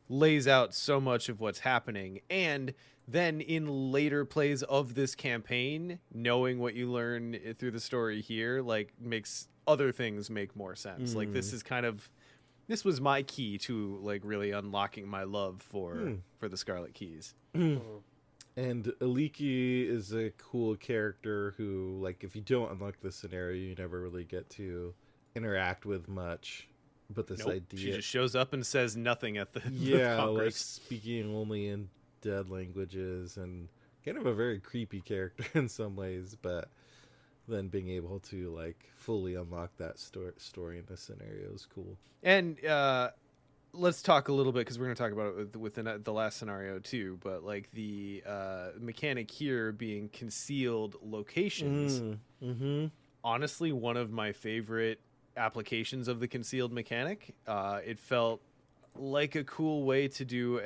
lays out so much of what's happening. And then in later plays of this campaign, knowing what you learn through the story here, like, makes other things make more sense. Like this was my key to like really unlocking my love for the Scarlet Keys. And Aliki is a cool character who, like, if you don't unlock this scenario, you never really get to interact with much. But this idea, she just shows up and says nothing at the yeah, the like Congress. speaking only in dead languages, and kind of a very creepy character in some ways. But then being able to like fully unlock that story in this scenario is cool. And let's talk a little bit, because we're going to talk about it within the last scenario too. But like the mechanic here being concealed locations, honestly, one of my favorite applications of the concealed mechanic. It felt like a cool way to do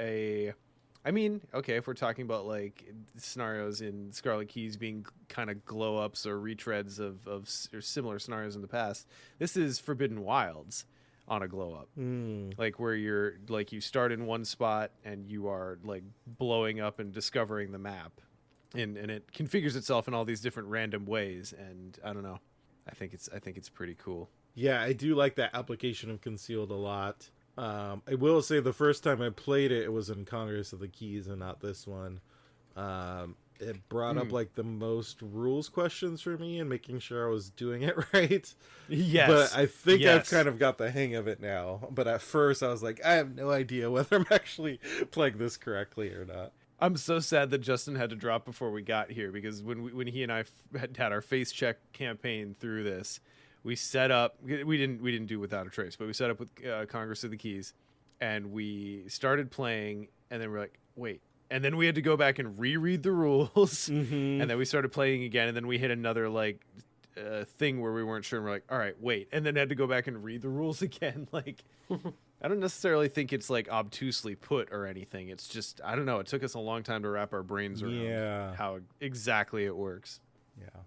I mean, okay, if we're talking about like scenarios in Scarlet Keys being kind of glow ups or retreads of or similar scenarios in the past, this is Forbidden Wilds. on a glow up. Mm. Like where you're like you start in one spot and you are like blowing up and discovering the map. And it configures itself in all these different random ways, and I don't know. I think it's pretty cool. Yeah, I do like that application of Concealed a lot. I will say the first time I played it, it was in Congress of the Keys and not this one. It brought up like the most rules questions for me and making sure I was doing it right. Yes. But I think Yes. I've kind of got the hang of it now. But at first I was like, I have no idea whether I'm actually playing this correctly or not. I'm so sad that Justin had to drop before we got here, because when he and I had our face check campaign through this, we set up. We didn't do Without a Trace, but we set up with Congress of the Keys, and we started playing, and then we're like, wait. And then we had to go back and reread the rules, and then we started playing again, and then we hit another like thing where we weren't sure. And we're like, all right, wait, and then had to go back and read the rules again. Like, I don't necessarily think it's like obtusely put or anything. It's just, I don't know. It took us a long time to wrap our brains around how exactly it works. Yeah.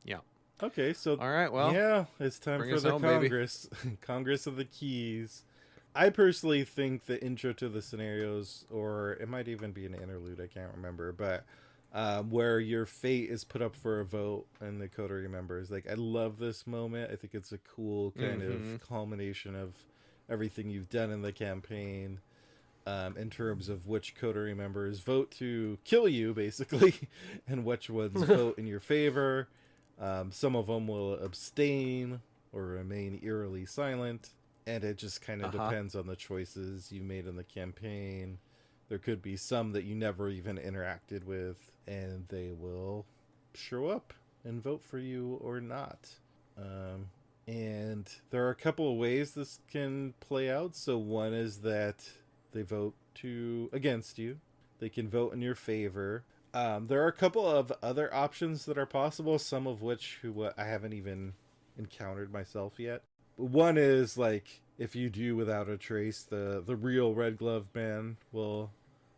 Yeah. Okay, so All right. Well, yeah, it's time bring for us the home, baby. Congress, Congress of the Keys. I personally think the intro to the scenarios, or it might even be an interlude, I can't remember, but where your fate is put up for a vote and the coterie members. Like, I love this moment. I think it's a cool kind of culmination of everything you've done in the campaign, in terms of which coterie members vote to kill you, basically, and which ones vote in your favor. Some of them will abstain or remain eerily silent, and it just kind of depends on the choices you made in the campaign. There could be some that you never even interacted with, and they will show up and vote for you or not. And there are a couple of ways this can play out. So one is that they vote against you. They can vote in your favor. There are a couple of other options that are possible, some of which I haven't even encountered myself yet. One is like, if you do Without a Trace, the real Red Glove Man will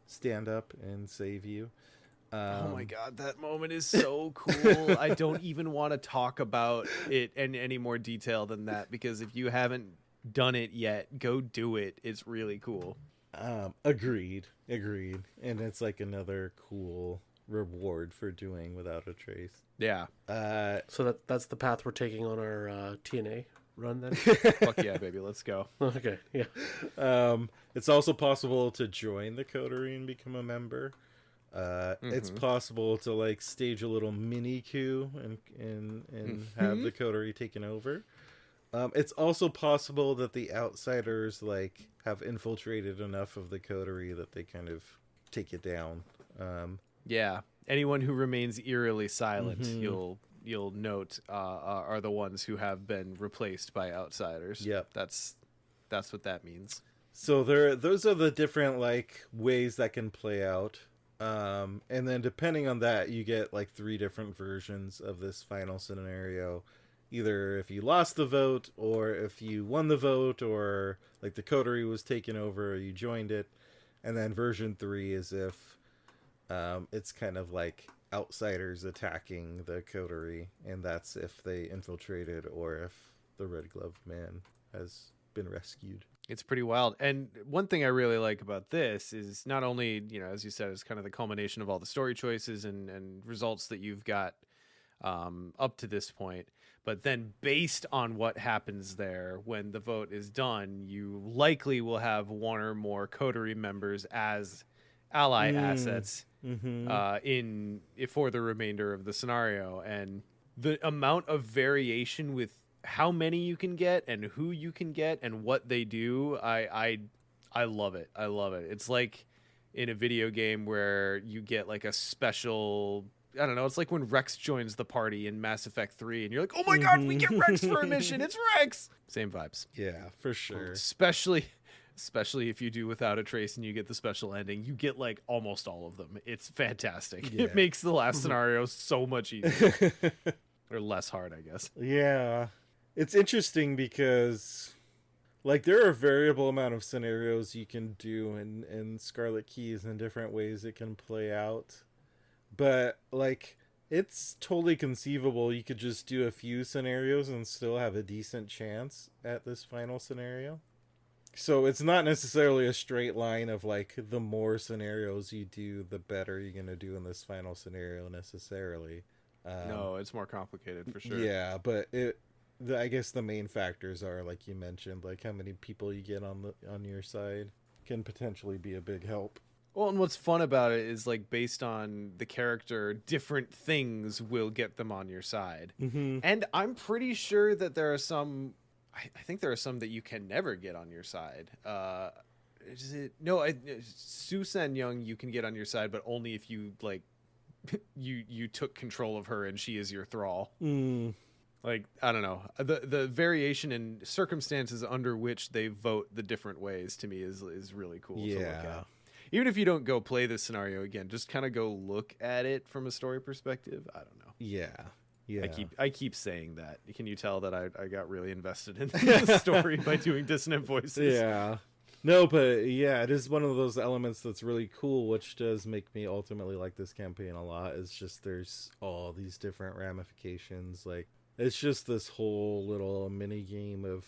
stand up and save you. Oh my god, that moment is so cool. I don't even want to talk about it in any more detail than that, because if you haven't done it yet, go do it. It's really cool. Agreed. And it's like another cool reward for doing Without a Trace. Yeah. So that's the path we're taking on our TNA run then? Fuck yeah, baby. Let's go. Okay, yeah. It's also possible to join the coterie and become a member. It's possible to like stage a little mini coup and have the coterie taken over. It's also possible that the outsiders like have infiltrated enough of the coterie that they kind of take it down. Yeah. Anyone who remains eerily silent, you'll note, are the ones who have been replaced by outsiders. Yep. That's what that means. So those are the different like ways that can play out. And then depending on that, you get like 3 different versions of this final scenario. Either if you lost the vote, or if you won the vote, or like the coterie was taken over, or you joined it. And then version 3 is if it's kind of like outsiders attacking the coterie, and that's if they infiltrated or if the Red Glove Man has been rescued. It's pretty wild. And one thing I really like about this is not only, as you said, it's kind of the culmination of all the story choices and results that you've got up to this point, but then based on what happens there when the vote is done, you likely will have one or more coterie members as ally assets for the remainder of the scenario. And the amount of variation with how many you can get and who you can get and what they do, I love it. I love it. It's like in a video game where you get like a special, I don't know, it's like when Rex joins the party in Mass Effect 3 and you're like, oh my god, we get Rex for a mission, it's Rex! Same vibes. Yeah, for sure. Especially if you do Without a Trace and you get the special ending, you get like almost all of them. It's fantastic. Yeah. It makes the last scenario so much easier. Or less hard, I guess. Yeah. It's interesting because like there are a variable amount of scenarios you can do in Scarlet Keys in different ways it can play out. But like It's totally conceivable you could just do a few scenarios and still have a decent chance at this final scenario. So it's not necessarily a straight line of like the more scenarios you do, the better you're going to do in this final scenario necessarily. No, it's more complicated for sure. Yeah, but I guess the main factors are like you mentioned, like how many people you get on your side can potentially be a big help. Well, and what's fun about it is like based on the character, different things will get them on your side. Mm-hmm. And I'm pretty sure that there are some. I think there are some that you can never get on your side. Is it no? Susan Young you can get on your side, but only if you like you took control of her and she is your thrall. Mm. Like I don't know, the variation in circumstances under which they vote the different ways to me is really cool to look at. Even if you don't go play this scenario again, just kind of go look at it from a story perspective. I don't know. Yeah. I keep saying that. Can you tell that I got really invested in the story by doing dissonant voices? Yeah. No, but yeah, it is one of those elements that's really cool, which does make me ultimately like this campaign a lot. It's just there's all these different ramifications. Like it's just this whole little mini game of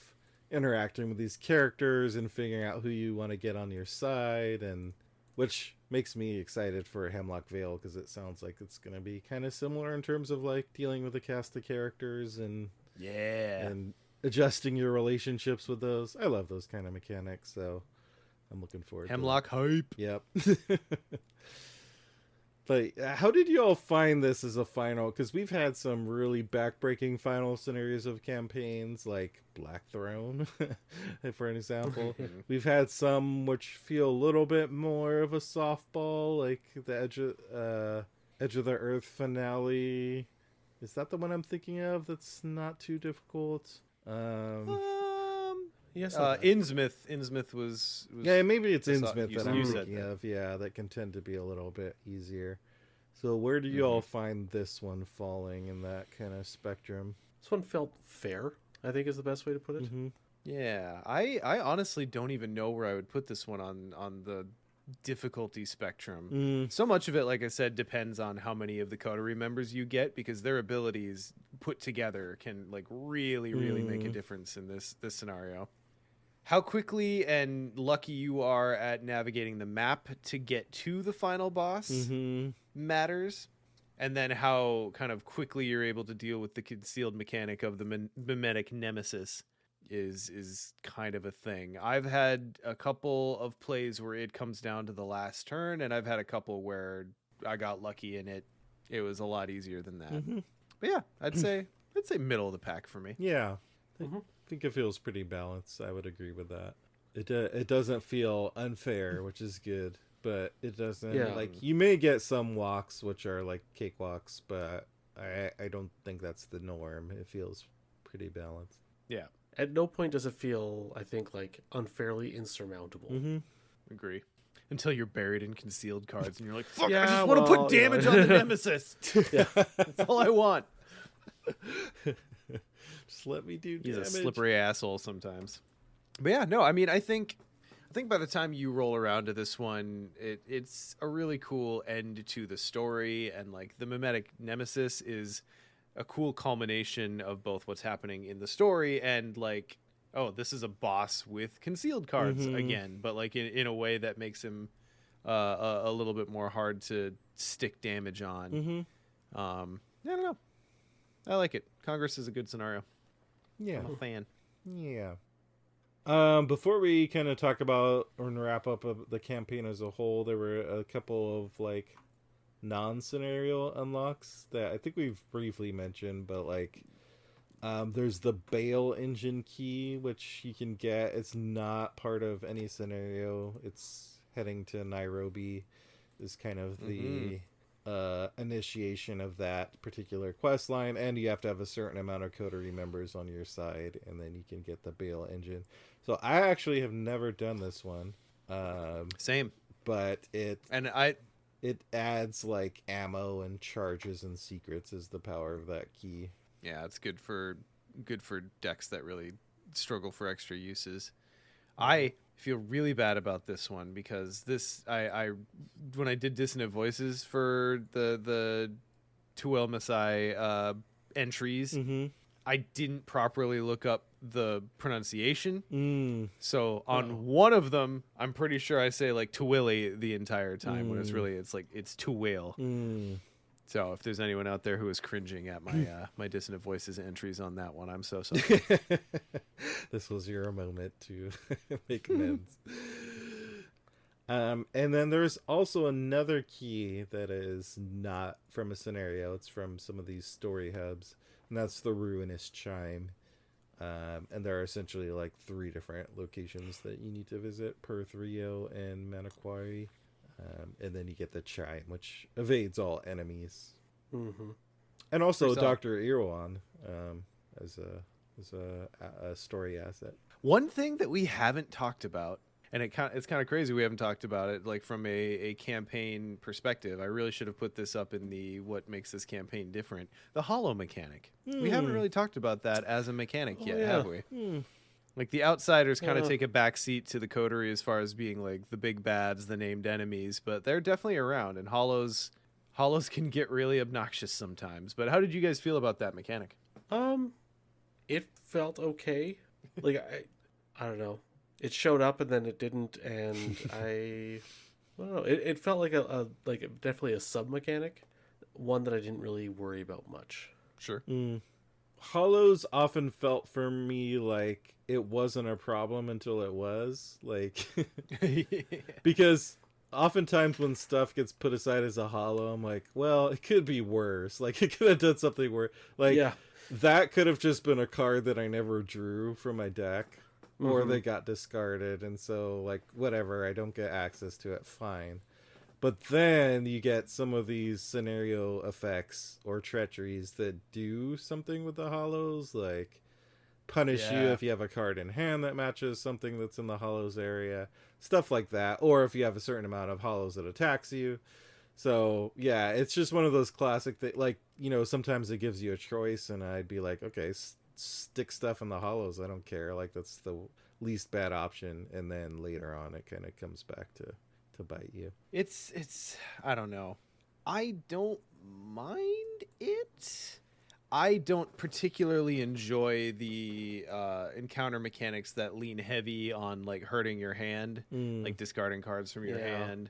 interacting with these characters and figuring out who you want to get on your side, and which makes me excited for Hemlock Vale because it sounds like it's going to be kind of similar in terms of like dealing with a cast of characters and adjusting your relationships with those. I love those kind of mechanics, so I'm looking forward Hemlock to it. hype. Yep. But how did you all find this as a final? Because we've had some really backbreaking final scenarios of campaigns, like Black Throne, for an example. We've had some which feel a little bit more of a softball, like the Edge of the Earth finale. Is that the one I'm thinking of? That's not too difficult. Yes, Innsmouth was yeah, maybe it's Innsmouth you that I'm said thinking that. of. Yeah, that can tend to be a little bit easier. So where do you all find this one falling in that kind of spectrum? this one felt fair, I think is the best way to put it. Mm-hmm. Yeah, I honestly don't even know where I would put this one on the difficulty spectrum. So much of it, like I said, depends on how many of the coterie members you get, because their abilities put together can like really make a difference in this scenario. How quickly and lucky you are at navigating the map to get to the final boss matters, and then how kind of quickly you're able to deal with the concealed mechanic of the mimetic nemesis is kind of a thing. I've had a couple of plays where it comes down to the last turn, and I've had a couple where I got lucky and it was a lot easier than that. But yeah, I'd say middle of the pack for me. Yeah, I think it feels pretty balanced. I would agree with that. It doesn't feel unfair, which is good, but it doesn't like you may get some walks which are like cakewalks, but I don't think that's the norm. It feels pretty balanced. Yeah. At no point does it feel, I think, like unfairly insurmountable. Agree. Until you're buried in concealed cards and you're like, fuck, Yeah, I just want to put damage on the nemesis. Yeah. That's all I want. Just let me do He's damage. a slippery asshole sometimes. But yeah, no, I mean, I think by the time you roll around to this one, it's a really cool end to the story, and like the mimetic nemesis is a cool culmination of both what's happening in the story and like, oh, this is a boss with concealed cards again, but like in a way that makes him a little bit more hard to stick damage on. I don't know. I like it. Congress is a good scenario. Yeah. I'm a fan. Yeah. Before we kind of talk about or wrap up the campaign as a whole, there were a couple of like non-scenario unlocks that I think we've briefly mentioned, but like there's the Bale engine key, which you can get. It's not part of any scenario. It's heading to Nairobi is kind of the initiation of that particular quest line, and you have to have a certain amount of coterie members on your side, and then you can get the Bale engine. So I actually have never done this one. Same. But it adds like ammo and charges and secrets is the power of that key. Yeah, it's good for decks that really struggle for extra uses. I feel really bad about this one because this I when I did dissonant voices for the Tuel Masai entries. Mm-hmm. I didn't properly look up the pronunciation. So on Oh. one of them, I'm pretty sure I say like Tuwili the entire time when it's Tuwil. So if there's anyone out there who is cringing at my my dissonant voices entries on that one, I'm so sorry. This was your moment to make amends. And then there's also another key that is not from a scenario. It's from some of these story hubs, and that's the Ruinous Chime. And there are essentially like 3 different locations that you need to visit: Perth, Rio, and Manokwari. And then you get the chime, which evades all enemies. Mm-hmm. And also Pretty solid. Dr. Irwan as a story asset. One thing that we haven't talked about, and it's kind of crazy we haven't talked about it, like from a campaign perspective. I really should have put this up in the what makes this campaign different. The hollow mechanic. We haven't really talked about that as a mechanic yet, have we? Like the outsiders kind of take a back seat to the coterie as far as being like the big bads, the named enemies, but they're definitely around, and hollows can get really obnoxious sometimes. But how did you guys feel about that mechanic? It felt okay. Like I don't know. It showed up and then it didn't, and I don't know. It felt like definitely a sub mechanic, one that I didn't really worry about much. Sure. Hollows often felt for me like it wasn't a problem until it was. Like because oftentimes when stuff gets put aside as a hollow, I'm like, well, it could be worse. Like it could have done something worse. Like that could have just been a card that I never drew from my deck. Or they got discarded, and so, like, whatever, I don't get access to it, fine. But then you get some of these scenario effects or treacheries that do something with the hollows, like punish you if you have a card in hand that matches something that's in the hollows area, stuff like that, or if you have a certain amount of hollows that attacks you. So, yeah, it's just one of those classic things, like, you know, sometimes it gives you a choice, and I'd be like, okay, stick stuff in the hollows, I don't care, like that's the least bad option, and then later on it kind of comes back to bite you. It's I don't know, I don't mind it. I don't particularly enjoy the encounter mechanics that lean heavy on like hurting your hand, like discarding cards from your hand,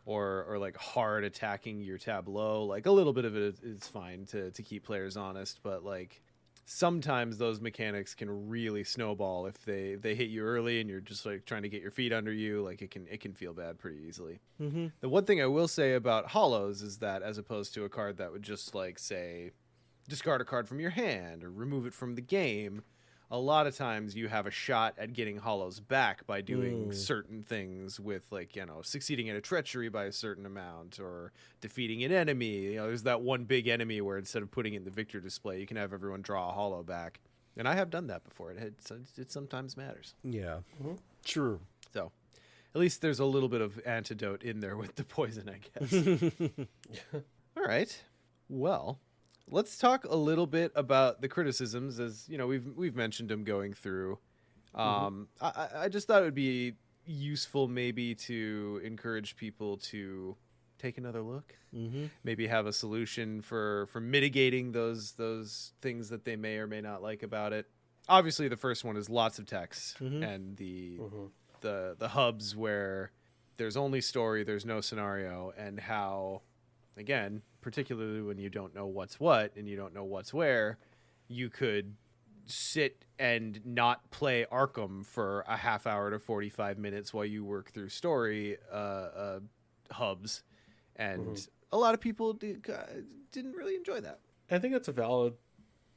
or like hard attacking your tableau. Like a little bit of it is fine to keep players honest, but like sometimes those mechanics can really snowball if they hit you early and you're just like trying to get your feet under you. Like it can feel bad pretty easily. The one thing I will say about hollows is that as opposed to a card that would just like say discard a card from your hand or remove it from the game, a lot of times you have a shot at getting hollows back by doing certain things with, like, you know, succeeding at a treachery by a certain amount or defeating an enemy. You know, there's that one big enemy where instead of putting it in the victor display, you can have everyone draw a hollow back. And I have done that before. It sometimes matters. Yeah. True. So at least there's a little bit of antidote in there with the poison, I guess. All right. Well, let's talk a little bit about the criticisms, as you know, we've mentioned them going through. I just thought it would be useful maybe to encourage people to take another look, maybe have a solution for mitigating those things that they may or may not like about it. Obviously, the first one is lots of text and the hubs where there's only story, there's no scenario, and how, again, particularly when you don't know what's what and you don't know what's where, you could sit and not play Arkham for a half hour to 45 minutes while you work through story hubs. And a lot of people didn't really enjoy that. I think that's a valid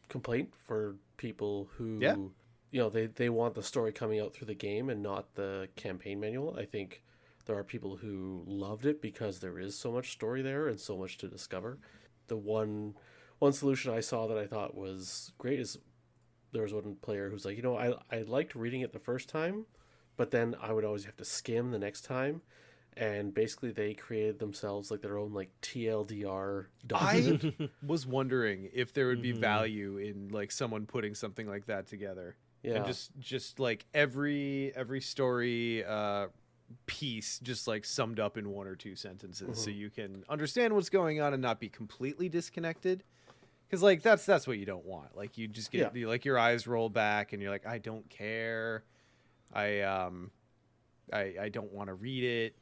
complaint for people who, you know, they want the story coming out through the game and not the campaign manual. I think there are people who loved it because there is so much story there and so much to discover. The one solution I saw that I thought was great is there was one player who's like, you know, I liked reading it the first time, but then I would always have to skim the next time. And basically they created themselves like their own like TLDR document. I was wondering if there would be value in like someone putting something like that together. Yeah. And just like every story piece just like summed up in 1 or 2 sentences, so you can understand what's going on and not be completely disconnected. Because like that's what you don't want. Like you just get like your eyes roll back and you're like, I don't care. I don't want to read it.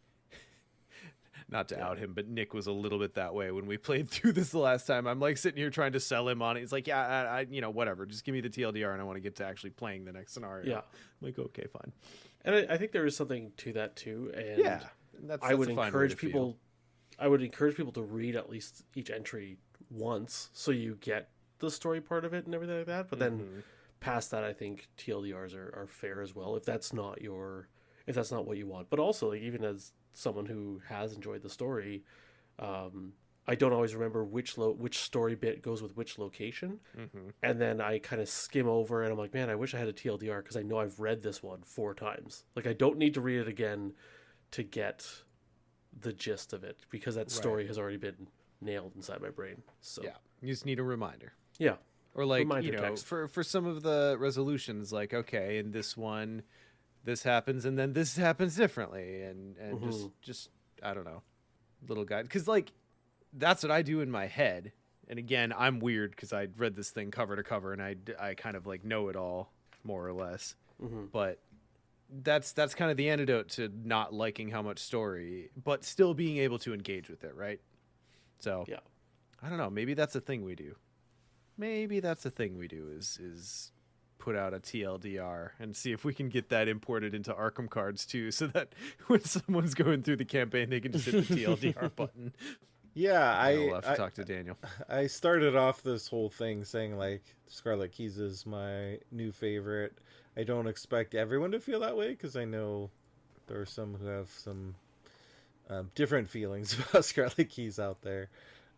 Not to out him, but Nick was a little bit that way when we played through this the last time. I'm like sitting here trying to sell him on it. He's like, yeah, I whatever. Just give me the TLDR and I want to get to actually playing the next scenario. Yeah. I'm like, okay, fine. And I think there is something to that too. And that's I would encourage people. I would encourage people to read at least each entry once, so you get the story part of it and everything like that. But then past that, I think TLDRs are fair as well if that's not what you want. But also, like, even as someone who has enjoyed the story, I don't always remember which story bit goes with which location, and then I kind of skim over and I'm like, man, I wish I had a TLDR because I know I've read this one 4 times. Like, I don't need to read it again to get the gist of it because that story has already been nailed inside my brain. So you just need a reminder. Or like reminder text. for some of the resolutions, like, okay, in this one this happens and then this happens differently, and just I don't know, little guide, because like that's what I do in my head. And again, I'm weird because I read this thing cover to cover and I kind of like know it all more or less. But that's kind of the antidote to not liking how much story but still being able to engage with it, right? So I don't know, maybe that's a thing we do. Is put out a TLDR and see if we can get that imported into Arkham cards too, so that when someone's going through the campaign, they can just hit the TLDR button. Yeah, I'll have to talk to Daniel. I started off this whole thing saying like Scarlet Keys is my new favorite. I don't expect everyone to feel that way because I know there are some who have some different feelings about Scarlet Keys out there.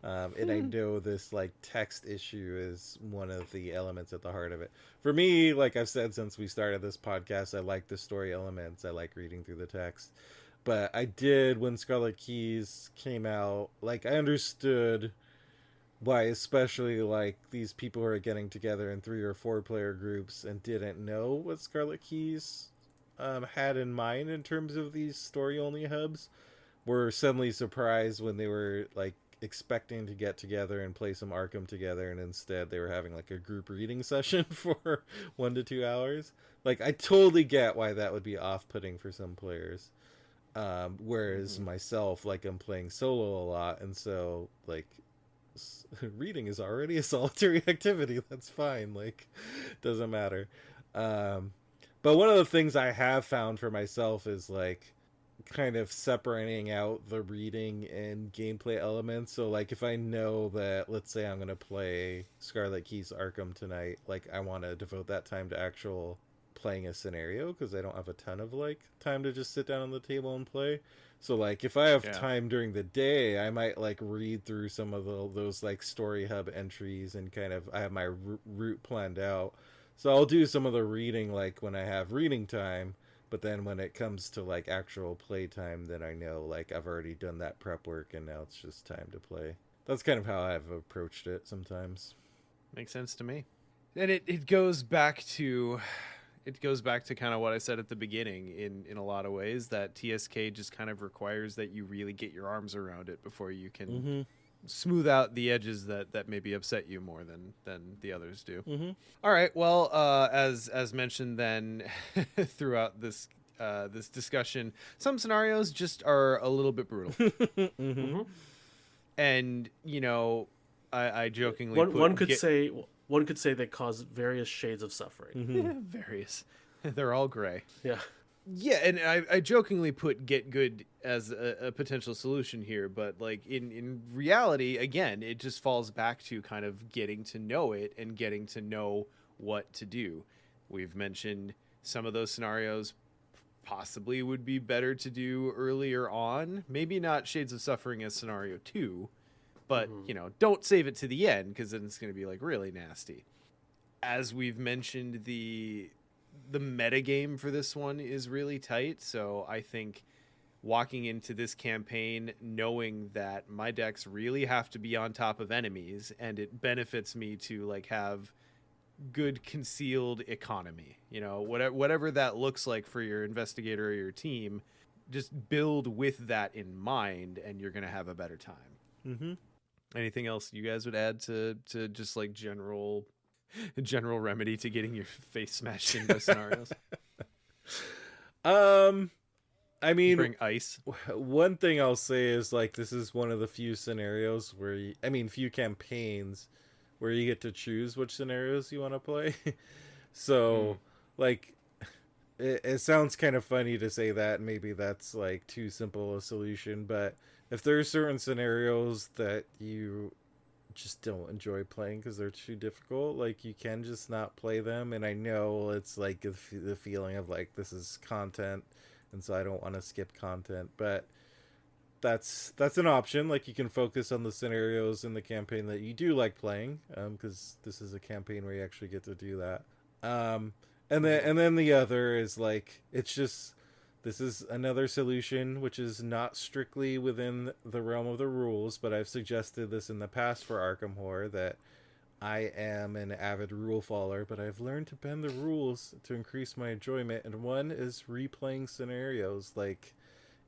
And I know this like text issue is one of the elements at the heart of it. For me, like I've said since we started this podcast, I like the story elements. I like reading through the text. But I did, when Scarlet Keys came out, like I understood why, especially like these people who are getting together in 3 or 4 player groups and didn't know what Scarlet Keys had in mind in terms of these story only hubs, were suddenly surprised when they were like expecting to get together and play some Arkham together, and instead they were having like a group reading session for 1 to 2 hours. Like I totally get why that would be off-putting for some players. Whereas myself, like I'm playing solo a lot, and so like reading is already a solitary activity. That's fine. Like doesn't matter. But one of the things I have found for myself is like kind of separating out the reading and gameplay elements. So like if I know that, let's say I'm going to play Scarlet Keys Arkham tonight, like I want to devote that time to actual playing a scenario because I don't have a ton of like time to just sit down on the table and play. So like if I have time during the day, I might like read through some of those like story hub entries and kind of I have my route planned out. So I'll do some of the reading like when I have reading time. But then when it comes to like actual play time, then I know like I've already done that prep work and now it's just time to play. That's kind of how I've approached it sometimes. Makes sense to me. And it goes back to kind of what I said at the beginning in a lot of ways, that TSK just kind of requires that you really get your arms around it before you can smooth out the edges that maybe upset you more than the others do. All right, well, as mentioned then throughout this discussion, some scenarios just are a little bit brutal. And you know, I jokingly one could say they cause various shades of suffering. Various. They're all gray. Yeah, and I jokingly put get good as a potential solution here, but like in reality, again, it just falls back to kind of getting to know it and getting to know what to do. We've mentioned some of those scenarios possibly would be better to do earlier on. Maybe not Shades of Suffering as scenario 2, but you know, don't save it to the end because then it's going to be like really nasty. As we've mentioned, the metagame for this one is really tight, so I think walking into this campaign knowing that my decks really have to be on top of enemies, and it benefits me to like have good concealed economy, you know, whatever that looks like for your investigator or your team, just build with that in mind, and you're gonna have a better time. Mm-hmm. Anything else you guys would add to just like general remedy to getting your face smashed in those scenarios? I mean, Bring ice. one thing I'll say is like this is one of the few scenarios where few campaigns where you get to choose which scenarios you want to play. So like it sounds kind of funny to say that, maybe that's like too simple a solution, but if there are certain scenarios that you just don't enjoy playing because they're too difficult, like you can just not play them. And I know it's like the feeling of like this is content, and so I don't want to skip content, but that's an option. Like you can focus on the scenarios in the campaign that you do like playing, because this is a campaign where you actually get to do that. And then the other is like it's just this is another solution which is not strictly within the realm of the rules, but I've suggested this in the past for Arkham Horror, that I am an avid rule follower, but I've learned to bend the rules to increase my enjoyment, and one is replaying scenarios. Like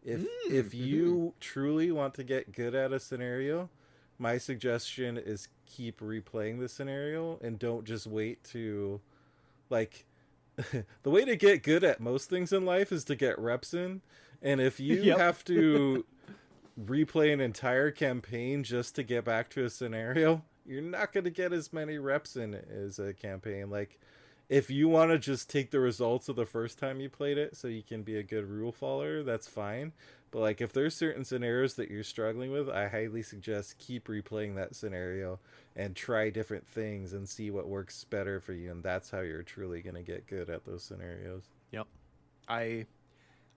if you truly want to get good at a scenario, my suggestion is keep replaying the scenario and don't just wait to like the way to get good at most things in life is to get reps in. And if you have to replay an entire campaign just to get back to a scenario, you're not going to get as many reps in as a campaign. Like if you want to just take the results of the first time you played it so you can be a good rule follower, that's fine. But like if there's certain scenarios that you're struggling with, I highly suggest keep replaying that scenario and try different things and see what works better for you, and that's how you're truly going to get good at those scenarios. Yep.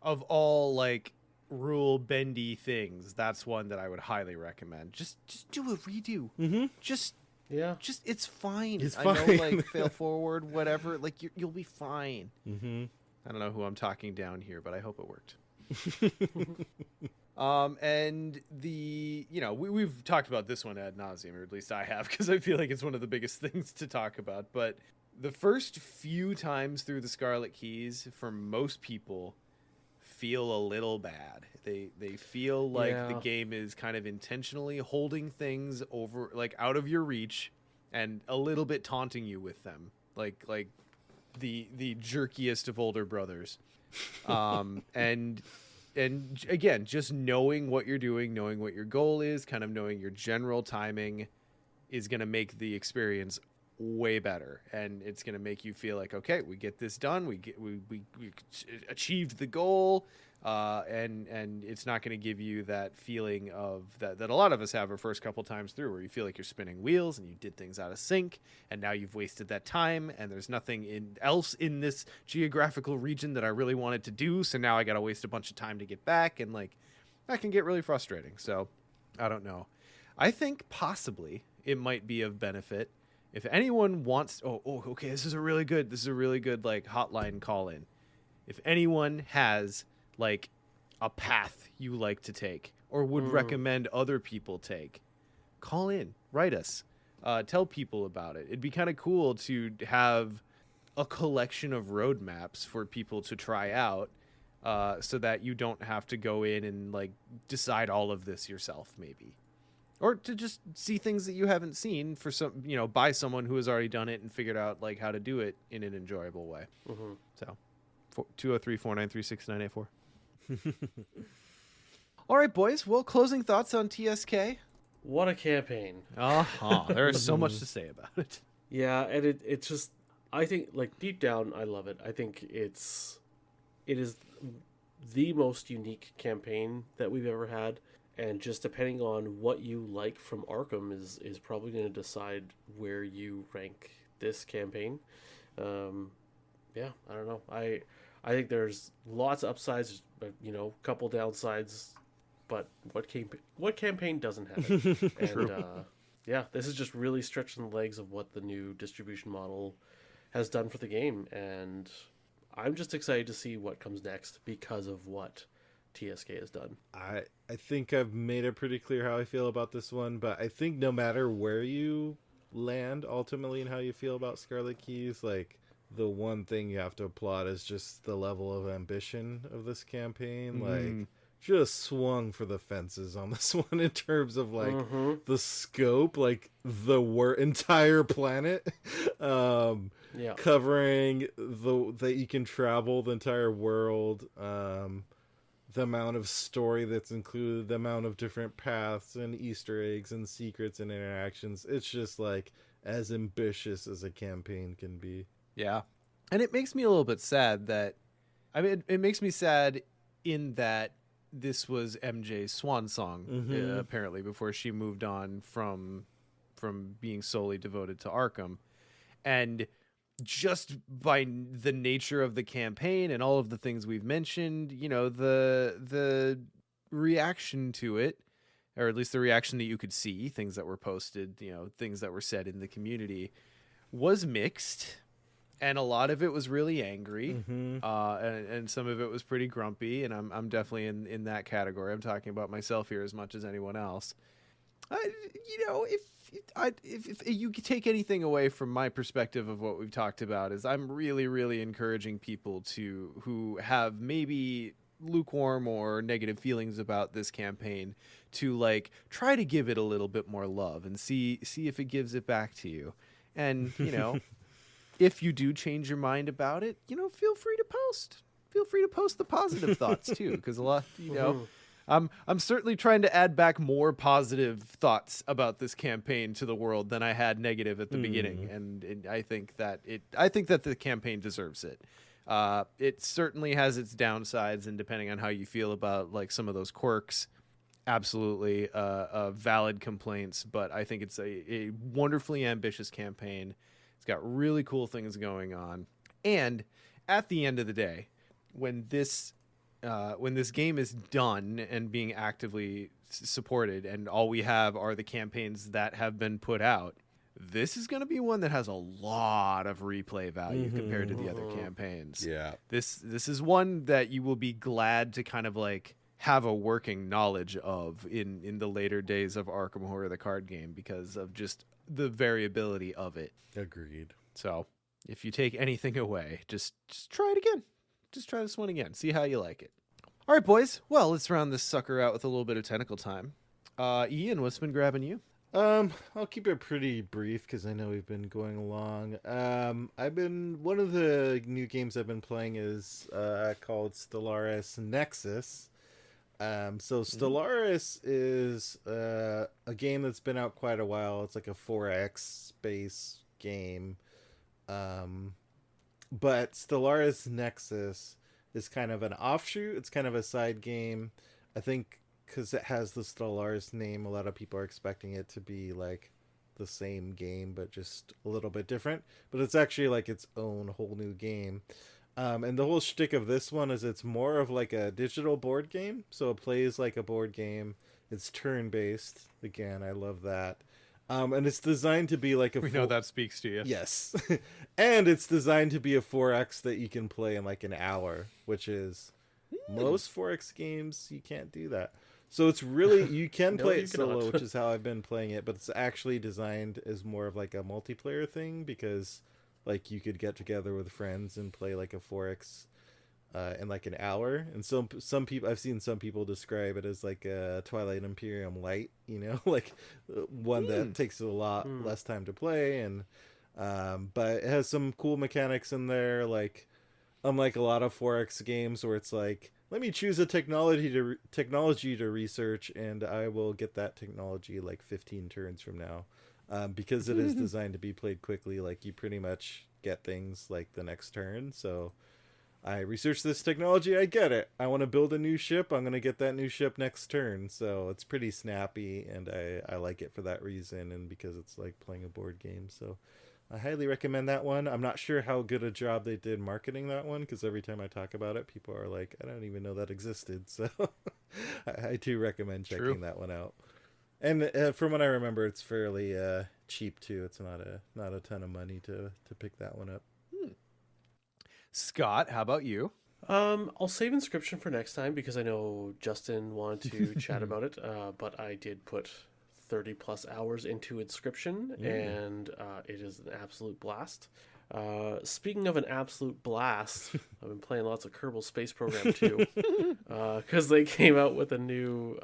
Of all like rule bendy things, that's one that I would highly recommend. Just do a redo. Mm-hmm. Just Yeah. it's fine. It's I know, fine. like fail forward, whatever. Like you'll be fine. Mm-hmm. I don't know who I'm talking down here, but I hope it worked. And we've talked about this one ad nauseum, or at least I have, because I feel like it's one of the biggest things to talk about. But the first few times through the Scarlet Keys, for most people, feel a little bad. They feel like the game is kind of intentionally holding things over, like out of your reach, and a little bit taunting you with them, like the jerkiest of older brothers. And again, just knowing what you're doing, knowing what your goal is, kind of knowing your general timing is going to make the experience way better. And it's going to make you feel like, okay, we get this done. We achieved the goal. And it's not going to give you that feeling of that a lot of us have our first couple times through, where you feel like you're spinning wheels and you did things out of sync, and now you've wasted that time, and there's nothing else in this geographical region that I really wanted to do, so now I got to waste a bunch of time to get back, and like that can get really frustrating. So I don't know. I think possibly it might be of benefit if anyone wants. Okay, this is a really good like hotline call in. If anyone has like a path you like to take or would recommend other people take, call in, write us, tell people about it. It'd be kind of cool to have a collection of roadmaps for people to try out, so that you don't have to go in and like decide all of this yourself, maybe, or to just see things that you haven't seen for by someone who has already done it and figured out like how to do it in an enjoyable way. So 203-493-6984. All right, boys. Well, closing thoughts on TSK. What a campaign. There is so much to say about it. Yeah, and it's just, I think, like, deep down, I love it. I think it is the most unique campaign that we've ever had, and just depending on what you like from Arkham is probably going to decide where you rank this campaign. Yeah, I don't know. I think there's lots of upsides, but couple downsides. But what campaign doesn't have it? And yeah, this is just really stretching the legs of what the new distribution model has done for the game, and I'm just excited to see what comes next because of what TSK has done. I think I've made it pretty clear how I feel about this one, but I think no matter where you land ultimately and how you feel about Scarlet Keys, like the one thing you have to applaud is just the level of ambition of this campaign. Like, just swung for the fences on this one in terms of like the scope, like the entire planet, covering that you can travel the entire world, the amount of story that's included, the amount of different paths and Easter eggs and secrets and interactions. It's just like as ambitious as a campaign can be. Yeah. And it makes me a little bit sad that, I mean, it makes me sad in that this was MJ's swan song, apparently, before she moved on from being solely devoted to Arkham. And just by the nature of the campaign and all of the things we've mentioned, you know, the reaction to it, or at least the reaction that you could see, things that were posted, you know, things that were said in the community, was mixed. And a lot of it was really angry, and some of it was pretty grumpy. And I'm definitely in that category. I'm talking about myself here as much as anyone else. You know, if you could take anything away from my perspective of what we've talked about, is I'm really, really encouraging people who have maybe lukewarm or negative feelings about this campaign to like try to give it a little bit more love and see if it gives it back to you. And you know. If you do change your mind about it, you know, feel free to post. Feel free to post the positive thoughts too, because a lot, you know, I'm certainly trying to add back more positive thoughts about this campaign to the world than I had negative at the beginning, and I think that the campaign deserves it. It certainly has its downsides, and depending on how you feel about like some of those quirks, absolutely valid complaints. But I think it's a wonderfully ambitious campaign. It's got really cool things going on. And at the end of the day, when this game is done and being actively supported and all we have are the campaigns that have been put out, this is going to be one that has a lot of replay value compared to the other campaigns. Yeah. This is one that you will be glad to kind of like have a working knowledge of in the later days of Arkham Horror, the card game, because of just the variability of it. Agreed. So if you take anything away, just try it again. Just try this one again. See how you like it. All right, boys. Well, let's round this sucker out with a little bit of tentacle time. Ian, what's been grabbing you? I'll keep it pretty brief because I know we've been going along. One of the new games I've been playing is called Stellaris Nexus. So Stellaris is a game that's been out quite a while. It's like a 4X space game. But Stellaris Nexus is kind of an offshoot. It's kind of a side game. I think because it has the Stellaris name, a lot of people are expecting it to be like the same game, but just a little bit different. But it's actually like its own whole new game. And the whole shtick of this one is it's more of like a digital board game. So it plays like a board game. It's turn-based. Again, I love that. And it's designed to be like a... We know that speaks to you. Yes. And it's designed to be a 4X that you can play in like an hour, which is... Most 4X games, you can't do that. So it's really... You can play it solo, which is how I've been playing it. But it's actually designed as more of like a multiplayer thing because... Like you could get together with friends and play like a 4X in like an hour. And some people, I've seen some people describe it as like a Twilight Imperium light, you know, like one that takes a lot less time to play. And but it has some cool mechanics in there, like unlike a lot of 4X games where it's like, let me choose a technology to research and I will get that technology like 15 turns from now. Because it is designed to be played quickly, like you pretty much get things like the next turn. So I researched this technology, I get it. I want to build a new ship, I'm going to get that new ship next turn. So it's pretty snappy, and I like it for that reason, and because it's like playing a board game. So I highly recommend that one. I'm not sure how good a job they did marketing that one, because every time I talk about it, people are like, I don't even know that existed. So I do recommend checking that one out. And from what I remember, it's fairly cheap too. It's not a ton of money to pick that one up. Scott, how about you? I'll save Inscription for next time because I know Justin wanted to chat about it. But I did put 30 plus hours into Inscription, and it is an absolute blast. Speaking of an absolute blast, I've been playing lots of Kerbal Space Program too, because they came out with a new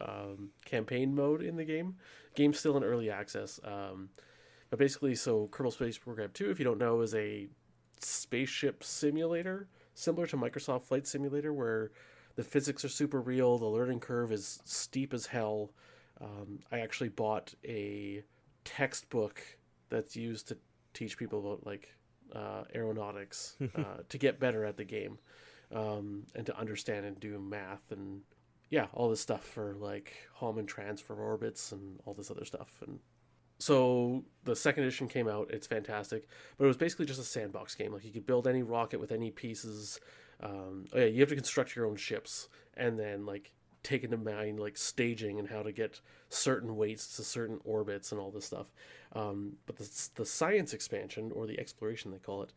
campaign mode in the game. Game's still in early access, but basically, so Kerbal Space Program 2, if you don't know, is a spaceship simulator similar to Microsoft Flight Simulator, where the physics are super real, the learning curve is steep as hell. I actually bought a textbook that's used to teach people about like aeronautics to get better at the game, and to understand and do math and all this stuff for like Hohmann transfer orbits and all this other stuff. And so the second edition came out. It's fantastic, but it was basically just a sandbox game. Like you could build any rocket with any pieces. You have to construct your own ships and then like take into mind like staging and how to get certain weights to certain orbits and all this stuff. But the science expansion, or the exploration they call it,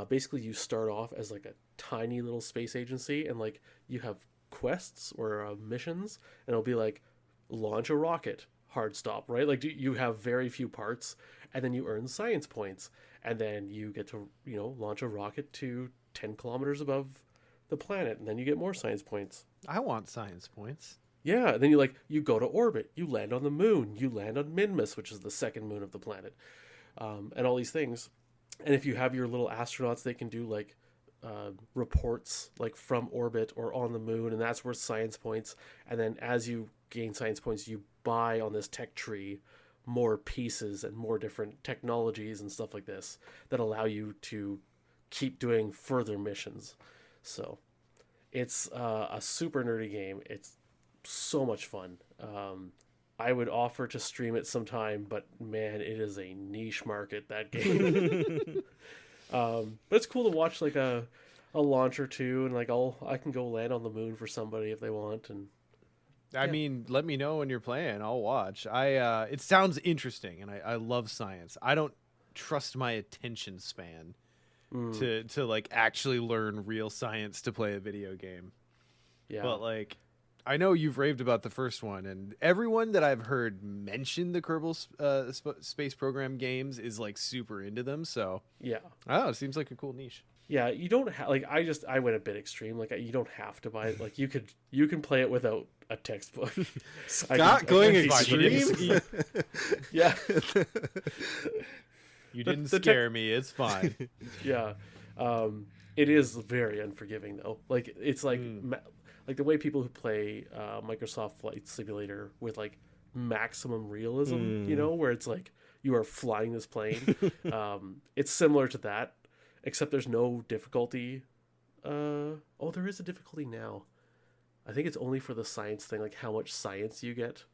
basically you start off as like a tiny little space agency, and like you have quests or missions, and it'll be like launch a rocket, hard stop, right? Like you have very few parts, and then you earn science points, and then you get to launch a rocket to 10 kilometers above the planet, and then you get more science points. I want science points. Yeah, and then you go to orbit, you land on the moon, you land on Minmus, which is the second moon of the planet, and all these things. And if you have your little astronauts, they can do like reports like from orbit or on the moon, and that's worth science points. And then as you gain science points, you buy on this tech tree more pieces and more different technologies and stuff like this that allow you to keep doing further missions. So it's a super nerdy game. It's so much fun. I would offer to stream it sometime, but man, it is a niche market, that game. But it's cool to watch like a launch or two, and like I can go land on the moon for somebody if they want. And I mean, let me know when you're playing. I'll watch. It sounds interesting, and I love science. I don't trust my attention span to like actually learn real science to play a video game. Yeah. But like, I know you've raved about the first one, and everyone that I've heard mention the Kerbal Space Program games is like super into them. So yeah, it seems like a cool niche. Yeah, you don't have like I went a bit extreme. Like you don't have to buy it. Like you can play it without a textbook. Scott going extreme. Yeah. You didn't scare me. It's fine. Yeah. It is very unforgiving though. Like it's like like the way people who play Microsoft Flight Simulator with like maximum realism, where it's like you are flying this plane. It's similar to that, except there's no difficulty. There is a difficulty now. I think it's only for the science thing, like how much science you get.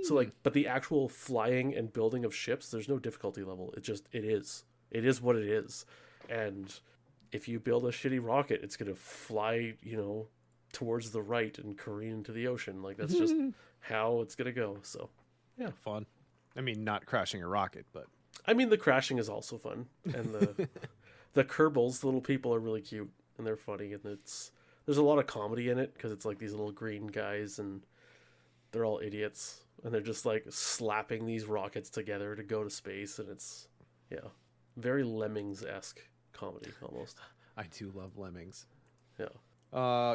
So like, but the actual flying and building of ships, there's no difficulty level. It is what it is. And if you build a shitty rocket, it's going to fly, towards the right and careen into the ocean. Like that's just how it's going to go. So yeah. Fun. I mean, not crashing a rocket, but I mean, the crashing is also fun. And the Kerbals, the little people, are really cute and they're funny. And there's a lot of comedy in it because it's like these little green guys and they're all idiots. And they're just like slapping these rockets together to go to space. And it's, very Lemmings-esque comedy almost. I do love Lemmings. Yeah.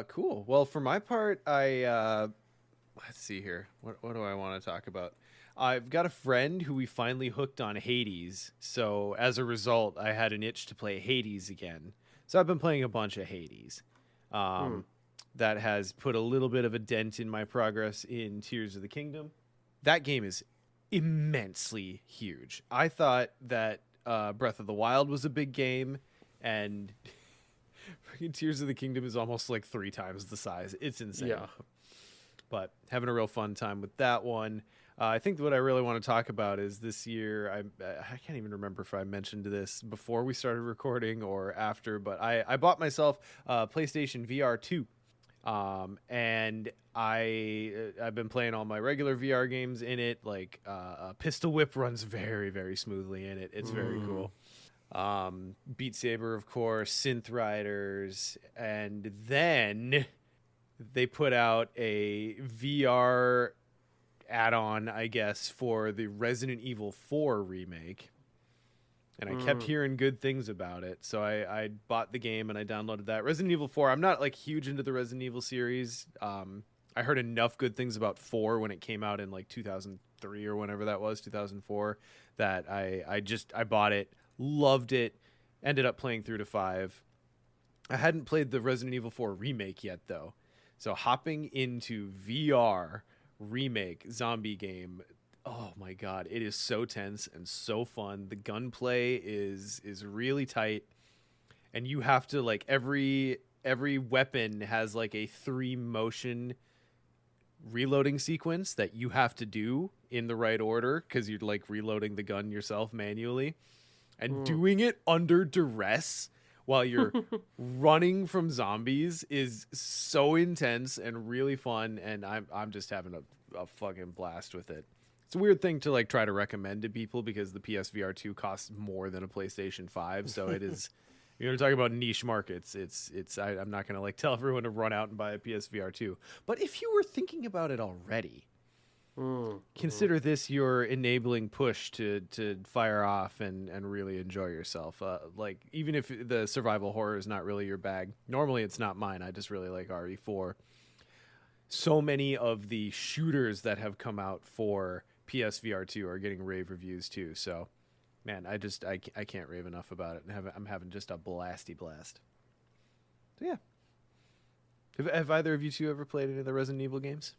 Cool. Well, for my part, let's see here. What do I want to talk about? I've got a friend who we finally hooked on Hades. So as a result, I had an itch to play Hades again. So I've been playing a bunch of Hades. That has put a little bit of a dent in my progress in Tears of the Kingdom. That game is immensely huge. I thought that Breath of the Wild was a big game, and Tears of the Kingdom is almost like 3 times the size. It's insane. Yeah. But having a real fun time with that one. I think what I really want to talk about is this year. I can't even remember if I mentioned this before we started recording or after, but I bought myself a PlayStation VR 2. And I've been playing all my regular VR games in it. Like Pistol Whip runs very, very smoothly in it. It's very cool. Beat Saber, of course, Synth Riders, and then they put out a VR add-on, I guess, for the Resident Evil 4 remake. and I kept hearing good things about it. So I bought the game and I downloaded that. Resident Evil 4. I'm not like huge into the Resident Evil series. I heard enough good things about 4 when it came out in like 2003 or whenever that was, 2004, that I bought it, loved it, ended up playing through to 5. I hadn't played the Resident Evil 4 remake yet though. So hopping into VR remake zombie game, oh my god, it is so tense and so fun. The gunplay is really tight, and you have to like every weapon has like a 3 motion reloading sequence that you have to do in the right order because you're like reloading the gun yourself manually, and doing it under duress while you're running from zombies is so intense and really fun, and I'm just having a fucking blast with it. It's a weird thing to like try to recommend to people because the PSVR 2 costs more than a PlayStation 5, so it is you're talking about niche markets. I'm not gonna like tell everyone to run out and buy a PSVR 2, but if you were thinking about it already, consider this your enabling push to fire off and really enjoy yourself. Like even if the survival horror is not really your bag, normally it's not mine. I just really like RE4. So many of the shooters that have come out for PSVR 2 are getting rave reviews too. So, man, I can't rave enough about it. And I'm having just a blasty blast. So yeah. Have either of you two ever played any of the Resident Evil games?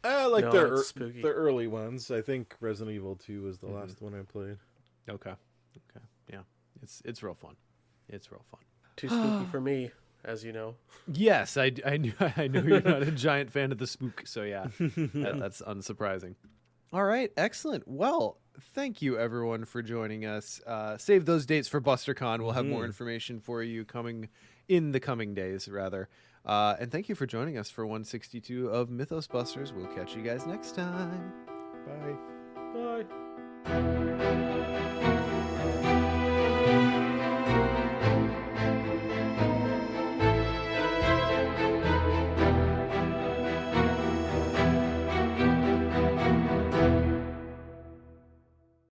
I like No, it's spooky. the early ones. I think Resident Evil 2 was the last one I played. Okay. Yeah. It's real fun. It's real fun. Too spooky for me, as you know. Yes, I knew you're not a giant fan of the spook, so yeah, that's unsurprising. All right, excellent. Well, thank you everyone for joining us. Save those dates for BusterCon. We'll have more information for you coming in the coming days, rather. And thank you for joining us for 162 of Mythos Busters. We'll catch you guys next time. Bye. Bye.